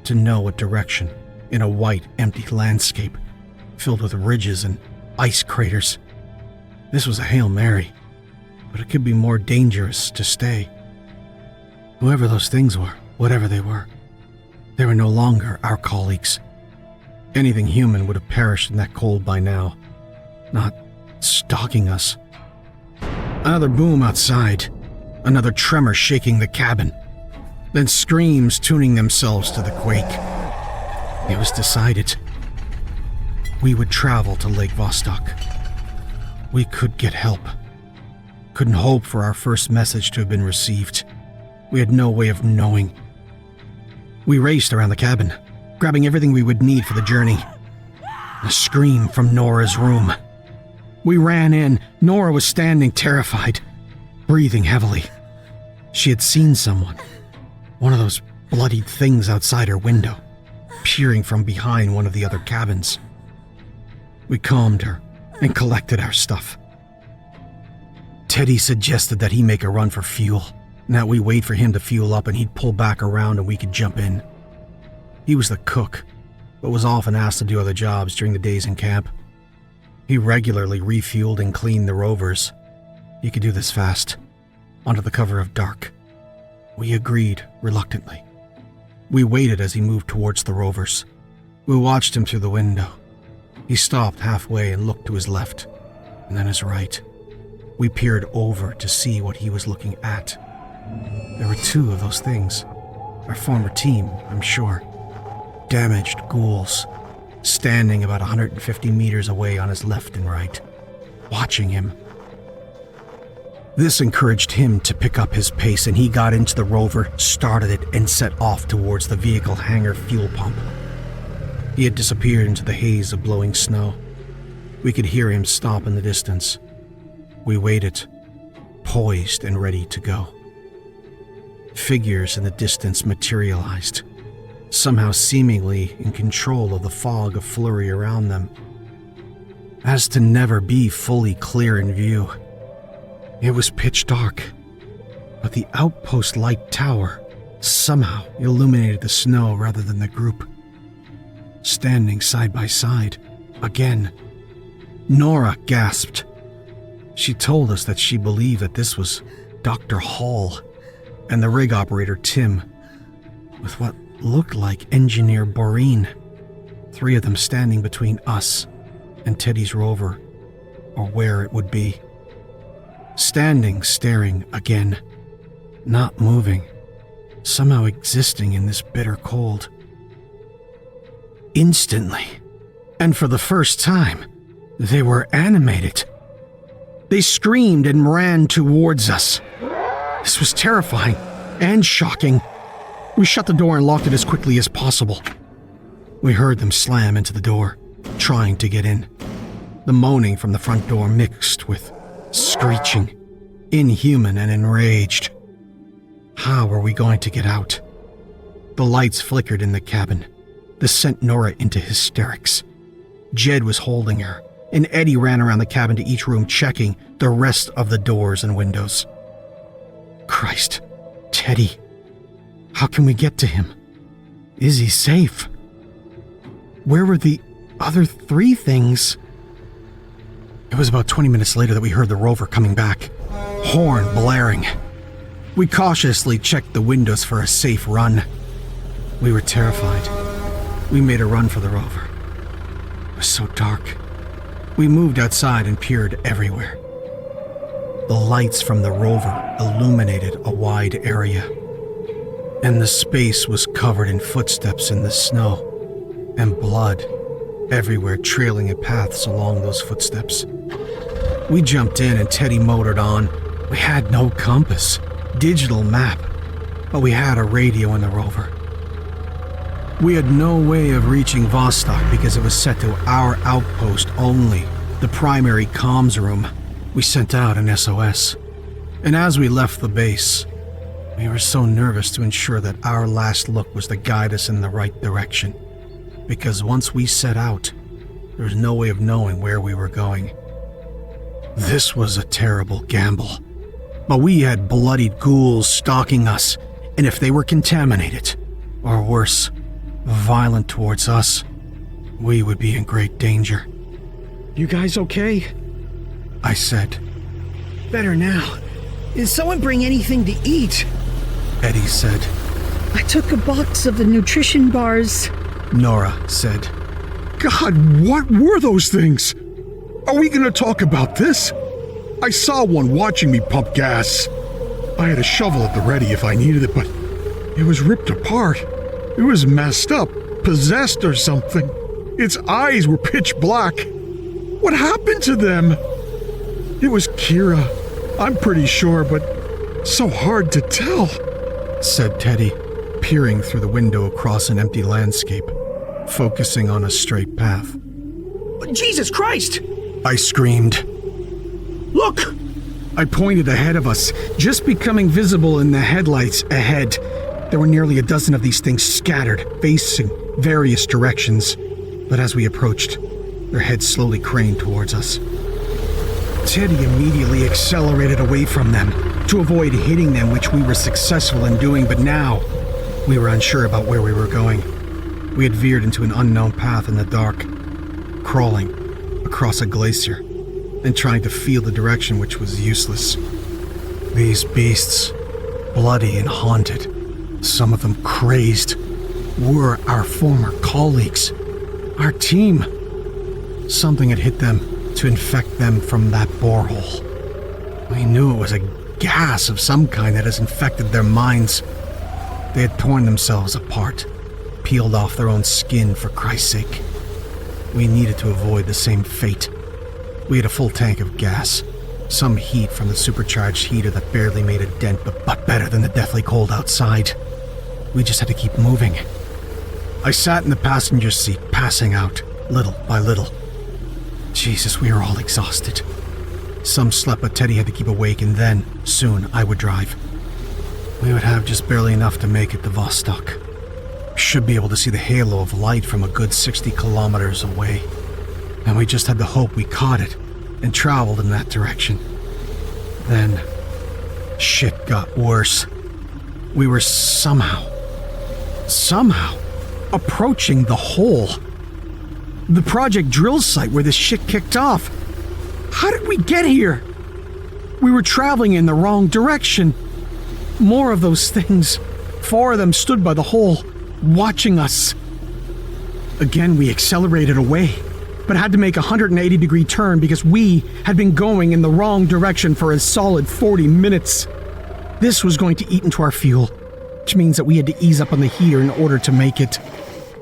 to know what direction in a white, empty landscape filled with ridges and ice craters. This was a Hail Mary, but it could be more dangerous to stay. Whoever those things were, whatever they were no longer our colleagues. Anything human would have perished in that cold by now, not stalking us. Another boom outside, another tremor shaking the cabin, then screams tuning themselves to the quake. It was decided. We would travel to Lake Vostok. We could get help. Couldn't hope for our first message to have been received. We had no way of knowing. We raced around the cabin, grabbing everything we would need for the journey. A scream from Nora's room. We ran in. Nora was standing terrified, breathing heavily. She had seen someone, one of those bloodied things outside her window, peering from behind one of the other cabins. We calmed her and collected our stuff. Teddy suggested that he make a run for fuel, and that we wait for him to fuel up and he'd pull back around and we could jump in. He was the cook, but was often asked to do other jobs during the days in camp. He regularly refueled and cleaned the rovers. He could do this fast, under the cover of dark. We agreed reluctantly. We waited as he moved towards the rovers. We watched him through the window. He stopped halfway and looked to his left, and then his right. We peered over to see what he was looking at. There were two of those things. Our former team, I'm sure. Damaged ghouls, standing about 150 meters away on his left and right, watching him. This encouraged him to pick up his pace, and he got into the rover, started it, and set off towards the vehicle hangar fuel pump. He had disappeared into the haze of blowing snow. We could hear him stop in the distance. We waited, poised and ready to go. Figures in the distance materialized, somehow seemingly in control of the fog of flurry around them, as to never be fully clear in view. It was pitch dark, but the outpost light tower somehow illuminated the snow rather than the group. Standing side by side, again, Nora gasped. She told us that she believed that this was Dr. Hall and the rig operator Tim, with what looked like Engineer Boreen, three of them standing between us and Teddy's rover, or where it would be. Standing, staring again, not moving, somehow existing in this bitter cold. Instantly, and for the first time, they were animated. They screamed and ran towards us. This was terrifying and shocking. We shut the door and locked it as quickly as possible. We heard them slam into the door, trying to get in. The moaning from the front door mixed with screeching, inhuman and enraged. How were we going to get out? The lights flickered in the cabin. This sent Nora into hysterics. Jed was holding her, and Eddie ran around the cabin to each room checking the rest of the doors and windows. Christ, Teddy, how can we get to him? Is he safe? Where were the other three things? It was about 20 minutes later that we heard the rover coming back, horn blaring. We cautiously checked the windows for a safe run. We were terrified. We made a run for the rover. It was so dark. We moved outside and peered everywhere. The lights from the rover illuminated a wide area, and the space was covered in footsteps in the snow, and blood everywhere trailing in paths along those footsteps. We jumped in and Teddy motored on. We had no compass, digital map, but we had a radio in the rover. We had no way of reaching Vostok because it was set to our outpost only, the primary comms room. We sent out an SOS, and as we left the base, We were so nervous to ensure that our last look was to guide us in the right direction, because once we set out, there was no way of knowing where we were going. This was a terrible gamble, but we had bloodied ghouls stalking us, and if they were contaminated, or worse, violent towards us, we would be in great danger. You guys okay? I said. Better now. Did someone bring anything to eat? Eddie said. I took a box of the nutrition bars. Nora said. God, what were those things? Are we gonna talk about this? I saw one watching me pump gas. I had a shovel at the ready if I needed it, but it was ripped apart. It was messed up, possessed or something. Its eyes were pitch black. What happened to them? It was Kira, I'm pretty sure, but so hard to tell, said Teddy, peering through the window across an empty landscape, focusing on a straight path. Jesus Christ! I screamed. Look! I pointed ahead of us, just becoming visible in the headlights ahead. There were nearly a dozen of these things scattered, facing various directions, but as we approached, their heads slowly craned towards us. Teddy immediately accelerated away from them to avoid hitting them, which we were successful in doing, but now we were unsure about where we were going. We had veered into an unknown path in the dark, crawling across a glacier and trying to feel the direction, which was useless. These beasts, bloody and haunted, some of them crazed, were our former colleagues, our team. Something had hit them to infect them from that borehole. We knew it was a gas of some kind that has infected their minds. They had torn themselves apart, peeled off their own skin for Christ's sake. We needed to avoid the same fate. We had a full tank of gas, some heat from the supercharged heater that barely made a dent, but better than the deathly cold outside. We just had to keep moving. I sat in the passenger seat, passing out, little by little. Jesus, we were all exhausted. Some slept, but Teddy had to keep awake, and then, soon, I would drive. We would have just barely enough to make it to Vostok. Should be able to see the halo of light from a good 60 kilometers away. And we just had to hope we caught it and traveled in that direction. Then, shit got worse. We were somehow, approaching the hole. The project drill site where this shit kicked off. How did we get here? We were traveling in the wrong direction. More of those things. 4 of them stood by the hole, watching us. Again, we accelerated away, but had to make a 180-degree turn because we had been going in the wrong direction for a solid 40 minutes. This was going to eat into our fuel, which means that we had to ease up on the heater in order to make it.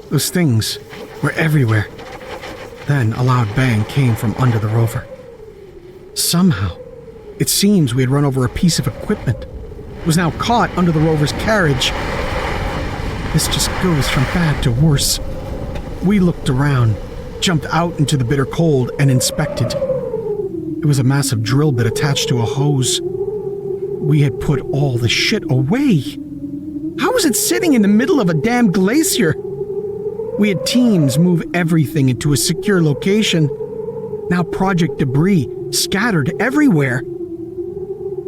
Those things were everywhere. Then a loud bang came from under the rover. Somehow, it seems we had run over a piece of equipment. It was now caught under the rover's carriage. This just goes from bad to worse. We looked around, jumped out into the bitter cold, and inspected. It was a massive drill bit attached to a hose. We had put all the shit away. How was it sitting in the middle of a damn glacier? We had teams move everything into a secure location. Now project debris scattered everywhere.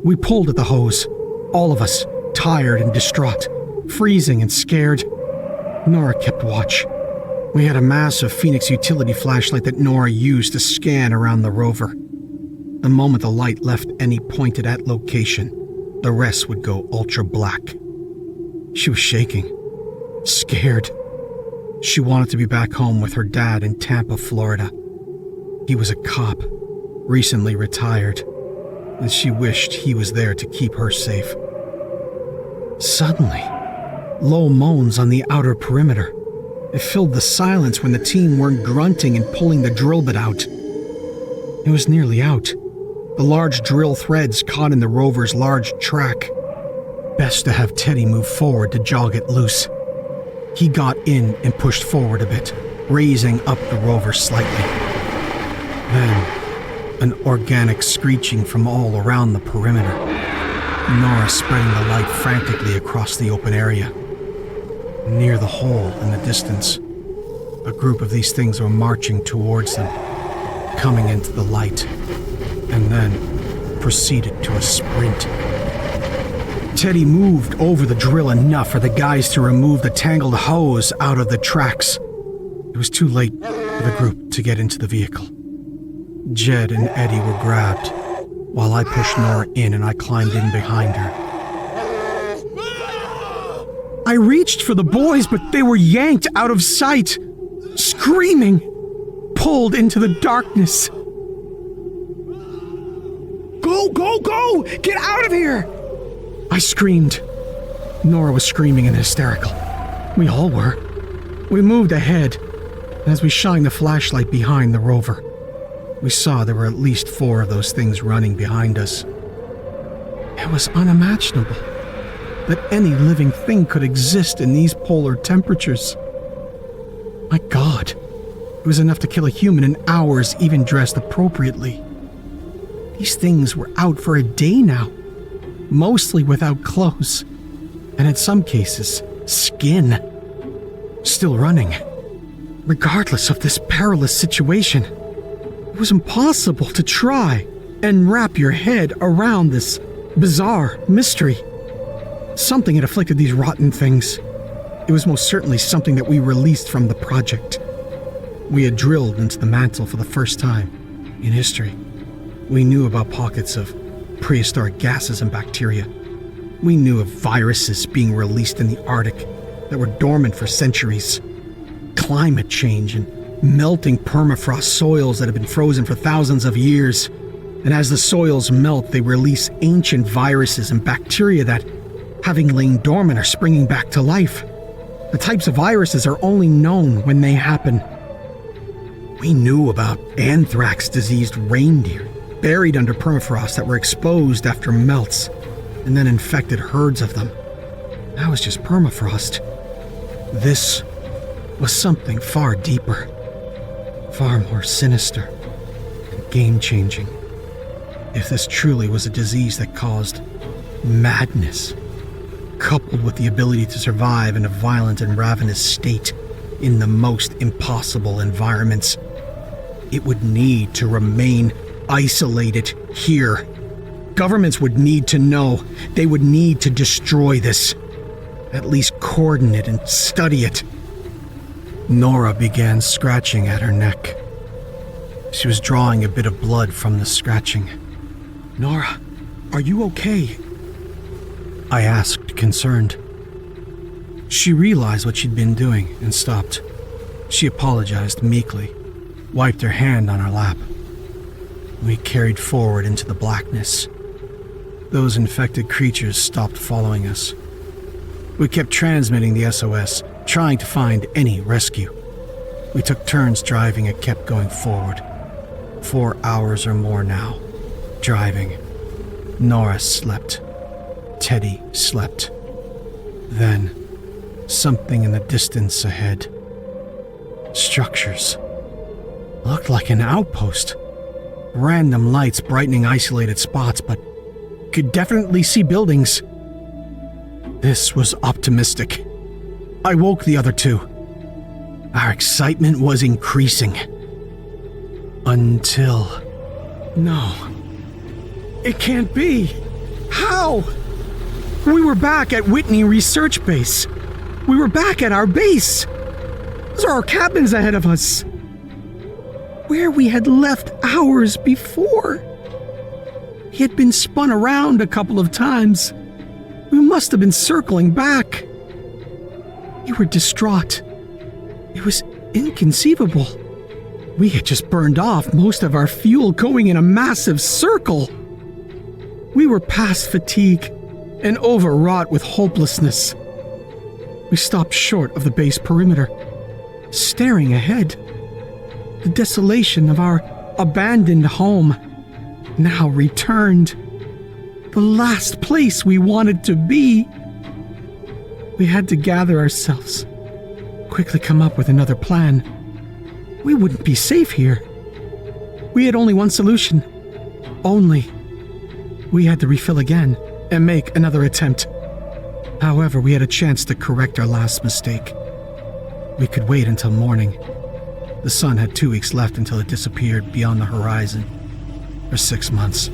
We pulled at the hose, all of us, tired and distraught, freezing and scared. Nora kept watch. We had a massive Phoenix utility flashlight that Nora used to scan around the rover. The moment the light left any pointed at location, the rest would go ultra black. She was shaking, scared. She wanted to be back home with her dad in Tampa, Florida. He was a cop, recently retired, and she wished he was there to keep her safe. Suddenly, low moans on the outer perimeter. It filled the silence when the team weren't grunting and pulling the drill bit out. It was nearly out. The large drill threads caught in the rover's large track. Best to have Teddy move forward to jog it loose. He got in and pushed forward a bit, raising up the rover slightly. Then, an organic screeching from all around the perimeter. Nora spreading the light frantically across the open area. Near the hole in the distance, a group of these things were marching towards them, coming into the light, and then proceeded to a sprint. Teddy moved over the drill enough for the guys to remove the tangled hose out of the tracks. It was too late for the group to get into the vehicle. Jed and Eddie were grabbed, while I pushed Nora in and I climbed in behind her. I reached for the boys, but they were yanked out of sight, screaming, pulled into the darkness. Go, go, go! Get out of here! I screamed. Nora was screaming and hysterical. We all were. We moved ahead, and as we shined the flashlight behind the Rover, we saw there were at least 4 of those things running behind us. It was unimaginable that any living thing could exist in these polar temperatures. My God, it was enough to kill a human in hours, even dressed appropriately. These things were out for a day now, mostly without clothes, and in some cases, skin. Still running. Regardless of this perilous situation, it was impossible to try and wrap your head around this bizarre mystery. Something had afflicted these rotten things. It was most certainly something that we released from the project. We had drilled into the mantle for the first time in history. We knew about pockets of prehistoric gases and bacteria. We knew of viruses being released in the Arctic that were dormant for centuries. Climate change and melting permafrost soils that have been frozen for thousands of years. And as the soils melt, they release ancient viruses and bacteria that, having lain dormant, are springing back to life. The types of viruses are only known when they happen. We knew about anthrax-diseased reindeer buried under permafrost that were exposed after melts, and then infected herds of them. That was just permafrost. This was something far deeper, far more sinister, and game-changing. If this truly was a disease that caused madness, coupled with the ability to survive in a violent and ravenous state in the most impossible environments, it would need to remain isolated here. Governments would need to know. They would need to destroy this. At least coordinate and study it. Nora began scratching at her neck. She was drawing a bit of blood from the scratching. Nora, are you okay? I asked, concerned. She realized what she'd been doing and stopped. She apologized meekly, wiped her hand on her lap. We carried forward into the blackness. Those infected creatures stopped following us. We kept transmitting the SOS, trying to find any rescue. We took turns driving and kept going forward. 4 hours or more now, driving. Nora slept. Teddy slept. Then, something in the distance ahead. Structures. Looked like an outpost. Random lights brightening isolated spots, but could definitely see buildings. This was optimistic. I woke the other 2. Our excitement was increasing. Until... No. It can't be. How? We were back at Whitney Research Base. We were back at our base. Those are our cabins ahead of us. Where we had left hours before. He had been spun around a couple of times. We must have been circling back. We were distraught. It was inconceivable. We had just burned off most of our fuel going in a massive circle. We were past fatigue and overwrought with hopelessness. We stopped short of the base perimeter, staring ahead. The desolation of our abandoned home, now returned. The last place we wanted to be. We had to gather ourselves, quickly come up with another plan. We wouldn't be safe here. We had only one solution. We had to refill again, and make another attempt. However, we had a chance to correct our last mistake. We could wait until morning. The sun had 2 weeks left until it disappeared beyond the horizon, or 6 months.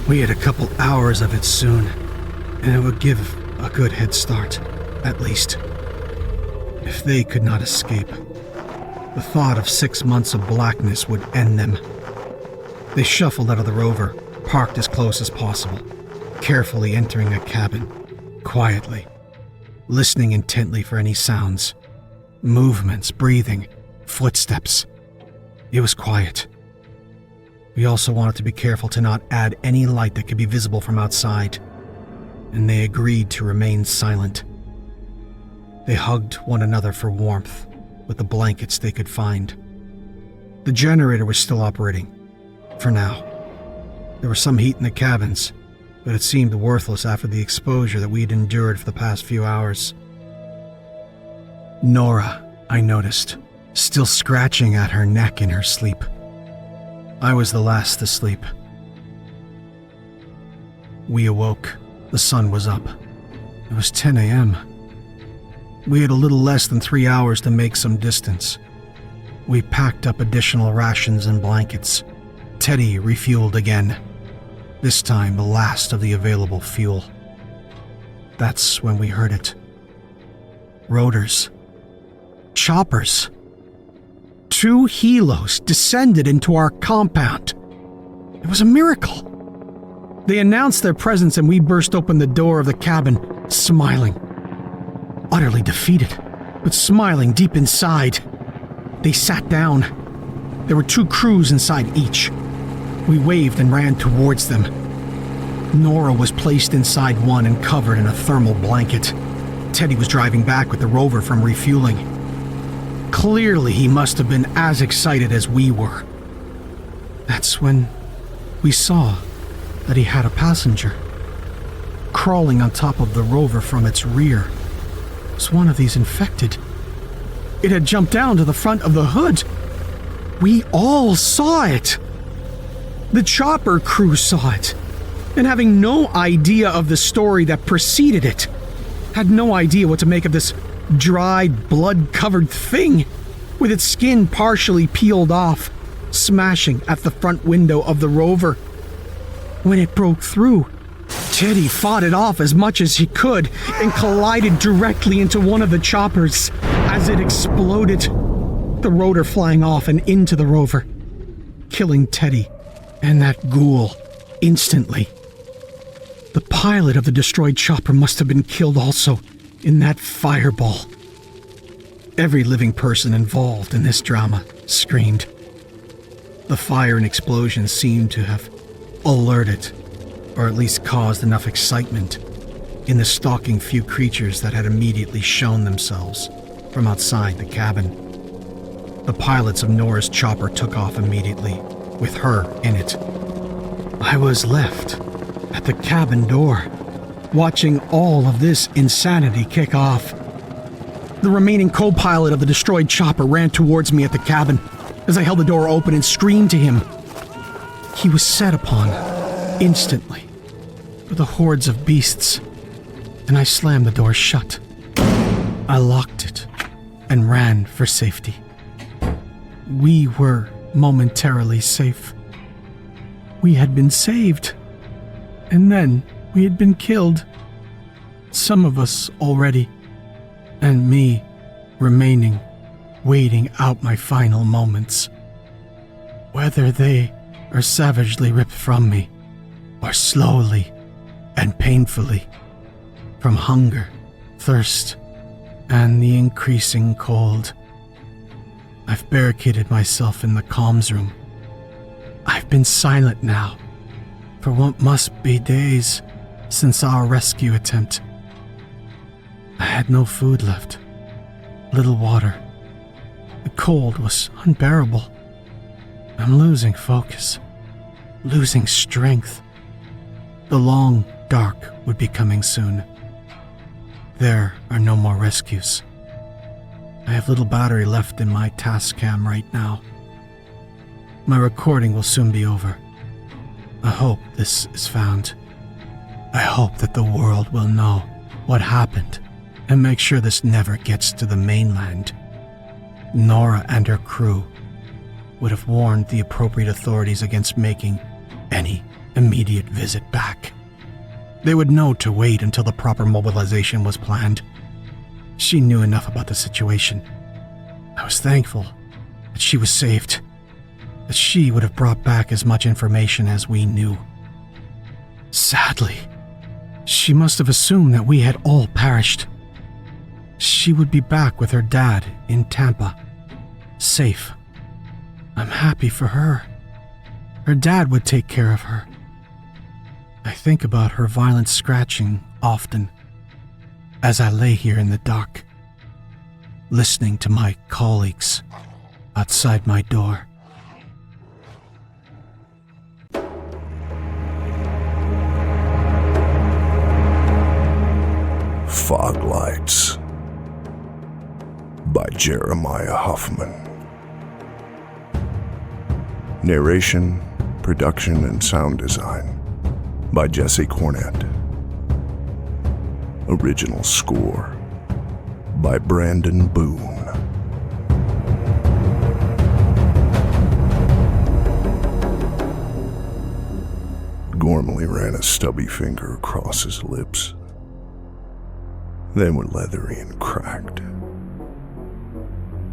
We had a couple hours of it soon, and it would give a good head start, at least. If they could not escape, the thought of 6 months of blackness would end them. They shuffled out of the rover, parked as close as possible, carefully entering a cabin, quietly, listening intently for any sounds, movements, breathing, footsteps. It was quiet. We also wanted to be careful to not add any light that could be visible from outside, and they agreed to remain silent. They hugged one another for warmth with the blankets they could find. The generator was still operating, for now. There was some heat in the cabins, but it seemed worthless after the exposure that we'd endured for the past few hours. Nora, I noticed, still scratching at her neck in her sleep. I was the last to sleep. We awoke. The sun was up. It was 10 a.m. We had a little less than 3 hours to make some distance. We packed up additional rations and blankets. Teddy refueled again. This time the last of the available fuel. That's when we heard it. Rotors. Choppers. 2 helos descended into our compound. It was a miracle. They announced their presence and we burst open the door of the cabin, smiling. Utterly defeated, but smiling deep inside. They sat down. There were 2 crews inside each. We waved and ran towards them. Nora was placed inside one and covered in a thermal blanket. Teddy was driving back with the rover from refueling. Clearly, he must have been as excited as we were. That's when we saw that he had a passenger. Crawling on top of the rover from its rear was one of these infected. It had jumped down to the front of the hood. We all saw it. The chopper crew saw it, and having no idea of the story that preceded it, had no idea what to make of this dried, blood-covered thing, with its skin partially peeled off, smashing at the front window of the rover. When it broke through, Teddy fought it off as much as he could and collided directly into one of the choppers as it exploded, the rotor flying off and into the rover, killing Teddy and that ghoul instantly. The pilot of the destroyed chopper must have been killed also in that fireball. Every living person involved in this drama screamed. The fire and explosion seemed to have alerted, or at least caused enough excitement in the stalking few creatures that had immediately shown themselves from outside the cabin. The pilots of Nora's chopper took off immediately, with her in it. I was left at the cabin door, watching all of this insanity kick off. The remaining co-pilot of the destroyed chopper ran towards me at the cabin as I held the door open and screamed to him. He was set upon instantly by the hordes of beasts, and I slammed the door shut. I locked it and ran for safety. We were momentarily safe. We had been saved, and then we had been killed. Some of us already, and me remaining, waiting out my final moments. Whether they are savagely ripped from me, or slowly and painfully, from hunger, thirst, and the increasing cold. I've barricaded myself in the comms room. I've been silent now for what must be days since our rescue attempt. I had no food left, little water. The cold was unbearable. I'm losing focus, losing strength. The long dark would be coming soon. There are no more rescues. I have little battery left in my task cam right now. My recording will soon be over. I hope this is found. I hope that the world will know what happened and make sure this never gets to the mainland. Nora and her crew would have warned the appropriate authorities against making any immediate visit back. They would know to wait until the proper mobilization was planned. She knew enough about the situation. I was thankful that she was saved, that she would have brought back as much information as we knew. Sadly, she must have assumed that we had all perished. She would be back with her dad in Tampa, safe. I'm happy for her. Her dad would take care of her. I think about her violent scratching often as I lay here in the dark, listening to my colleagues outside my door. Fog Lights by Jeremiah Huffman. Narration, production, and sound design by Jesse Cornett. Original score by Brandon Boone. Gormley ran a stubby finger across his lips. They were leathery and cracked.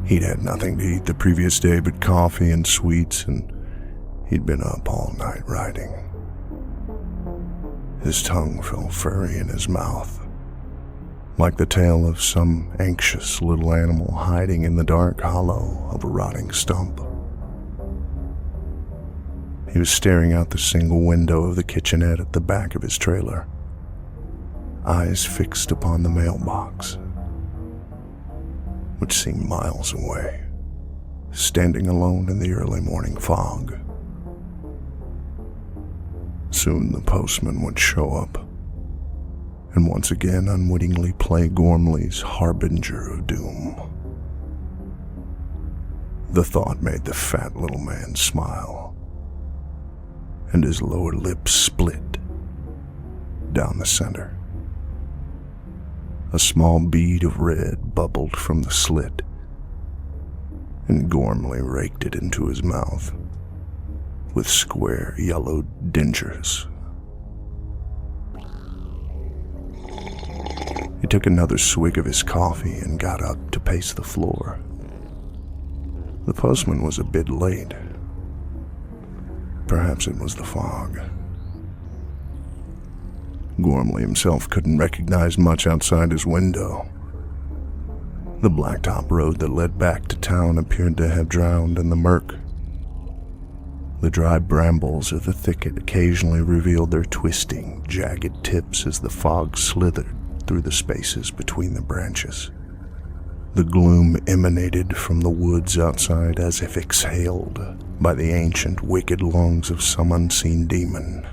He'd had nothing to eat the previous day but coffee and sweets, and he'd been up all night writing. His tongue felt furry in his mouth, like the tail of some anxious little animal hiding in the dark hollow of a rotting stump. He was staring out the single window of the kitchenette at the back of his trailer, eyes fixed upon the mailbox, which seemed miles away, standing alone in the early morning fog. Soon the postman would show up, and once again unwittingly play Gormley's harbinger of doom. The thought made the fat little man smile, and his lower lip split down the center. A small bead of red bubbled from the slit, and Gormley raked it into his mouth with square yellowed dentures. He took another swig of his coffee and got up to pace the floor. The postman was a bit late. Perhaps it was the fog. Gormley himself couldn't recognize much outside his window. The blacktop road that led back to town appeared to have drowned in the murk. The dry brambles of the thicket occasionally revealed their twisting, jagged tips as the fog slithered through the spaces between the branches. The gloom emanated from the woods outside as if exhaled by the ancient, wicked lungs of some unseen demon.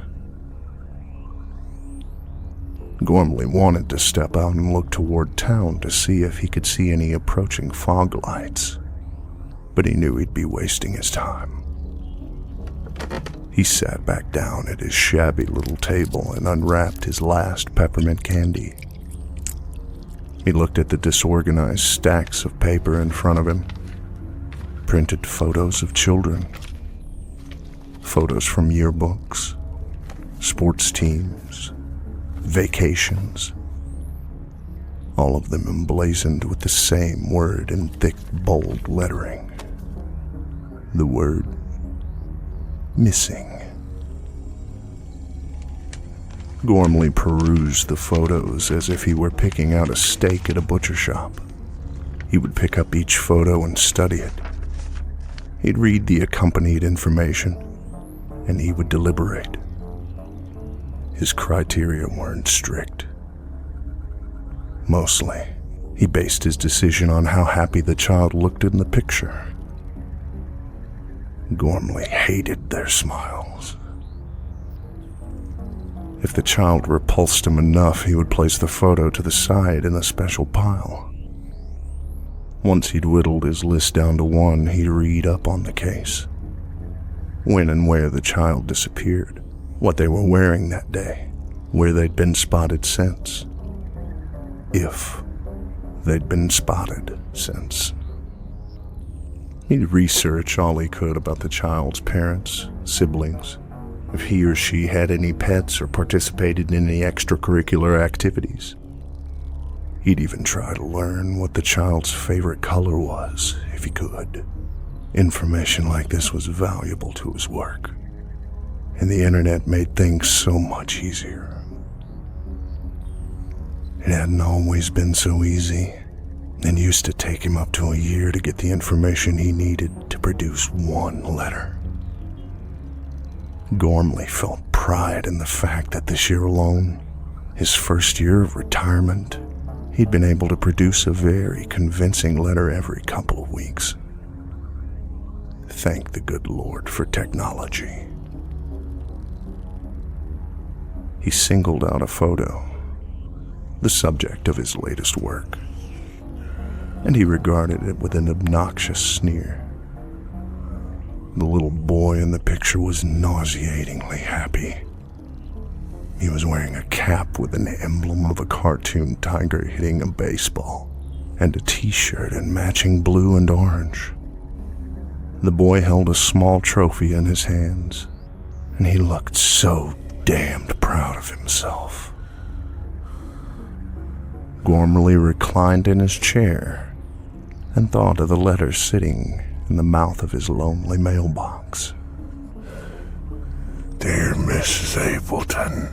Gormley wanted to step out and look toward town to see if he could see any approaching fog lights, but he knew he'd be wasting his time. He sat back down at his shabby little table and unwrapped his last peppermint candy. He looked at the disorganized stacks of paper in front of him. Printed photos of children. Photos from yearbooks, sports teams, vacations. All of them emblazoned with the same word in thick, bold lettering. The word missing. Gormley perused the photos as if he were picking out a steak at a butcher shop. He would pick up each photo and study it. He'd read the accompanied information, and he would deliberate. His criteria weren't strict. Mostly, he based his decision on how happy the child looked in the picture. Gormley hated their smiles. If the child repulsed him enough, he would place the photo to the side in a special pile. Once he'd whittled his list down to one, he'd read up on the case. When and where the child disappeared, what they were wearing that day, where they'd been spotted since. If they'd been spotted since. He'd research all he could about the child's parents, siblings, if he or she had any pets or participated in any extracurricular activities. He'd even try to learn what the child's favorite color was, if he could. Information like this was valuable to his work, and the internet made things so much easier. It hadn't always been so easy, and used to take him up to a year to get the information he needed to produce one letter. Gormley felt pride in the fact that this year alone, his first year of retirement, he'd been able to produce a very convincing letter every couple of weeks. Thank the good Lord for technology. He singled out a photo, the subject of his latest work, and he regarded it with an obnoxious sneer. The little boy in the picture was nauseatingly happy. He was wearing a cap with an emblem of a cartoon tiger hitting a baseball, and a t-shirt in matching blue and orange. The boy held a small trophy in his hands, and he looked so damned proud of himself. Gormley reclined in his chair and thought of the letter sitting in the mouth of his lonely mailbox. Dear Mrs. Appleton,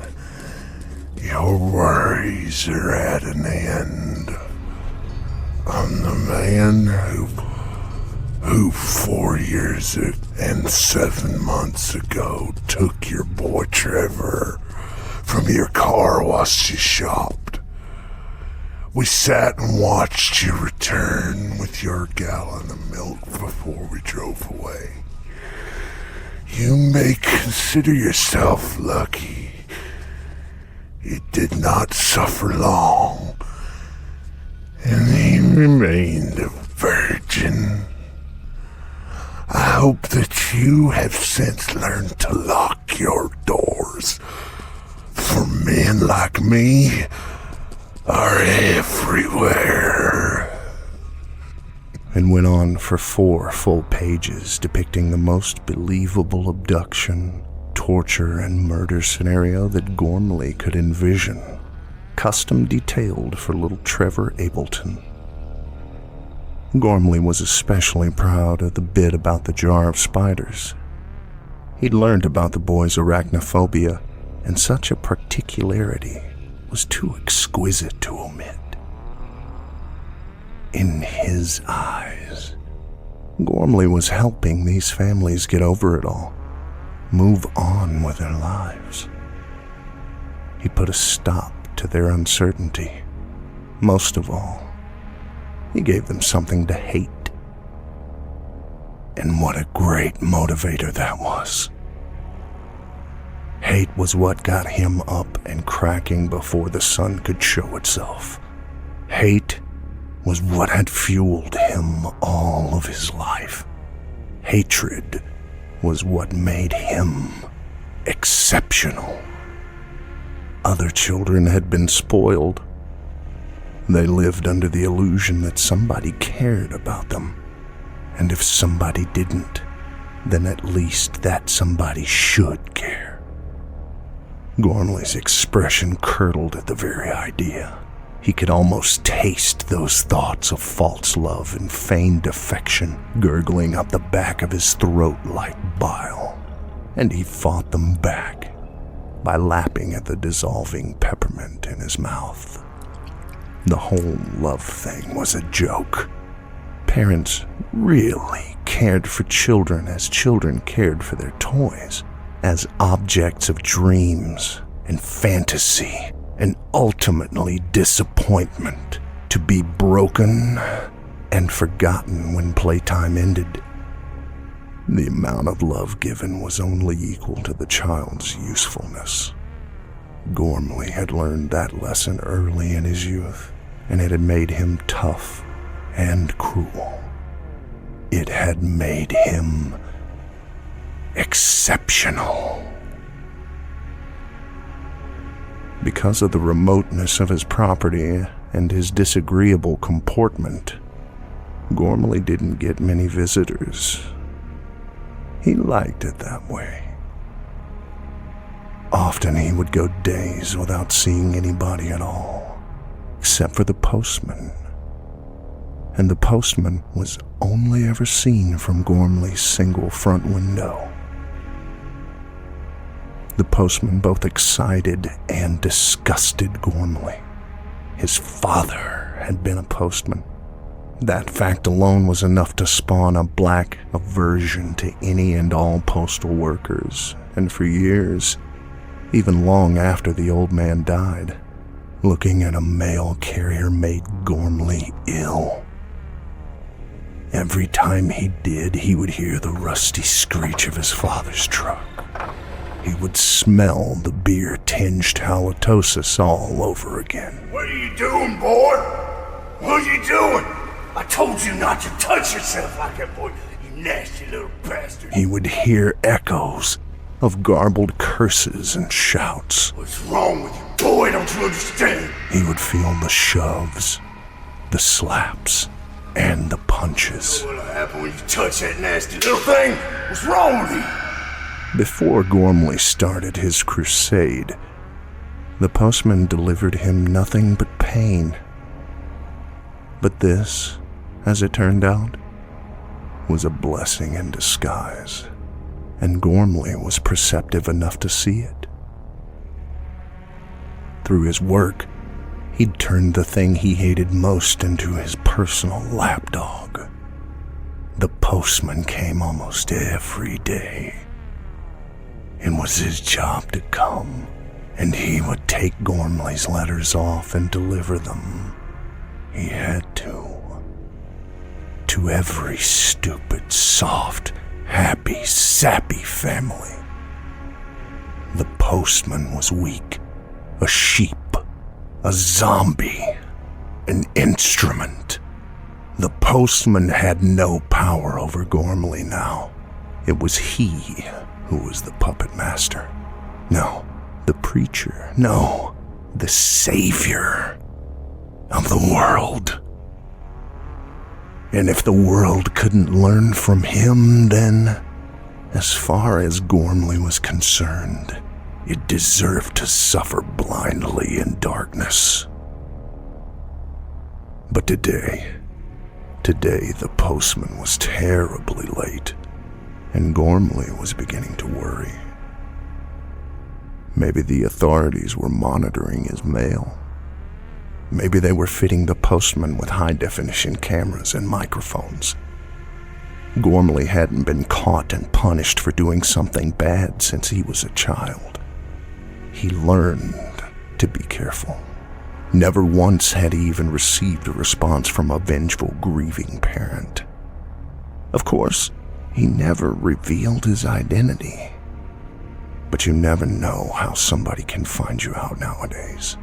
your worries are at an end. I'm the man who 4 years and 7 months ago took your boy Trevor from your car wash you shopped. We sat and watched you return with your gallon of milk before we drove away. You may consider yourself lucky. He did not suffer long, and he remained a virgin. I hope that you have since learned to lock your doors, for men like me are everywhere. And went on for 4 full pages depicting the most believable abduction, torture, and murder scenario that Gormley could envision, custom detailed for little Trevor Appleton. Gormley was especially proud of the bit about the jar of spiders. He'd learned about the boy's arachnophobia, and such a particularity was too exquisite to omit. In his eyes, Gormley was helping these families get over it all, move on with their lives. He put a stop to their uncertainty. Most of all, he gave them something to hate. And what a great motivator that was. Hate was what got him up and cracking before the sun could show itself. Hate was what had fueled him all of his life. Hatred was what made him exceptional. Other children had been spoiled. They lived under the illusion that somebody cared about them, and if somebody didn't, then at least that somebody should care. Gormley's expression curdled at the very idea. He could almost taste those thoughts of false love and feigned affection gurgling up the back of his throat like bile, and he fought them back by lapping at the dissolving peppermint in his mouth. The whole love thing was a joke. Parents really cared for children as children cared for their toys, as objects of dreams and fantasy, and ultimately disappointment, to be broken and forgotten when playtime ended. The amount of love given was only equal to the child's usefulness. Gormley had learned that lesson early in his youth, and it had made him tough and cruel. It had made him exceptional. Because of the remoteness of his property and his disagreeable comportment, Gormley didn't get many visitors. He liked it that way. Often he would go days without seeing anybody at all, except for the postman. And the postman was only ever seen from Gormley's single front window. The postman both excited and disgusted Gormley. His father had been a postman. That fact alone was enough to spawn a black aversion to any and all postal workers, and for years, even long after the old man died, looking at a mail carrier made Gormley ill. Every time he did, he would hear the rusty screech of his father's truck. He would smell the beer-tinged halitosis all over again. What are you doing, boy? What are you doing? I told you not to touch yourself like that, boy, you nasty little bastard. He would hear echoes of garbled curses and shouts. What's wrong with you, boy? Don't you understand? He would feel the shoves, the slaps, and the punches. What'll happen when you touch that nasty little thing? What's wrong with you? Before Gormley started his crusade, the postman delivered him nothing but pain. But this, as it turned out, was a blessing in disguise, and Gormley was perceptive enough to see it. Through his work, he'd turned the thing he hated most into his personal lapdog. The postman came almost every day. It was his job to come, and he would take Gormley's letters off and deliver them. He had to every stupid, soft, happy, sappy family. The postman was weak, a sheep, a zombie, an instrument. The postman had no power over Gormley now. It was he who was the puppet master. No, the preacher. No, the savior of the world. And if the world couldn't learn from him, then, as far as Gormley was concerned, it deserved to suffer blindly in darkness. But today the postman was terribly late, and Gormley was beginning to worry. Maybe the authorities were monitoring his mail. Maybe they were fitting the postman with high-definition cameras and microphones. Gormley hadn't been caught and punished for doing something bad since he was a child. He learned to be careful. Never once had he even received a response from a vengeful, grieving parent. Of course, he never revealed his identity. But you never know how somebody can find you out nowadays.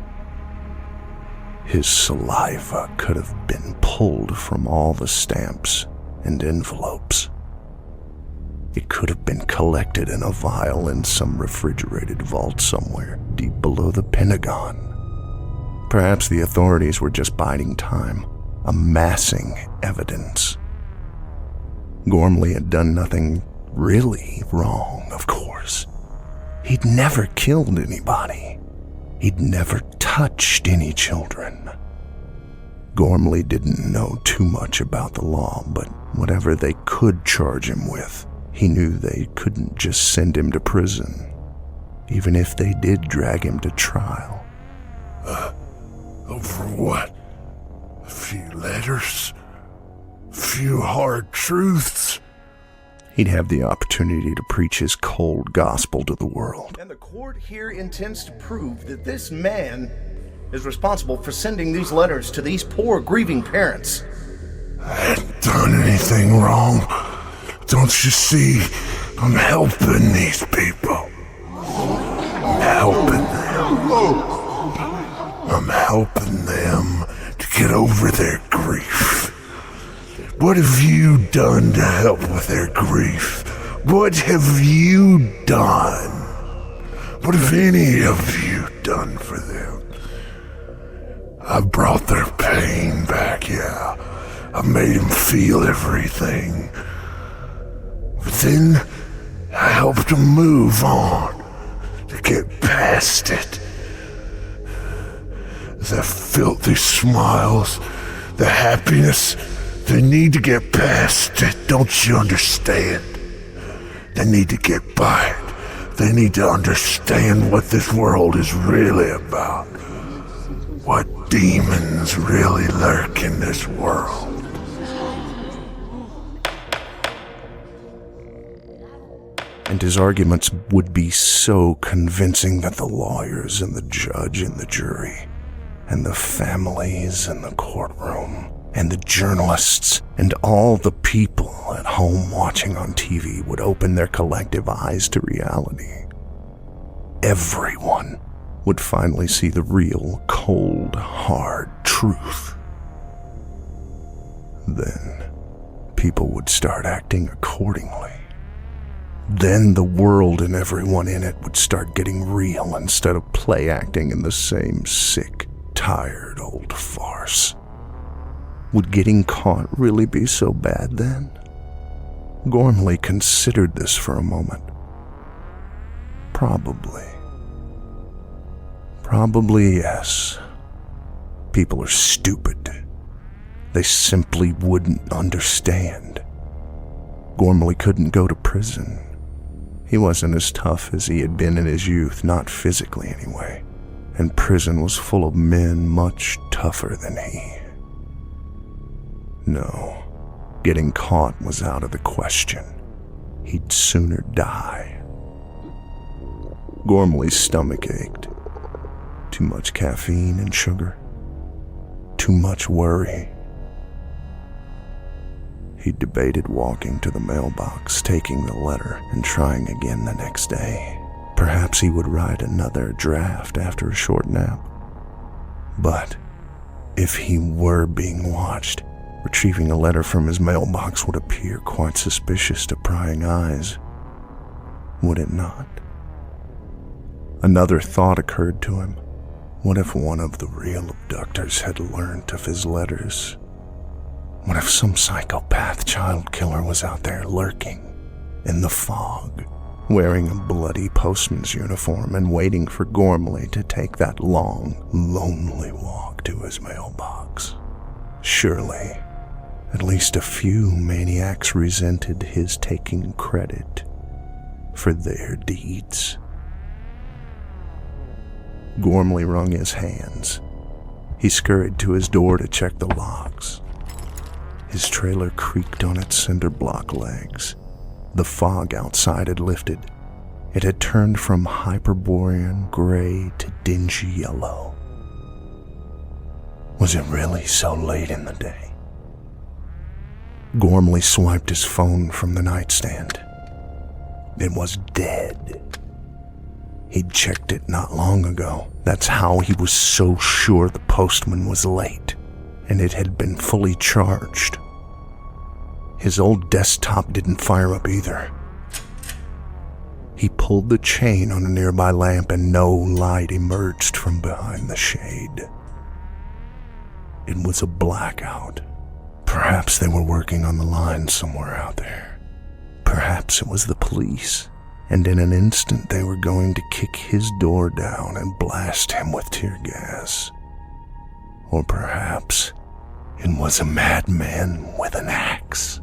His saliva could have been pulled from all the stamps and envelopes. It could have been collected in a vial in some refrigerated vault somewhere deep below the Pentagon. Perhaps the authorities were just biding time, amassing evidence. Gormley had done nothing really wrong, of course. He'd never killed anybody. He'd never touched any children. Gormley didn't know too much about the law, but whatever they could charge him with, he knew they couldn't just send him to prison, even if they did drag him to trial. Over what? A few letters? A few hard truths? He'd have the opportunity to preach his cold gospel to the world. And the court here intends to prove that this man is responsible for sending these letters to these poor, grieving parents. I hadn't done anything wrong. Don't you see? I'm helping these people. I'm helping them. I'm helping them to get over their grief. What have you done to help with their grief? What have you done? What have any of you done for them. I've brought their pain back, yeah. I've made them feel everything. But then I helped them move on, to get past it. The filthy smiles, the happiness, they need to get past it, don't you understand? They need to get by it. They need to understand what this world is really about. What demons really lurk in this world. And his arguments would be so convincing that the lawyers and the judge and the jury and the families in the courtroom and the journalists and all the people at home watching on TV would open their collective eyes to reality. Everyone would finally see the real, cold, hard truth. Then people would start acting accordingly. Then the world and everyone in it would start getting real instead of play acting in the same sick, tired old farce. Would getting caught really be so bad then? Gormley considered this for a moment. Probably. Probably yes. People are stupid. They simply wouldn't understand. Gormley couldn't go to prison. He wasn't as tough as he had been in his youth, not physically anyway, and prison was full of men much tougher than he. No, getting caught was out of the question. He'd sooner die. Gormley's stomach ached. Too much caffeine and sugar. Too much worry. He debated walking to the mailbox, taking the letter, and trying again the next day. Perhaps he would write another draft after a short nap. But if he were being watched, retrieving a letter from his mailbox would appear quite suspicious to prying eyes. Would it not? Another thought occurred to him. What if one of the real abductors had learnt of his letters? What if some psychopath child killer was out there lurking in the fog, wearing a bloody postman's uniform and waiting for Gormley to take that long, lonely walk to his mailbox? Surely, at least a few maniacs resented his taking credit for their deeds. Gormley wrung his hands. He scurried to his door to check the locks. His trailer creaked on its cinder block legs. The fog outside had lifted. It had turned from Hyperborean gray to dingy yellow. Was it really so late in the day? Gormley swiped his phone from the nightstand. It was dead. He'd checked it not long ago. That's how he was so sure the postman was late, and it had been fully charged. His old desktop didn't fire up either. He pulled the chain on a nearby lamp and no light emerged from behind the shade. It was a blackout. Perhaps they were working on the line somewhere out there. Perhaps it was the police, and in an instant they were going to kick his door down and blast him with tear gas. Or perhaps it was a madman with an axe.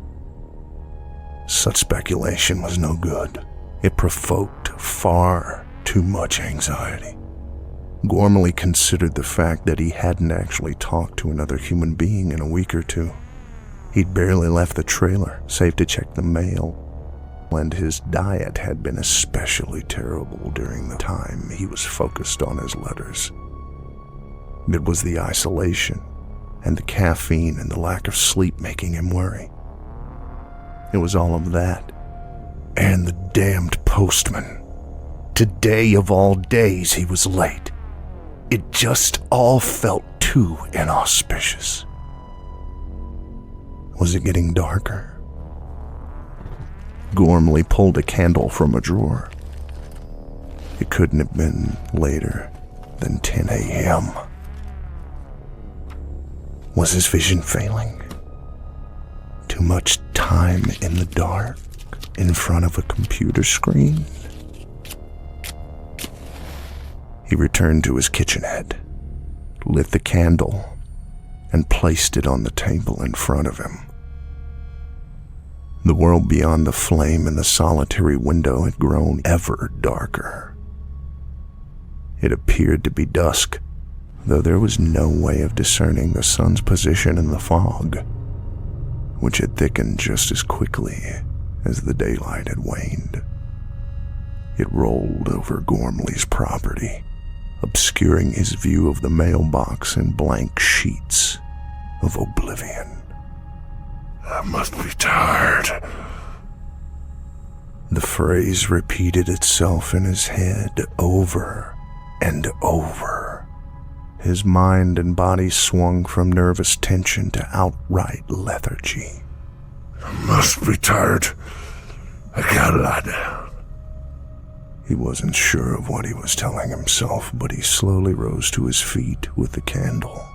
Such speculation was no good. It provoked far too much anxiety. Gormley considered the fact that he hadn't actually talked to another human being in a week or two. He'd barely left the trailer, save to check the mail, and his diet had been especially terrible during the time he was focused on his letters. It was the isolation and the caffeine and the lack of sleep making him worry. It was all of that. And the damned postman. Today of all days he was late. It just all felt too inauspicious. Was it getting darker? Gormley pulled a candle from a drawer. It couldn't have been later than 10 a.m. Was his vision failing? Too much time in the dark, in front of a computer screen? He returned to his kitchenette, lit the candle, and placed it on the table in front of him. The world beyond the flame in the solitary window had grown ever darker. It appeared to be dusk, though there was no way of discerning the sun's position in the fog, which had thickened just as quickly as the daylight had waned. It rolled over Gormley's property, obscuring his view of the mailbox in blank sheets of oblivion. I must be tired. The phrase repeated itself in his head over and over. His mind and body swung from nervous tension to outright lethargy. I must be tired. I gotta lie down. He wasn't sure of what he was telling himself, but he slowly rose to his feet with the candle,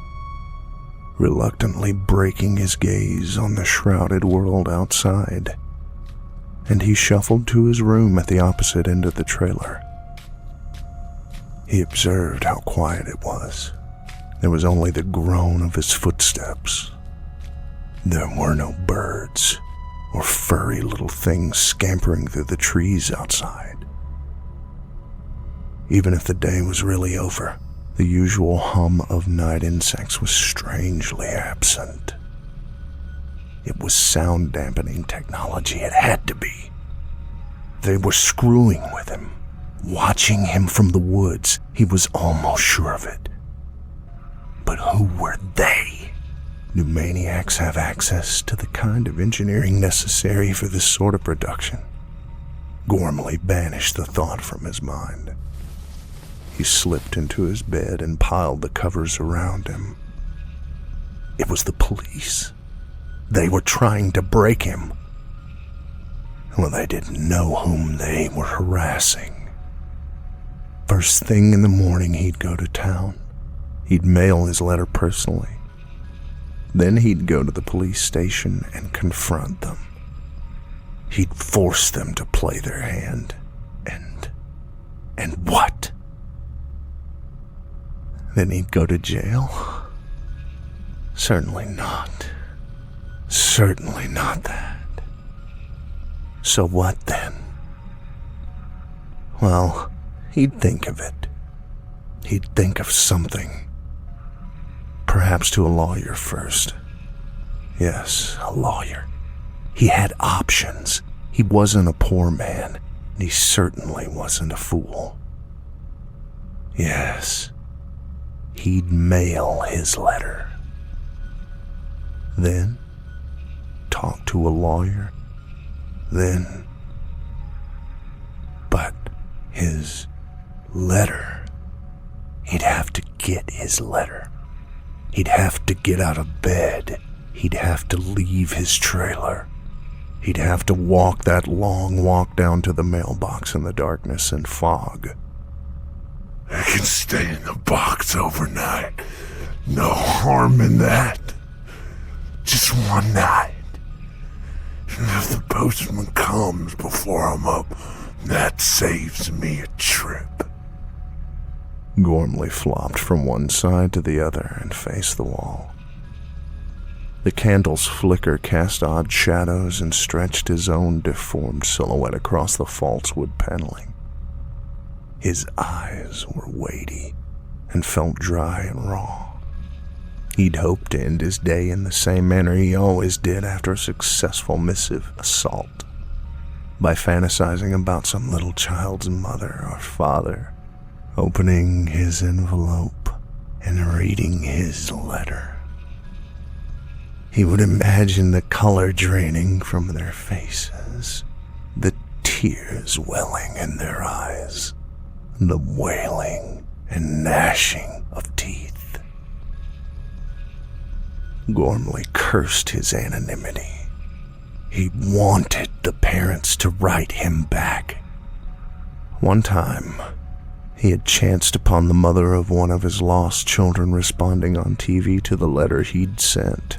reluctantly breaking his gaze on the shrouded world outside, and he shuffled to his room at the opposite end of the trailer. He observed how quiet it was. There was only the groan of his footsteps. There were no birds or furry little things scampering through the trees outside. Even if the day was really over, the usual hum of night insects was strangely absent. It was sound dampening technology. It had to be. They were screwing with him, watching him from the woods. He was almost sure of it. But who were they? Do maniacs have access to the kind of engineering necessary for this sort of production? Gormley banished the thought from his mind. He slipped into his bed and piled the covers around him. It was the police. They were trying to break him. Well, they didn't know whom they were harassing. First thing in the morning, he'd go to town. He'd mail his letter personally. Then he'd go to the police station and confront them. He'd force them to play their hand. And what? Then he'd go to jail? Certainly not. Certainly not that. So what then? Well, he'd think of it. He'd think of something. Perhaps to a lawyer first. Yes, a lawyer. He had options. He wasn't a poor man, and he certainly wasn't a fool. Yes, he'd mail his letter. Then talk to a lawyer. But his letter. He'd have to get his letter. He'd have to get out of bed. He'd have to leave his trailer. He'd have to walk that long walk down to the mailbox in the darkness and fog. I can stay in the box overnight. No harm in that. Just one night. And if the postman comes before I'm up, that saves me a trip. Gormley flopped from one side to the other and faced the wall. The candle's flicker cast odd shadows and stretched his own deformed silhouette across the false wood paneling. His eyes were weighty and felt dry and raw. He'd hoped to end his day in the same manner he always did after a successful missive assault, by fantasizing about some little child's mother or father, opening his envelope and reading his letter. He would imagine the color draining from their faces, the tears welling in their eyes, the wailing and gnashing of teeth. Gormley cursed his anonymity. He wanted the parents to write him back. One time, He had chanced upon the mother of one of his lost children responding on TV to the letter he'd sent.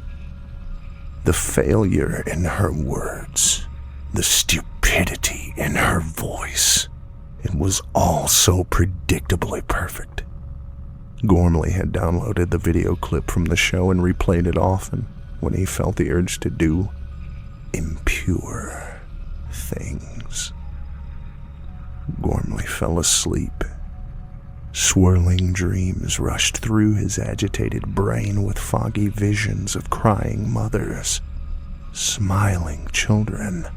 The failure in her words, the stupidity in her voice, it was all so predictably perfect. Gormley had downloaded the video clip from the show and replayed it often when he felt the urge to do impure things. Gormley fell asleep. Swirling dreams rushed through his agitated brain with foggy visions of crying mothers, smiling children,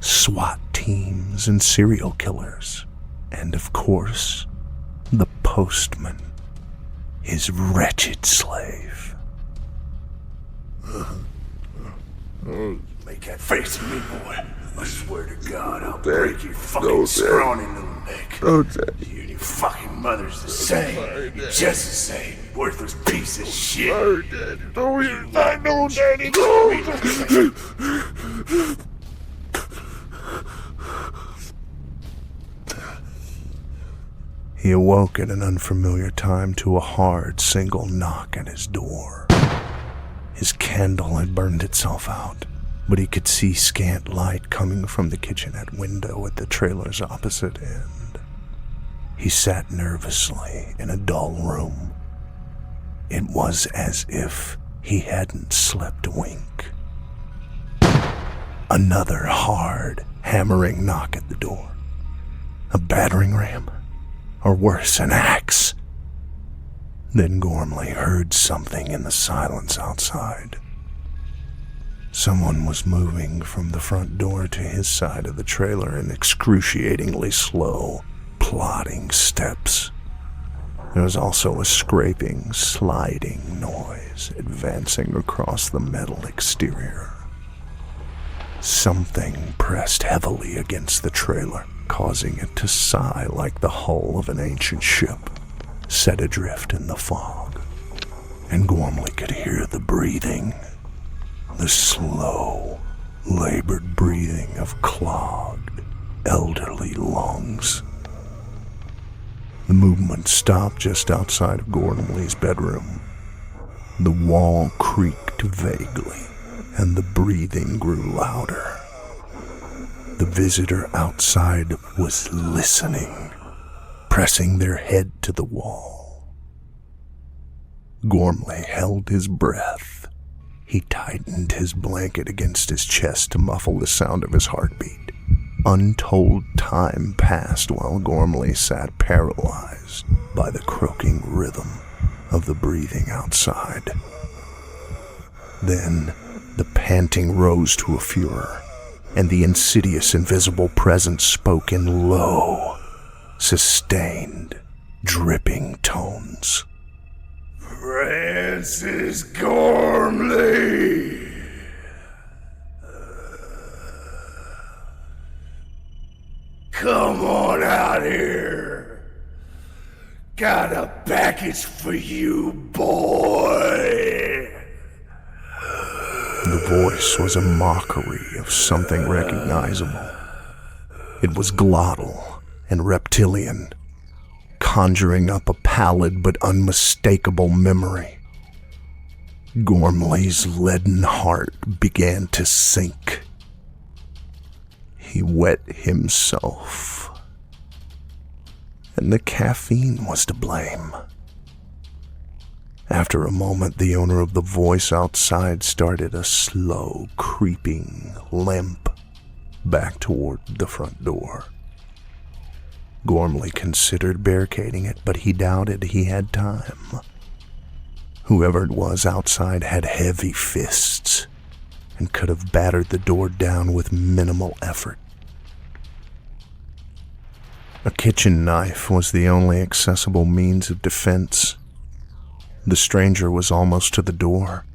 SWAT teams and serial killers, and of course, the postman, his wretched slave. Make that face at me, boy. I swear to God, I'll break your fucking scrawny little neck. You and your fucking mother's the same. You're just the same. Worthless piece of shit. I know, Daddy. He awoke at an unfamiliar time to a hard single knock at his door. His candle had burned itself out, but he could see scant light coming from the kitchenette window at the trailer's opposite end. He sat nervously in a dull room. It was as if he hadn't slept a wink. Another hard, hammering knock at the door. A battering ram? Or worse, an axe? Then Gormley heard something in the silence outside. Someone was moving from the front door to his side of the trailer in excruciatingly slow, plodding steps. There was also a scraping, sliding noise advancing across the metal exterior. Something pressed heavily against the trailer, causing it to sigh like the hull of an ancient ship, set adrift in the fog. And Gormley could hear the breathing, the slow, labored breathing of clogged, elderly lungs. The movement stopped just outside of Gormley's bedroom. The wall creaked vaguely, and the breathing grew louder. The visitor outside was listening, pressing their head to the wall. Gormley held his breath. He tightened his blanket against his chest to muffle the sound of his heartbeat. Untold time passed while Gormley sat paralyzed by the croaking rhythm of the breathing outside. Then the panting rose to a furor, and the insidious invisible presence spoke in low, sustained, dripping tones. Francis Gormley! Come on out here. Got a package for you, boy. The voice was a mockery of something recognizable. It was glottal and reptilian, conjuring up a pallid but unmistakable memory. Gormley's leaden heart began to sink. He wet himself, and the caffeine was to blame. After a moment, the owner of the voice outside started a slow, creeping limp back toward the front door. Gormley considered barricading it, but he doubted he had time. Whoever it was outside had heavy fists and could have battered the door down with minimal effort. A kitchen knife was the only accessible means of defense. The stranger was almost to the door.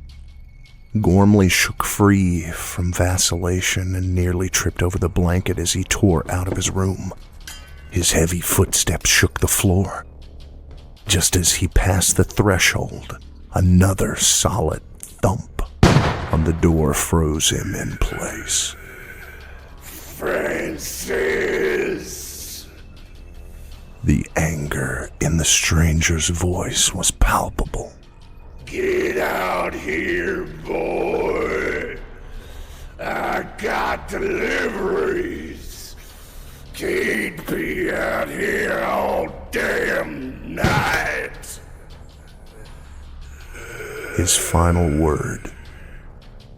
Gormley shook free from vacillation and nearly tripped over the blanket as he tore out of his room. His heavy footsteps shook the floor. Just as he passed the threshold, another solid thump on the door froze him in place. Francis! The anger in the stranger's voice was palpable. Get out here, boy. I got deliveries. Can't be out here all damn night. His final word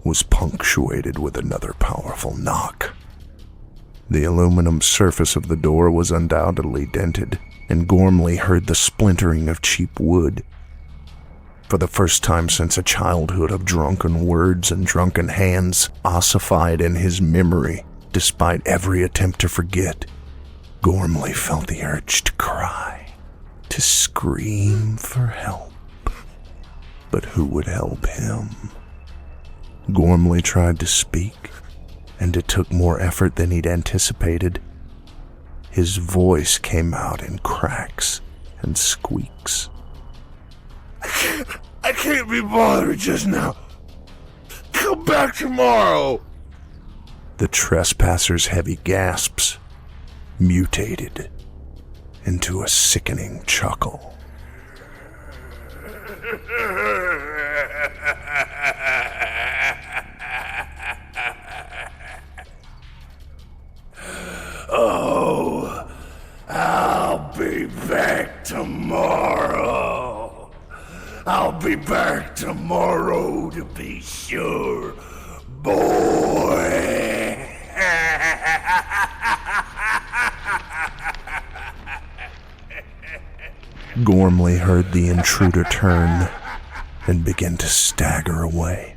was punctuated with another powerful knock. The aluminum surface of the door was undoubtedly dented, and Gormley heard the splintering of cheap wood. For the first time since a childhood of drunken words and drunken hands ossified in his memory, despite every attempt to forget, Gormley felt the urge to cry, to scream for help. But who would help him? Gormley tried to speak, and it took more effort than he'd anticipated. His voice came out in cracks and squeaks. I can't be bothered just now. Come back tomorrow. The trespasser's heavy gasps mutated into a sickening chuckle. Oh, I'll be back tomorrow. I'll be back tomorrow to be sure, boy. Gormley heard the intruder turn and begin to stagger away.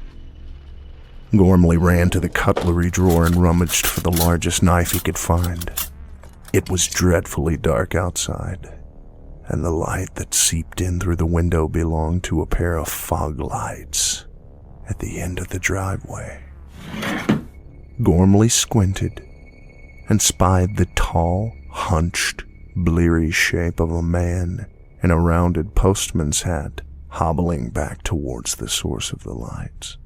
Gormley ran to the cutlery drawer and rummaged for the largest knife he could find. It was dreadfully dark outside, and the light that seeped in through the window belonged to a pair of fog lights at the end of the driveway. Gormley squinted and spied the tall, hunched, bleary shape of a man in a rounded postman's hat hobbling back towards the source of the lights.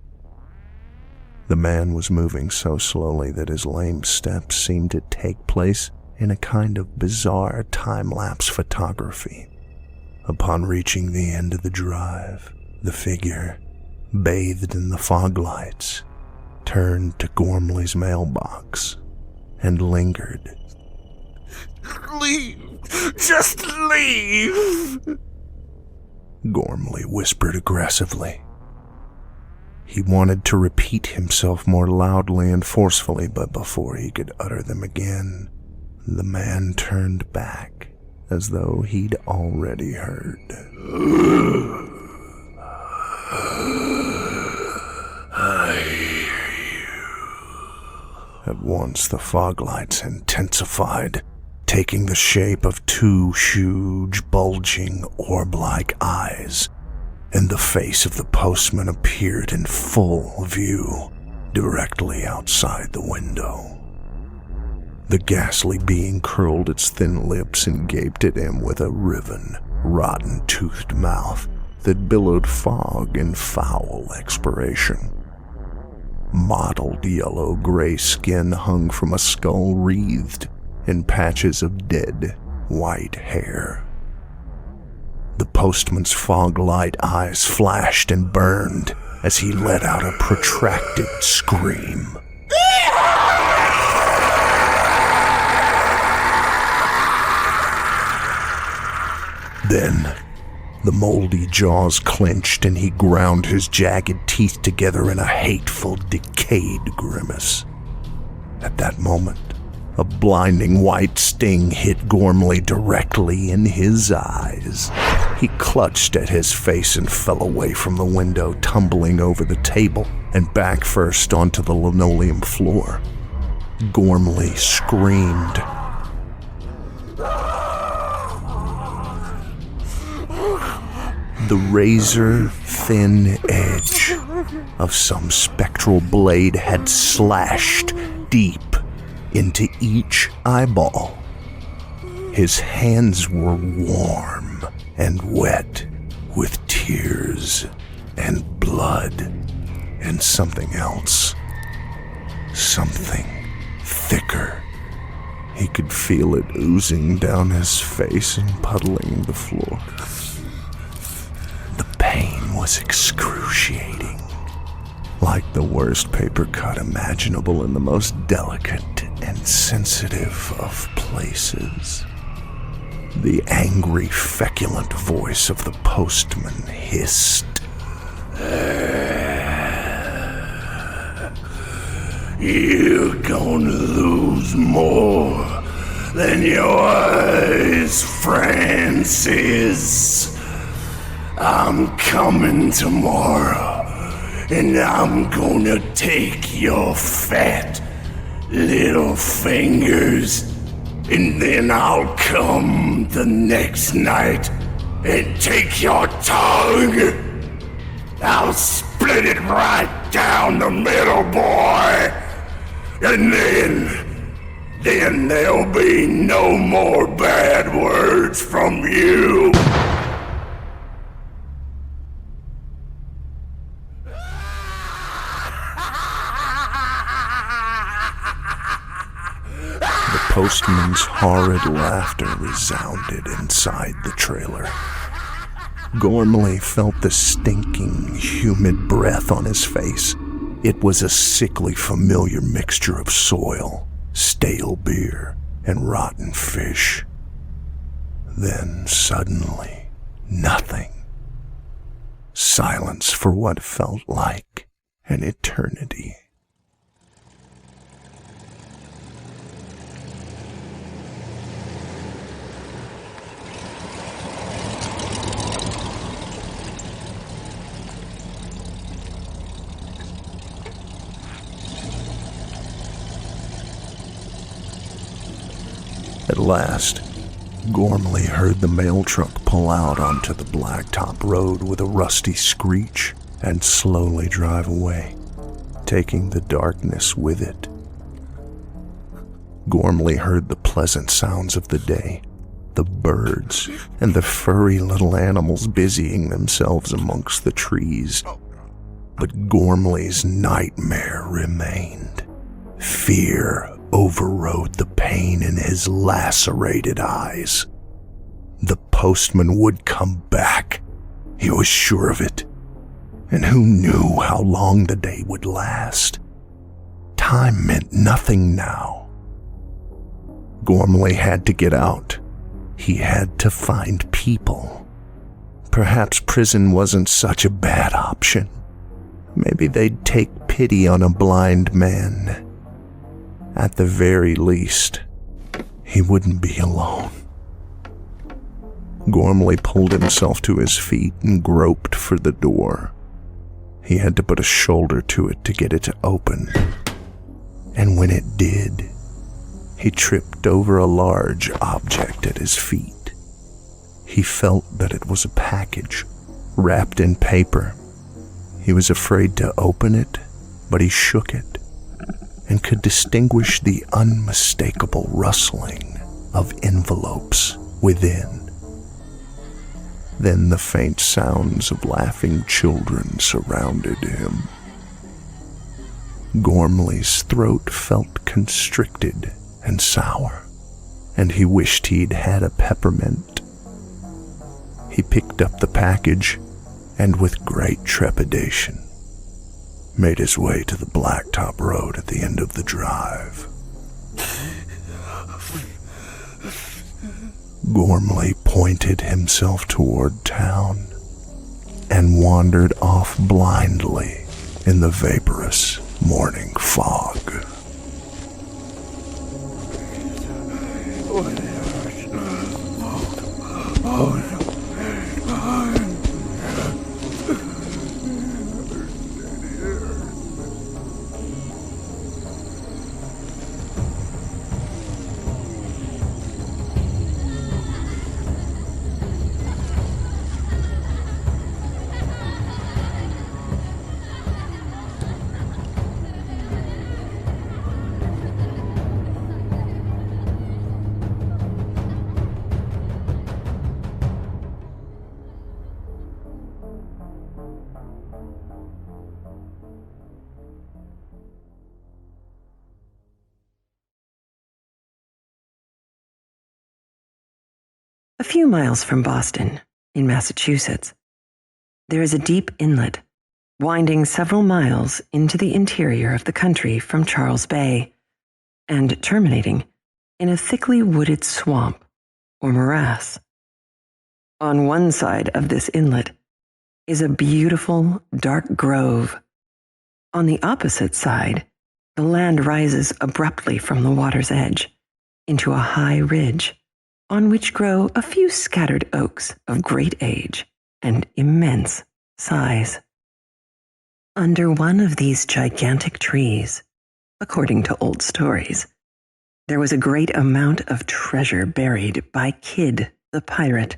The man was moving so slowly that his lame steps seemed to take place in a kind of bizarre time-lapse photography. Upon reaching the end of the drive, the figure, bathed in the fog lights, turned to Gormley's mailbox and lingered. Leave! Just leave! Gormley whispered aggressively. He wanted to repeat himself more loudly and forcefully, but before he could utter them again, the man turned back as though he'd already heard. I hear you. At once the fog lights intensified, taking the shape of two huge, bulging, orb-like eyes, and the face of the postman appeared in full view, directly outside the window. The ghastly being curled its thin lips and gaped at him with a riven, rotten-toothed mouth that billowed fog in foul expiration. Mottled yellow-gray skin hung from a skull wreathed in patches of dead, white hair. The postman's fog-light eyes flashed and burned as he let out a protracted scream. Then, the moldy jaws clenched and he ground his jagged teeth together in a hateful, decayed grimace. At that moment, a blinding white sting hit Gormley directly in his eyes. He clutched at his face and fell away from the window, tumbling over the table and back first onto the linoleum floor. Gormley screamed. The razor-thin edge of some spectral blade had slashed deep into each eyeball. His hands were warm and wet with tears and blood and something else. Something thicker He could feel it oozing down his face and puddling the floor. The pain was excruciating, like the worst paper cut imaginable in the most delicate and sensitive of places. The angry, feculent voice of the postman hissed. You're gonna lose more than your eyes, Francis. I'm coming tomorrow, and I'm gonna take your fat little fingers, and then I'll come the next night and take your tongue. I'll split it right down the middle, boy. And then there'll be no more bad words from you. The postman's horrid laughter resounded inside the trailer. Gormley felt the stinking, humid breath on his face. It was a sickly, familiar mixture of soil, stale beer, and rotten fish. Then, suddenly, nothing. Silence for what felt like an eternity. At last, Gormley heard the mail truck pull out onto the blacktop road with a rusty screech and slowly drive away, taking the darkness with it. Gormley heard the pleasant sounds of the day, the birds and the furry little animals busying themselves amongst the trees. But Gormley's nightmare remained. Fear overrode the pain in his lacerated eyes. The postman would come back. He was sure of it. And who knew how long the day would last? Time meant nothing now. Gormley had to get out. He had to find people. Perhaps prison wasn't such a bad option. Maybe they'd take pity on a blind man. At the very least, he wouldn't be alone. Gormley pulled himself to his feet and groped for the door. He had to put a shoulder to it to get it to open. And when it did, he tripped over a large object at his feet. He felt that it was a package, wrapped in paper. He was afraid to open it, but he shook it and could distinguish the unmistakable rustling of envelopes within. Then the faint sounds of laughing children surrounded him. Gormley's throat felt constricted and sour, and he wished he'd had a peppermint. He picked up the package and with great trepidation made his way to the blacktop road at the end of the drive. Gormley pointed himself toward town and wandered off blindly in the vaporous morning fog. A few miles from Boston, in Massachusetts, there is a deep inlet winding several miles into the interior of the country from Charles Bay and terminating in a thickly wooded swamp or morass. On one side of this inlet is a beautiful dark grove. On the opposite side, the land rises abruptly from the water's edge into a high ridge on which grow a few scattered oaks of great age and immense size. Under one of these gigantic trees, according to old stories, there was a great amount of treasure buried by Kidd the pirate.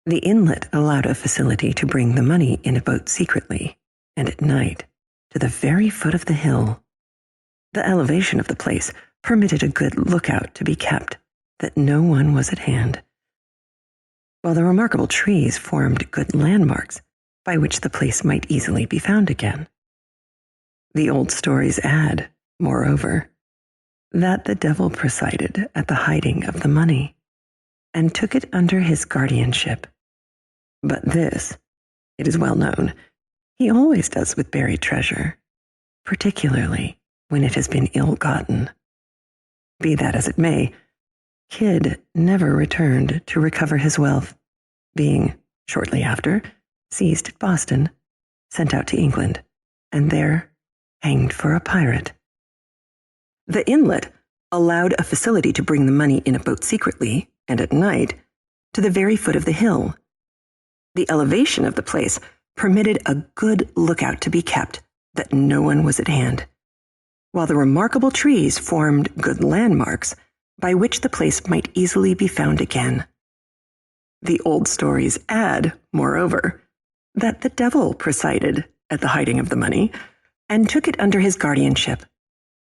The inlet allowed a facility to bring the money in a boat secretly and at night to the very foot of the hill. The elevation of the place permitted a good lookout to be kept that no one was at hand, while the remarkable trees formed good landmarks by which the place might easily be found again. The old stories add, moreover, that the devil presided at the hiding of the money and took it under his guardianship. But this, it is well known, he always does with buried treasure, particularly when it has been ill-gotten. Be that as it may, Kidd never returned to recover his wealth, being, shortly after, seized at Boston, sent out to England, and there hanged for a pirate. The inlet allowed a facility to bring the money in a boat secretly, and at night, to the very foot of the hill. The elevation of the place permitted a good lookout to be kept that no one was at hand, while the remarkable trees formed good landmarks by which the place might easily be found again. The old stories add, moreover, that the devil presided at the hiding of the money and took it under his guardianship.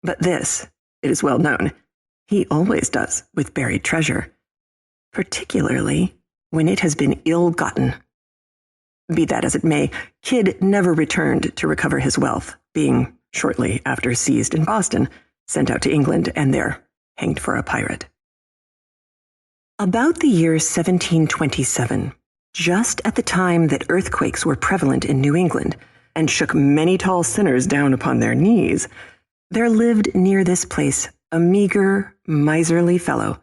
But this, it is well known, he always does with buried treasure, particularly when it has been ill-gotten. Be that as it may, Kidd never returned to recover his wealth, being, shortly after seized in Boston, sent out to England and there hanged for a pirate. About the year 1727, just at the time that earthquakes were prevalent in New England and shook many tall sinners down upon their knees, there lived near this place a meager, miserly fellow,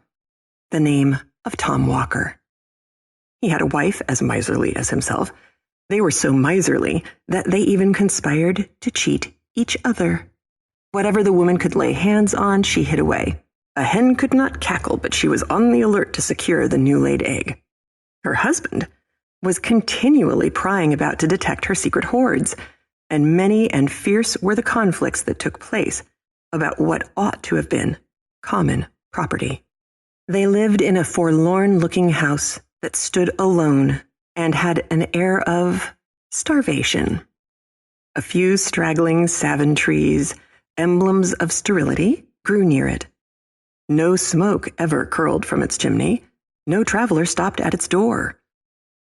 the name of Tom Walker. He had a wife as miserly as himself. They were so miserly that they even conspired to cheat each other. Whatever the woman could lay hands on, she hid away. A hen could not cackle, but she was on the alert to secure the new-laid egg. Her husband was continually prying about to detect her secret hoards, and many and fierce were the conflicts that took place about what ought to have been common property. They lived in a forlorn-looking house that stood alone and had an air of starvation. A few straggling savin trees, emblems of sterility, grew near it. No smoke ever curled from its chimney. No traveler stopped at its door.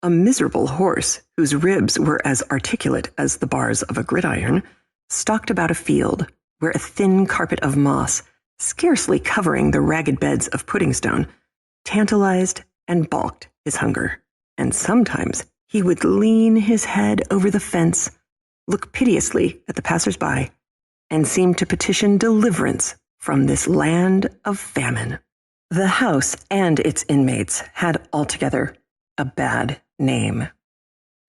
A miserable horse, whose ribs were as articulate as the bars of a gridiron, stalked about a field where a thin carpet of moss, scarcely covering the ragged beds of pudding stone, tantalized and balked his hunger. And sometimes he would lean his head over the fence, look piteously at the passers-by, and seem to petition deliverance from this land of famine. The house and its inmates had altogether a bad name.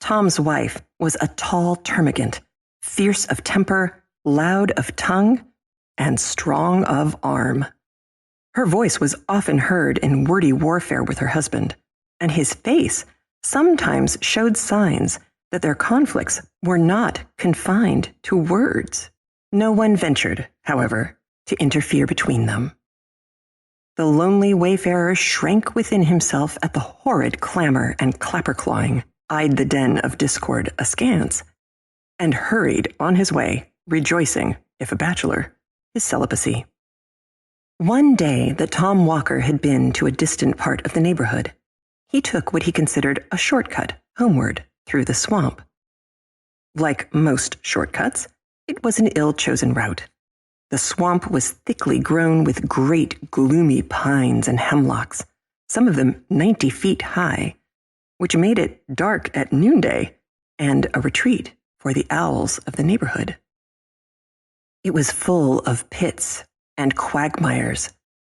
Tom's wife was a tall termagant, fierce of temper, loud of tongue, and strong of arm. Her voice was often heard in wordy warfare with her husband, and his face sometimes showed signs that their conflicts were not confined to words. No one ventured, however, to interfere between them. The lonely wayfarer shrank within himself at the horrid clamor and clapper-clawing, eyed the den of discord askance, and hurried on his way, rejoicing, if a bachelor, his celibacy. One day that Tom Walker had been to a distant part of the neighborhood, he took what he considered a shortcut homeward through the swamp. Like most shortcuts, it was an ill-chosen route. The swamp was thickly grown with great, gloomy pines and hemlocks, some of them 90 feet high, which made it dark at noonday and a retreat for the owls of the neighborhood. It was full of pits and quagmires,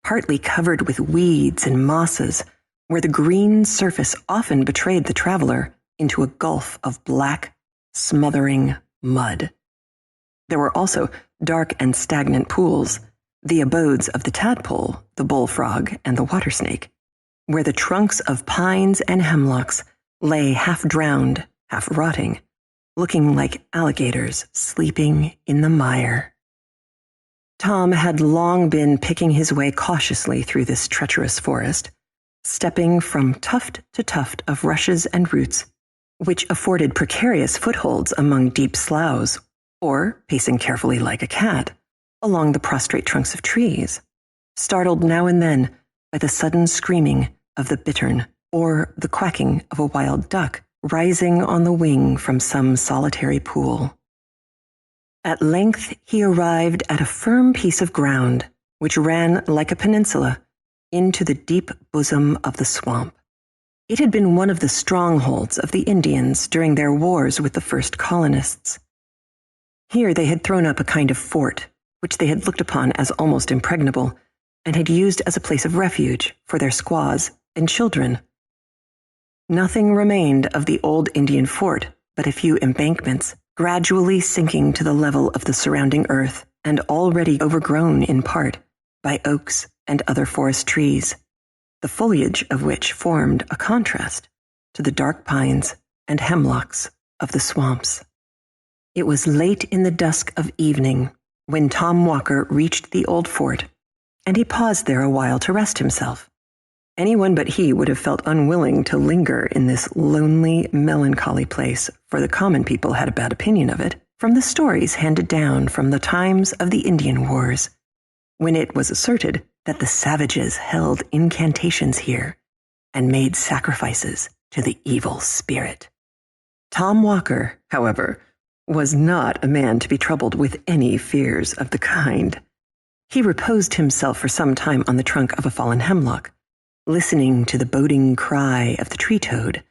partly covered with weeds and mosses, where the green surface often betrayed the traveler into a gulf of black, smothering mud. There were also dark and stagnant pools, the abodes of the tadpole, the bullfrog, and the water snake, where the trunks of pines and hemlocks lay half drowned, half rotting, looking like alligators sleeping in the mire. Tom had long been picking his way cautiously through this treacherous forest, stepping from tuft to tuft of rushes and roots, which afforded precarious footholds among deep sloughs, or pacing carefully like a cat along the prostrate trunks of trees, startled now and then by the sudden screaming of the bittern or the quacking of a wild duck rising on the wing from some solitary pool. At length he arrived at a firm piece of ground which ran like a peninsula into the deep bosom of the swamp. It had been one of the strongholds of the Indians during their wars with the first colonists. Here they had thrown up a kind of fort, which they had looked upon as almost impregnable, and had used as a place of refuge for their squaws and children. Nothing remained of the old Indian fort but a few embankments, gradually sinking to the level of the surrounding earth, and already overgrown in part by oaks and other forest trees, the foliage of which formed a contrast to the dark pines and hemlocks of the swamps. It was late in the dusk of evening when Tom Walker reached the old fort, and he paused there a while to rest himself. Anyone but he would have felt unwilling to linger in this lonely, melancholy place, for the common people had a bad opinion of it, from the stories handed down from the times of the Indian Wars, when it was asserted that the savages held incantations here and made sacrifices to the evil spirit. Tom Walker, however, was not a man to be troubled with any fears of the kind. He reposed himself for some time on the trunk of a fallen hemlock, listening to the boding cry of the tree-toad,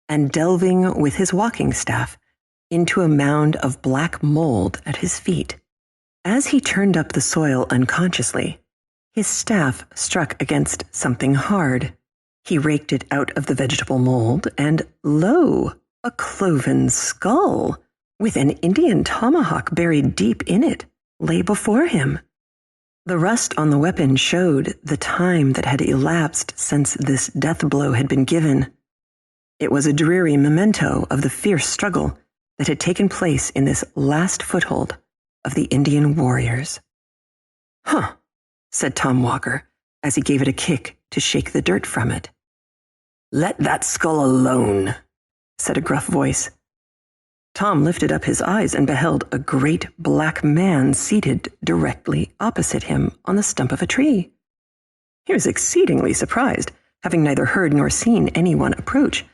and delving with his walking staff into a mound of black mold at his feet. As he turned up the soil unconsciously, his staff struck against something hard. He raked it out of the vegetable mold, and lo, a cloven skull, with an Indian tomahawk buried deep in it, lay before him. The rust on the weapon showed the time that had elapsed since this death blow had been given. It was a dreary memento of the fierce struggle that had taken place in this last foothold of the Indian warriors. "Huh," said Tom Walker, as he gave it a kick to shake the dirt from it. "Let that skull alone," said a gruff voice. Tom lifted up his eyes and beheld a great black man seated directly opposite him on the stump of a tree. He was exceedingly surprised, having neither heard nor seen anyone approach,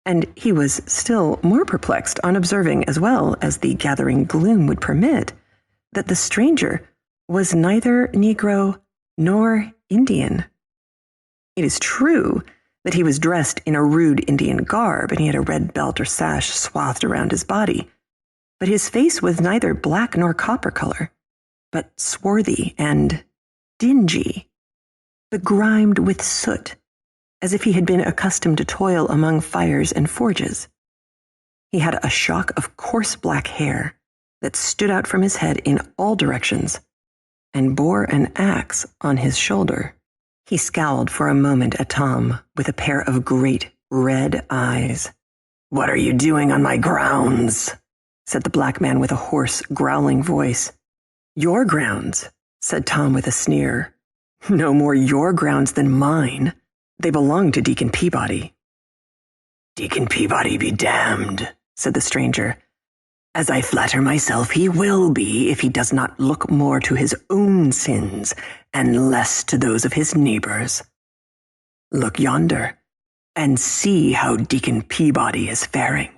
and he was still more perplexed on observing, as well as the gathering gloom would permit, that the stranger was neither Negro nor Indian. It is true that he was dressed in a rude Indian garb, and he had a red belt or sash swathed around his body, but his face was neither black nor copper color, but swarthy and dingy, begrimed with soot, as if he had been accustomed to toil among fires and forges. He had a shock of coarse black hair that stood out from his head in all directions, and bore an axe on his shoulder. He scowled for a moment at Tom with a pair of great red eyes. "What are you doing on my grounds?" said the black man with a hoarse, growling voice. "Your grounds," said Tom with a sneer. "No more your grounds than mine. They belong to Deacon Peabody." "Deacon Peabody be damned," said the stranger. "As I flatter myself he will be if he does not look more to his own sins and less to those of his neighbors. Look yonder, and see how Deacon Peabody is faring."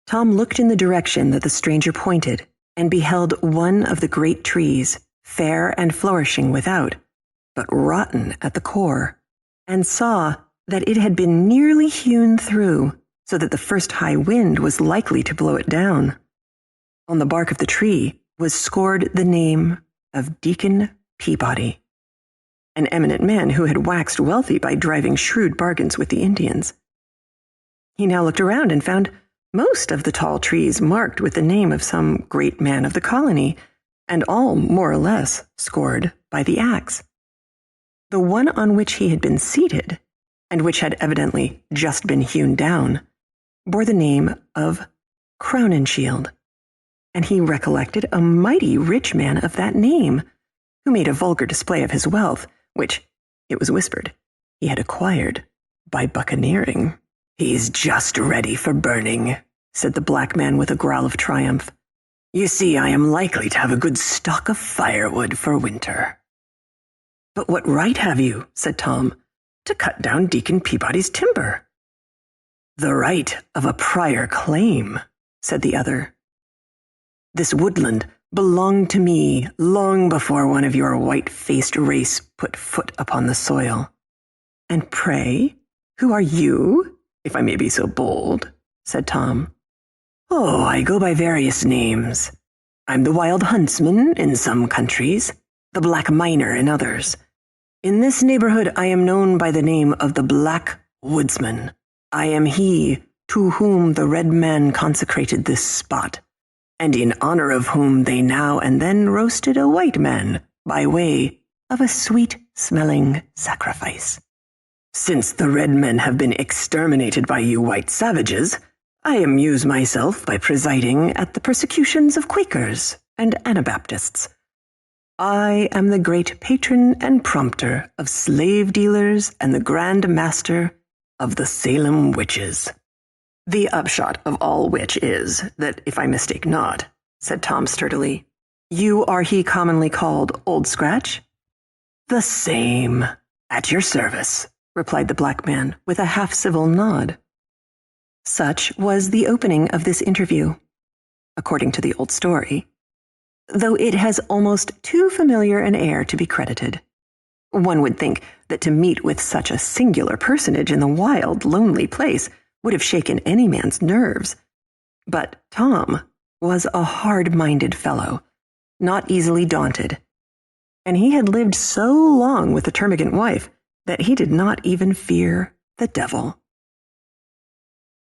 Tom looked in the direction that the stranger pointed, and beheld one of the great trees, fair and flourishing without, but rotten at the core, and saw that it had been nearly hewn through, so that the first high wind was likely to blow it down. On the bark of the tree was scored the name of Deacon Peabody, an eminent man who had waxed wealthy by driving shrewd bargains with the Indians. He now looked around and found most of the tall trees marked with the name of some great man of the colony, and all more or less scored by the axe. The one on which he had been seated, and which had evidently just been hewn down, bore the name of Crowninshield, and he recollected a mighty rich man of that name, who made a vulgar display of his wealth, which, it was whispered, he had acquired by buccaneering. "He's just ready for burning," said the black man with a growl of triumph. "You see, I am likely to have a good stock of firewood for winter." "But what right have you," said Tom, "to cut down Deacon Peabody's timber?" "The right of a prior claim," said the other. "This woodland belonged to me long before one of your white-faced race put foot upon the soil." "And pray, who are you, if I may be so bold?" said Tom. "Oh, I go by various names. I'm the wild huntsman in some countries, the black miner in others. In this neighborhood I am known by the name of the Black Woodsman. I am he to whom the red men consecrated this spot, and in honor of whom they now and then roasted a white man by way of a sweet-smelling sacrifice. Since the red men have been exterminated by you white savages, I amuse myself by presiding at the persecutions of Quakers and Anabaptists. I am the great patron and prompter of slave dealers and the grand master of the Salem witches." "The upshot of all which is that, if I mistake not," said Tom sturdily, "you are he commonly called Old Scratch?" "The same, at your service," replied the black man with a half-civil nod. Such was the opening of this interview, according to the old story, though it has almost too familiar an air to be credited. One would think that to meet with such a singular personage in the wild, lonely place would have shaken any man's nerves. But Tom was a hard-minded fellow, not easily daunted, and he had lived so long with the termagant wife that he did not even fear the devil.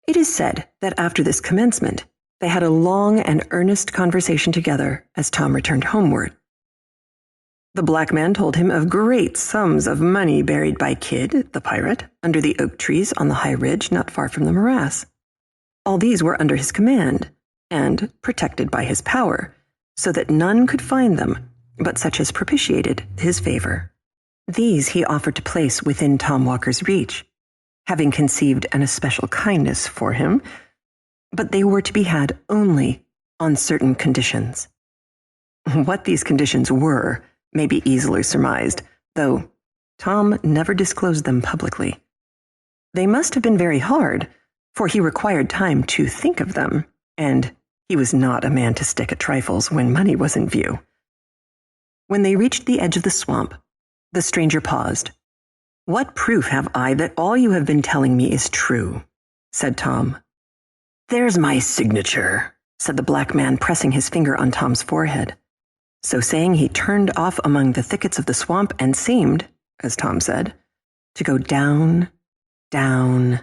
It is said that after this commencement, they had a long and earnest conversation together as Tom returned homeward. The black man told him of great sums of money buried by Kidd, the pirate, under the oak trees on the high ridge not far from the morass. All these were under his command, and protected by his power, so that none could find them but such as propitiated his favor. These he offered to place within Tom Walker's reach, having conceived an especial kindness for him, but they were to be had only on certain conditions. What these conditions were may be easily surmised, though Tom never disclosed them publicly. They must have been very hard, for he required time to think of them, and he was not a man to stick at trifles when money was in view. When they reached the edge of the swamp, the stranger paused. "What proof have I that all you have been telling me is true?" said Tom. "There's my signature," said the black man, pressing his finger on Tom's forehead. So saying, he turned off among the thickets of the swamp and seemed, as Tom said, to go down, down,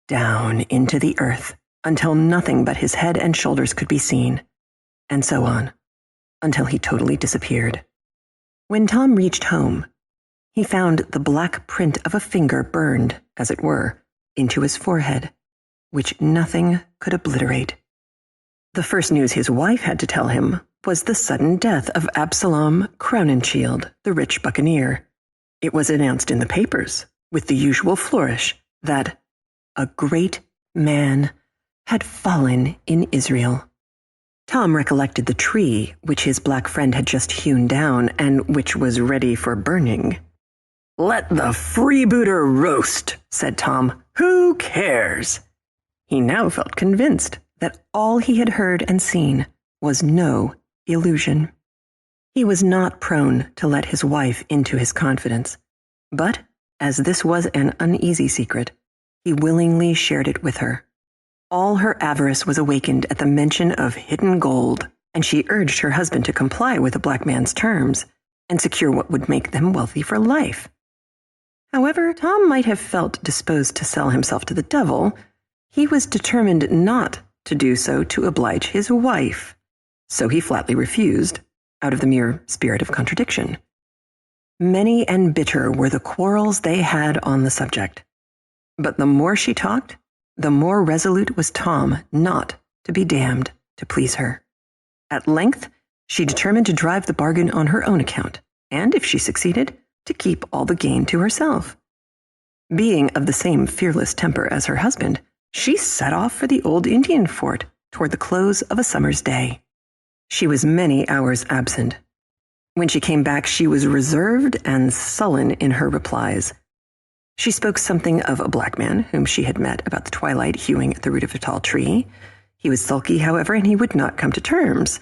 down into the earth until nothing but his head and shoulders could be seen, and so on, until he totally disappeared. When Tom reached home, he found the black print of a finger burned, as it were, into his forehead, which nothing could obliterate. The first news his wife had to tell him was the sudden death of Absalom Crowninshield, the rich buccaneer. It was announced in the papers, with the usual flourish, that a great man had fallen in Israel. Tom recollected the tree which his black friend had just hewn down and which was ready for burning. "Let the freebooter roast," said Tom. "Who cares?" He now felt convinced that all he had heard and seen was no illusion. He was not prone to let his wife into his confidence, but as this was an uneasy secret, he willingly shared it with her. All her avarice was awakened at the mention of hidden gold, and she urged her husband to comply with the black man's terms and secure what would make them wealthy for life. However, Tom might have felt disposed to sell himself to the devil. He was determined not to do so to oblige his wife, so he flatly refused, out of the mere spirit of contradiction. Many and bitter were the quarrels they had on the subject, but the more she talked, the more resolute was Tom not to be damned to please her. At length, she determined to drive the bargain on her own account, and if she succeeded, to keep all the gain to herself. Being of the same fearless temper as her husband, she set off for the old Indian fort toward the close of a summer's day. She was many hours absent. When she came back, she was reserved and sullen in her replies. She spoke something of a black man whom she had met about the twilight hewing at the root of a tall tree. He was sulky, however, and he would not come to terms.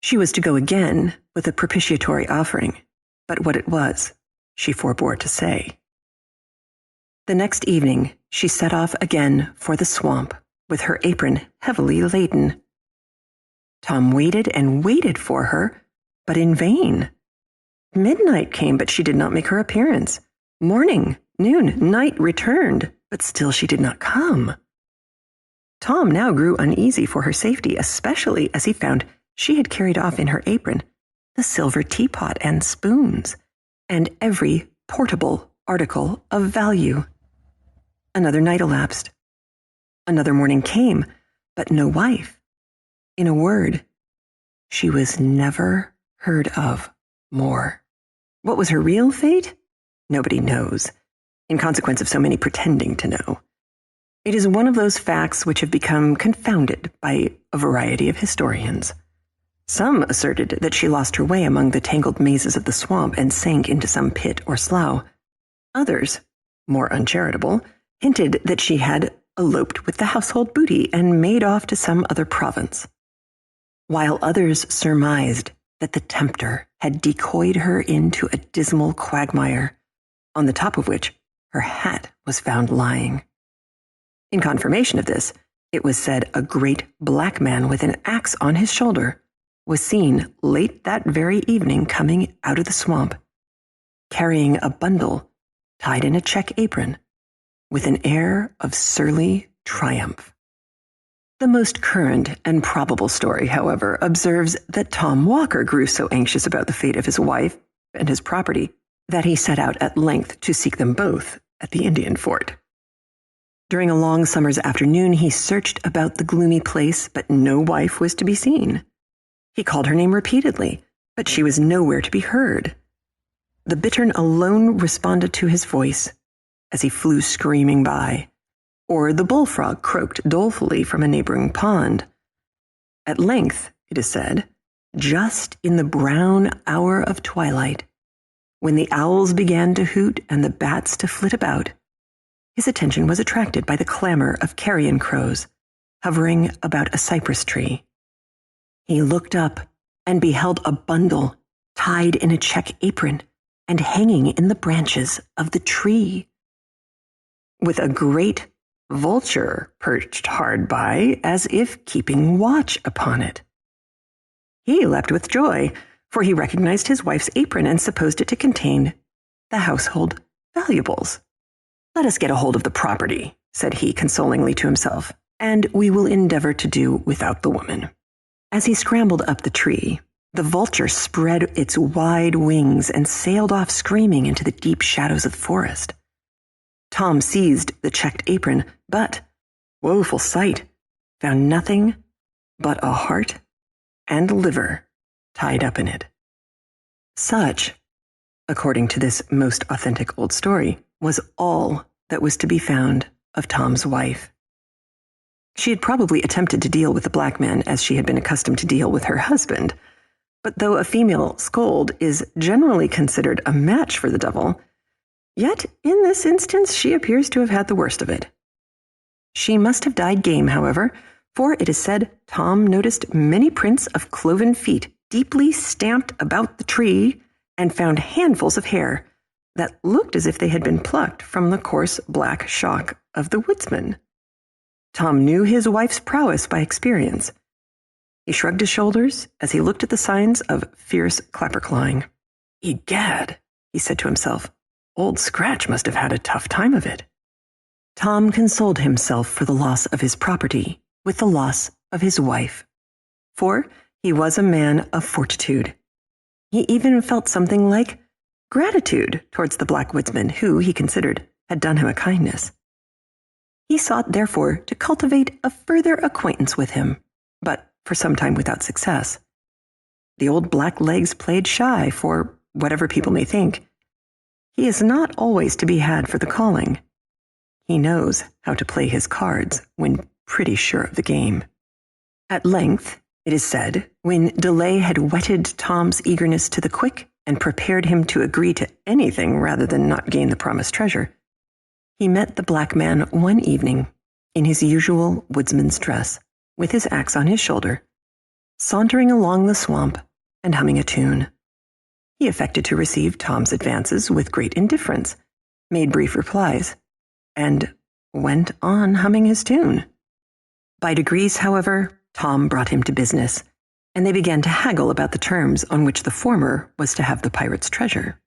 She was to go again with a propitiatory offering, but what it was, she forbore to say. The next evening, she set off again for the swamp, with her apron heavily laden. Tom waited and waited for her, but in vain. Midnight came, but she did not make her appearance. Morning, noon, night returned, but still she did not come. Tom now grew uneasy for her safety, especially as he found she had carried off in her apron the silver teapot and spoons, and every portable article of value. Another night elapsed. Another morning came, but no wife. In a word, she was never heard of more. What was her real fate? Nobody knows, in consequence of so many pretending to know. It is one of those facts which have become confounded by a variety of historians. Some asserted that she lost her way among the tangled mazes of the swamp and sank into some pit or slough. Others, more uncharitable, hinted that she had eloped with the household booty and made off to some other province, while others surmised that the tempter had decoyed her into a dismal quagmire, on the top of which her hat was found lying. In confirmation of this, it was said a great black man with an axe on his shoulder was seen late that very evening coming out of the swamp, carrying a bundle tied in a check apron, with an air of surly triumph. The most current and probable story, however, observes that Tom Walker grew so anxious about the fate of his wife and his property that he set out at length to seek them both at the Indian fort. During a long summer's afternoon, he searched about the gloomy place, but no wife was to be seen. He called her name repeatedly, but she was nowhere to be heard. The bittern alone responded to his voice as he flew screaming by, or the bullfrog croaked dolefully from a neighboring pond. At length, it is said, just in the brown hour of twilight, when the owls began to hoot and the bats to flit about, his attention was attracted by the clamor of carrion crows hovering about a cypress tree. He looked up and beheld a bundle tied in a check apron and hanging in the branches of the tree, with a great vulture perched hard by, as if keeping watch upon it. He leapt with joy, for he recognized his wife's apron and supposed it to contain the household valuables. "Let us get a hold of the property," said he consolingly to himself, "and we will endeavor to do without the woman." As he scrambled up the tree, the vulture spread its wide wings and sailed off screaming into the deep shadows of the forest. Tom seized the checked apron, but, woeful sight, found nothing but a heart and liver tied up in it. Such, according to this most authentic old story, was all that was to be found of Tom's wife. She had probably attempted to deal with the black man as she had been accustomed to deal with her husband, but though a female scold is generally considered a match for the devil, yet in this instance she appears to have had the worst of it. She must have died game, however, for it is said Tom noticed many prints of cloven feet deeply stamped about the tree and found handfuls of hair, that looked as if they had been plucked from the coarse black shock of the woodsman. Tom knew his wife's prowess by experience. He shrugged his shoulders as he looked at the signs of fierce clapper-clawing. "Egad," he said to himself, "Old Scratch must have had a tough time of it." Tom consoled himself for the loss of his property with the loss of his wife, for he was a man of fortitude. He even felt something like gratitude towards the Black Woodsman, who, he considered, had done him a kindness. He sought, therefore, to cultivate a further acquaintance with him, but for some time without success. The old black legs played shy, for whatever people may think, he is not always to be had for the calling. He knows how to play his cards when pretty sure of the game. At length, it is said, when delay had whetted Tom's eagerness to the quick and prepared him to agree to anything rather than not gain the promised treasure, he met the black man one evening in his usual woodsman's dress, with his axe on his shoulder, sauntering along the swamp and humming a tune. He affected to receive Tom's advances with great indifference, made brief replies, and went on humming his tune. By degrees, however, Tom brought him to business, and they began to haggle about the terms on which the former was to have the pirate's treasure.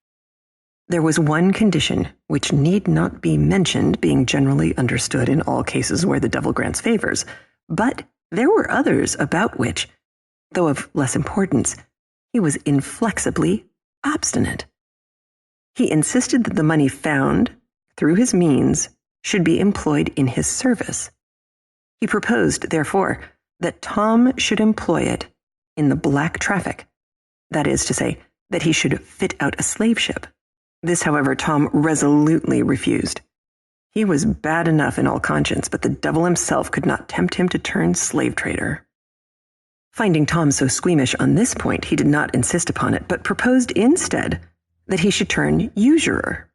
There was one condition which need not be mentioned, being generally understood in all cases where the devil grants favors, but there were others about which, though of less importance, he was inflexibly obstinate. He insisted that the money found, through his means, should be employed in his service. He proposed, therefore, that Tom should employ it in the black traffic, that is to say, that he should fit out a slave ship. This, however, Tom resolutely refused. He was bad enough in all conscience, but the devil himself could not tempt him to turn slave trader. Finding Tom so squeamish on this point, he did not insist upon it, but proposed instead that he should turn usurer,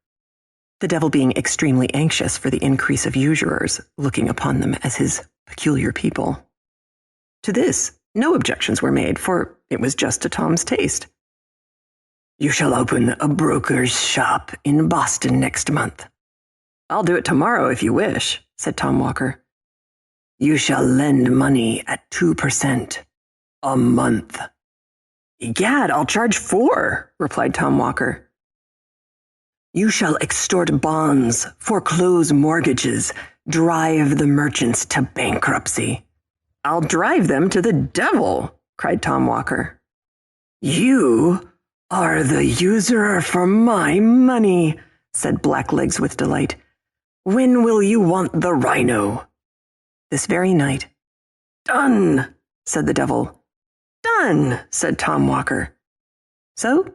the devil being extremely anxious for the increase of usurers, looking upon them as his peculiar people. To this, no objections were made, for it was just to Tom's taste. "You shall open a broker's shop in Boston next month." "I'll do it tomorrow if you wish," said Tom Walker. "You shall lend money at 2% a month." "Egad, I'll charge 4, replied Tom Walker. "You shall extort bonds, foreclose mortgages, drive the merchants to bankruptcy." "I'll drive them to the devil," cried Tom Walker. "You are the usurer for my money," said Blacklegs with delight. "When will you want the rhino?" "This very night." "Done," said the devil. "Done," said Tom Walker. So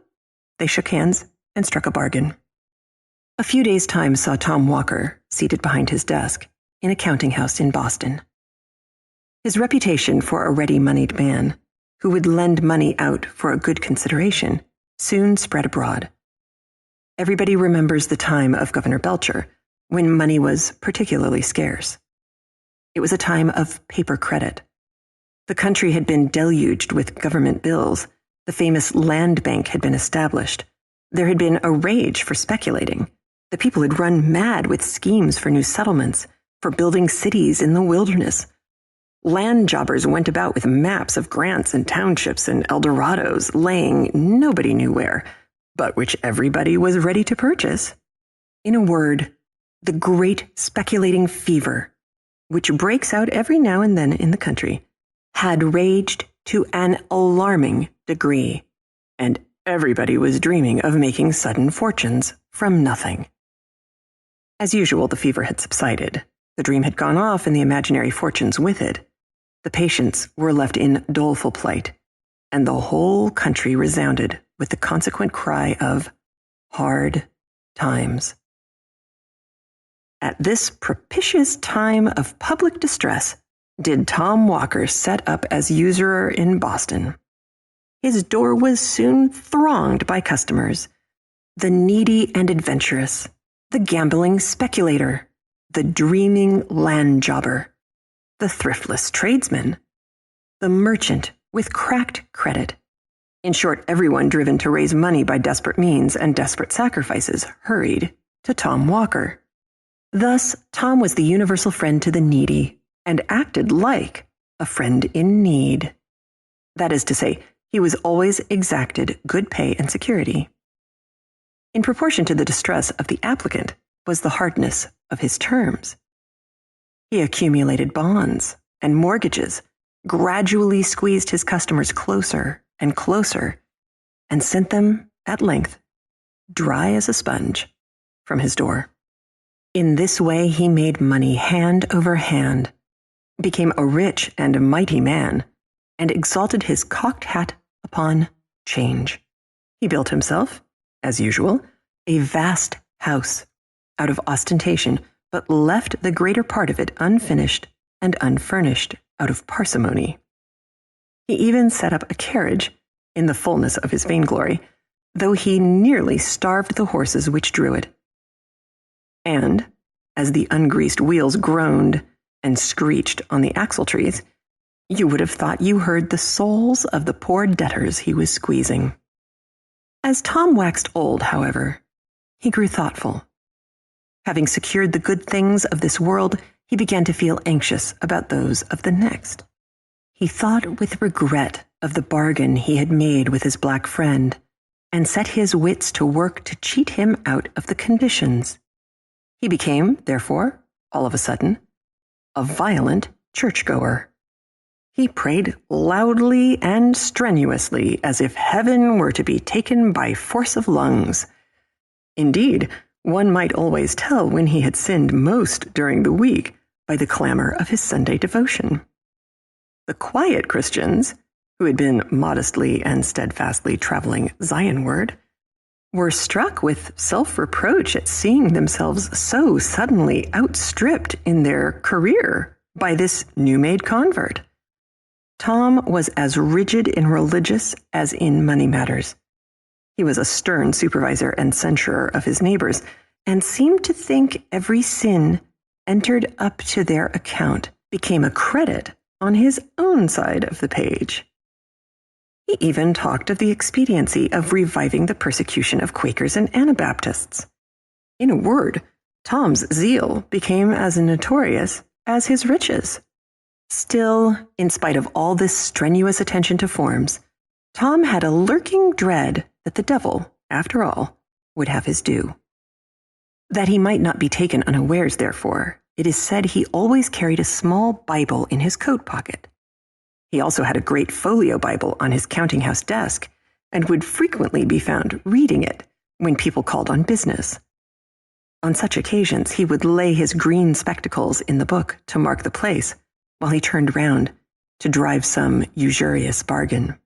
they shook hands and struck a bargain. A few days' time saw Tom Walker seated behind his desk in a counting house in Boston. His reputation for a ready-moneyed man, who would lend money out for a good consideration, soon spread abroad. Everybody remembers the time of Governor Belcher, when money was particularly scarce. It was a time of paper credit. The country had been deluged with government bills. The famous land bank had been established. There had been a rage for speculating. The people had run mad with schemes for new settlements, for building cities in the wilderness. Land jobbers went about with maps of grants and townships and Eldorados, laying nobody knew where, but which everybody was ready to purchase. In a word, the great speculating fever, which breaks out every now and then in the country, had raged to an alarming degree, and everybody was dreaming of making sudden fortunes from nothing. As usual, the fever had subsided. The dream had gone off and the imaginary fortunes with it. The patients were left in doleful plight, and the whole country resounded with the consequent cry of hard times. At this propitious time of public distress did Tom Walker set up as usurer in Boston. His door was soon thronged by customers, the needy and adventurous, the gambling speculator, the dreaming land jobber, the thriftless tradesman, the merchant with cracked credit, In short, everyone driven to raise money by desperate means and desperate sacrifices hurried to Tom Walker. Thus, Tom was the universal friend to the needy and acted like a friend in need. That is to say, he was always exacted good pay and security. In proportion to the distress of the applicant was the hardness of his terms. He accumulated bonds and mortgages, gradually squeezed his customers closer and closer, and sent them, at length, dry as a sponge, from his door. In this way he made money hand over hand, became a rich and mighty man, and exalted his cocked hat upon change. He built himself, as usual, a vast house out of ostentation, but left the greater part of it unfinished and unfurnished out of parsimony. He even set up a carriage in the fullness of his vainglory, though he nearly starved the horses which drew it. And, as the ungreased wheels groaned and screeched on the axle-trees, you would have thought you heard the souls of the poor debtors he was squeezing. As Tom waxed old, however, he grew thoughtful. Having secured the good things of this world, he began to feel anxious about those of the next. He thought with regret of the bargain he had made with his black friend, and set his wits to work to cheat him out of the conditions. He became, therefore, all of a sudden, a violent churchgoer. He prayed loudly and strenuously, as if heaven were to be taken by force of lungs. Indeed, one might always tell when he had sinned most during the week by the clamor of his Sunday devotion. The quiet Christians, who had been modestly and steadfastly traveling Zionward, were struck with self-reproach at seeing themselves so suddenly outstripped in their career by this new-made convert. Tom was as rigid in religious as in money matters. He was a stern supervisor and censurer of his neighbors, and seemed to think every sin entered up to their account became a credit on his own side of the page. He even talked of the expediency of reviving the persecution of Quakers and Anabaptists. In a word, Tom's zeal became as notorious as his riches. Still, in spite of all this strenuous attention to forms, Tom had a lurking dread that the devil, after all, would have his due. That he might not be taken unawares, therefore, it is said he always carried a small Bible in his coat pocket. He also had a great folio Bible on his counting-house desk, and would frequently be found reading it when people called on business. On such occasions, he would lay his green spectacles in the book to mark the place, while he turned round to drive some usurious bargain.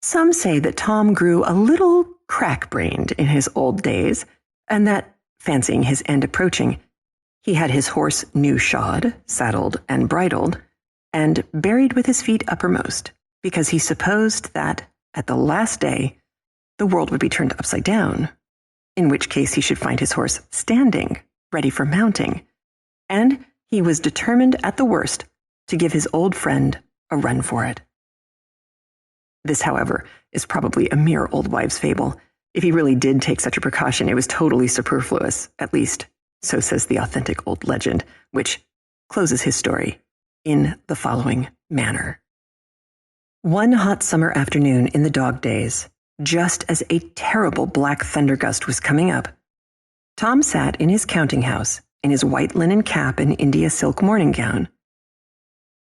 Some say that Tom grew a little crack-brained in his old days, and that, fancying his end approaching, he had his horse new shod, saddled, and bridled, and buried with his feet uppermost, because he supposed that, at the last day, the world would be turned upside down, in which case he should find his horse standing, ready for mounting, and he was determined at the worst to give his old friend a run for it. This, however, is probably a mere old wives' fable. If he really did take such a precaution, it was totally superfluous, at least, so says the authentic old legend, which closes his story in the following manner. One hot summer afternoon in the dog days, just as a terrible black thunder gust was coming up, Tom sat in his counting house in his white linen cap and India silk morning gown.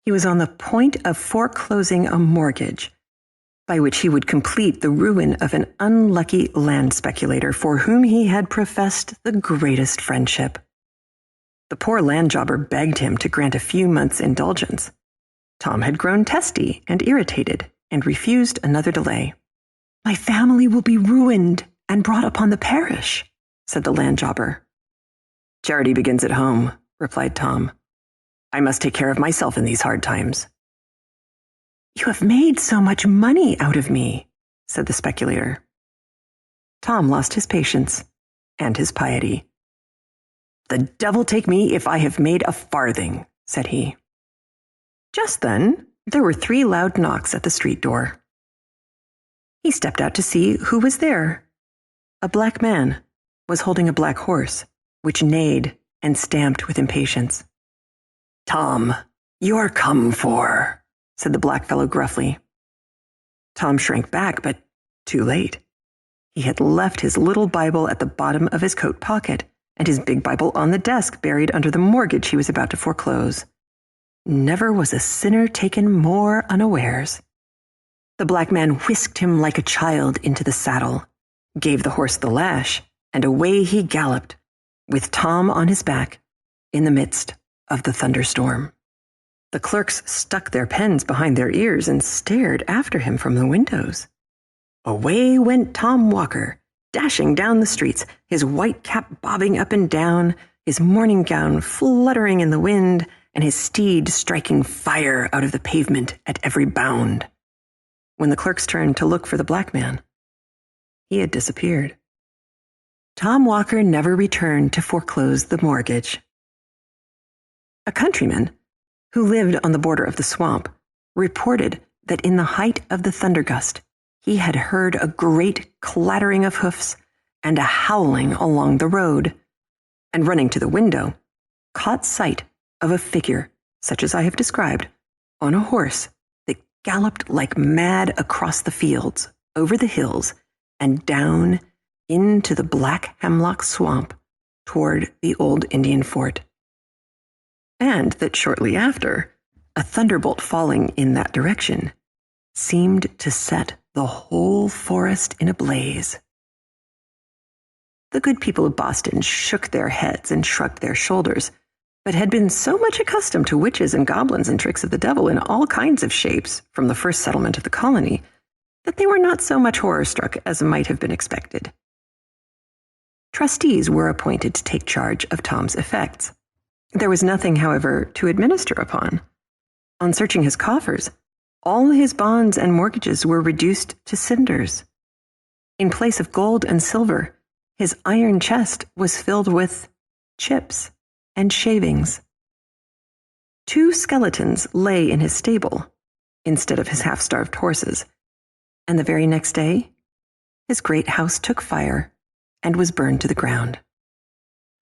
He was on the point of foreclosing a mortgage by which he would complete the ruin of an unlucky land speculator for whom he had professed the greatest friendship. The poor land jobber begged him to grant a few months' indulgence. Tom had grown testy and irritated and refused another delay. "My family will be ruined and brought upon the parish," said the land jobber. "Charity begins at home," replied Tom. "I must take care of myself in these hard times." "You have made so much money out of me," said the speculator. Tom lost his patience and his piety. "The devil take me if I have made a farthing," said he. Just then, there were 3 loud knocks at the street door. He stepped out to see who was there. A black man was holding a black horse, which neighed and stamped with impatience. "Tom, you're come for," said the black fellow gruffly. Tom shrank back, but too late. He had left his little Bible at the bottom of his coat pocket, and his big Bible on the desk buried under the mortgage he was about to foreclose. Never was a sinner taken more unawares. The black man whisked him like a child into the saddle, gave the horse the lash, and away he galloped, with Tom on his back, in the midst of the thunderstorm. The clerks stuck their pens behind their ears and stared after him from the windows. Away went Tom Walker, dashing down the streets, his white cap bobbing up and down, his morning gown fluttering in the wind, and his steed striking fire out of the pavement at every bound. When the clerks turned to look for the black man, he had disappeared. Tom Walker never returned to foreclose the mortgage. A countryman who lived on the border of the swamp reported that in the height of the thundergust, he had heard a great clattering of hoofs and a howling along the road, and running to the window, caught sight of a figure, such as I have described, on a horse that galloped like mad across the fields, over the hills, and down into the black hemlock swamp toward the old Indian fort. And that shortly after, a thunderbolt falling in that direction seemed to set the whole forest in a blaze. The good people of Boston shook their heads and shrugged their shoulders, but had been so much accustomed to witches and goblins and tricks of the devil in all kinds of shapes from the first settlement of the colony that they were not so much horror-struck as might have been expected. Trustees were appointed to take charge of Tom's effects. There was nothing, however, to administer upon. On searching his coffers, all his bonds and mortgages were reduced to cinders. In place of gold and silver, his iron chest was filled with chips and shavings. 2 skeletons lay in his stable instead of his half-starved horses, and the very next day, his great house took fire and was burned to the ground.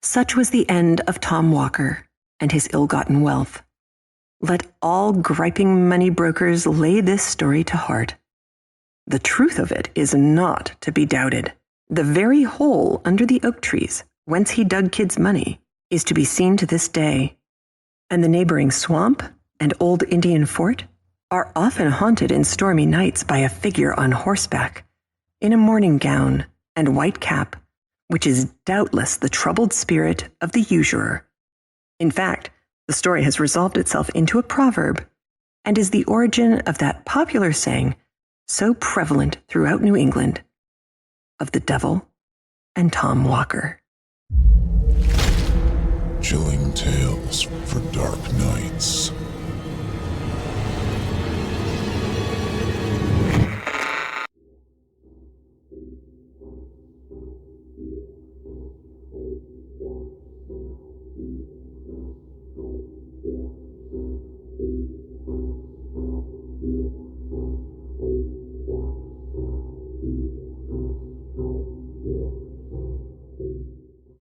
Such was the end of Tom Walker and his ill-gotten wealth. Let all griping money brokers lay this story to heart. The truth of it is not to be doubted. The very hole under the oak trees, whence he dug kids' money, is to be seen to this day, and the neighboring swamp and old Indian fort are often haunted in stormy nights by a figure on horseback, in a morning gown and white cap, which is doubtless the troubled spirit of the usurer. In fact, the story has resolved itself into a proverb, and is the origin of that popular saying, so prevalent throughout New England, of the devil and Tom Walker. Chilling tales for dark nights.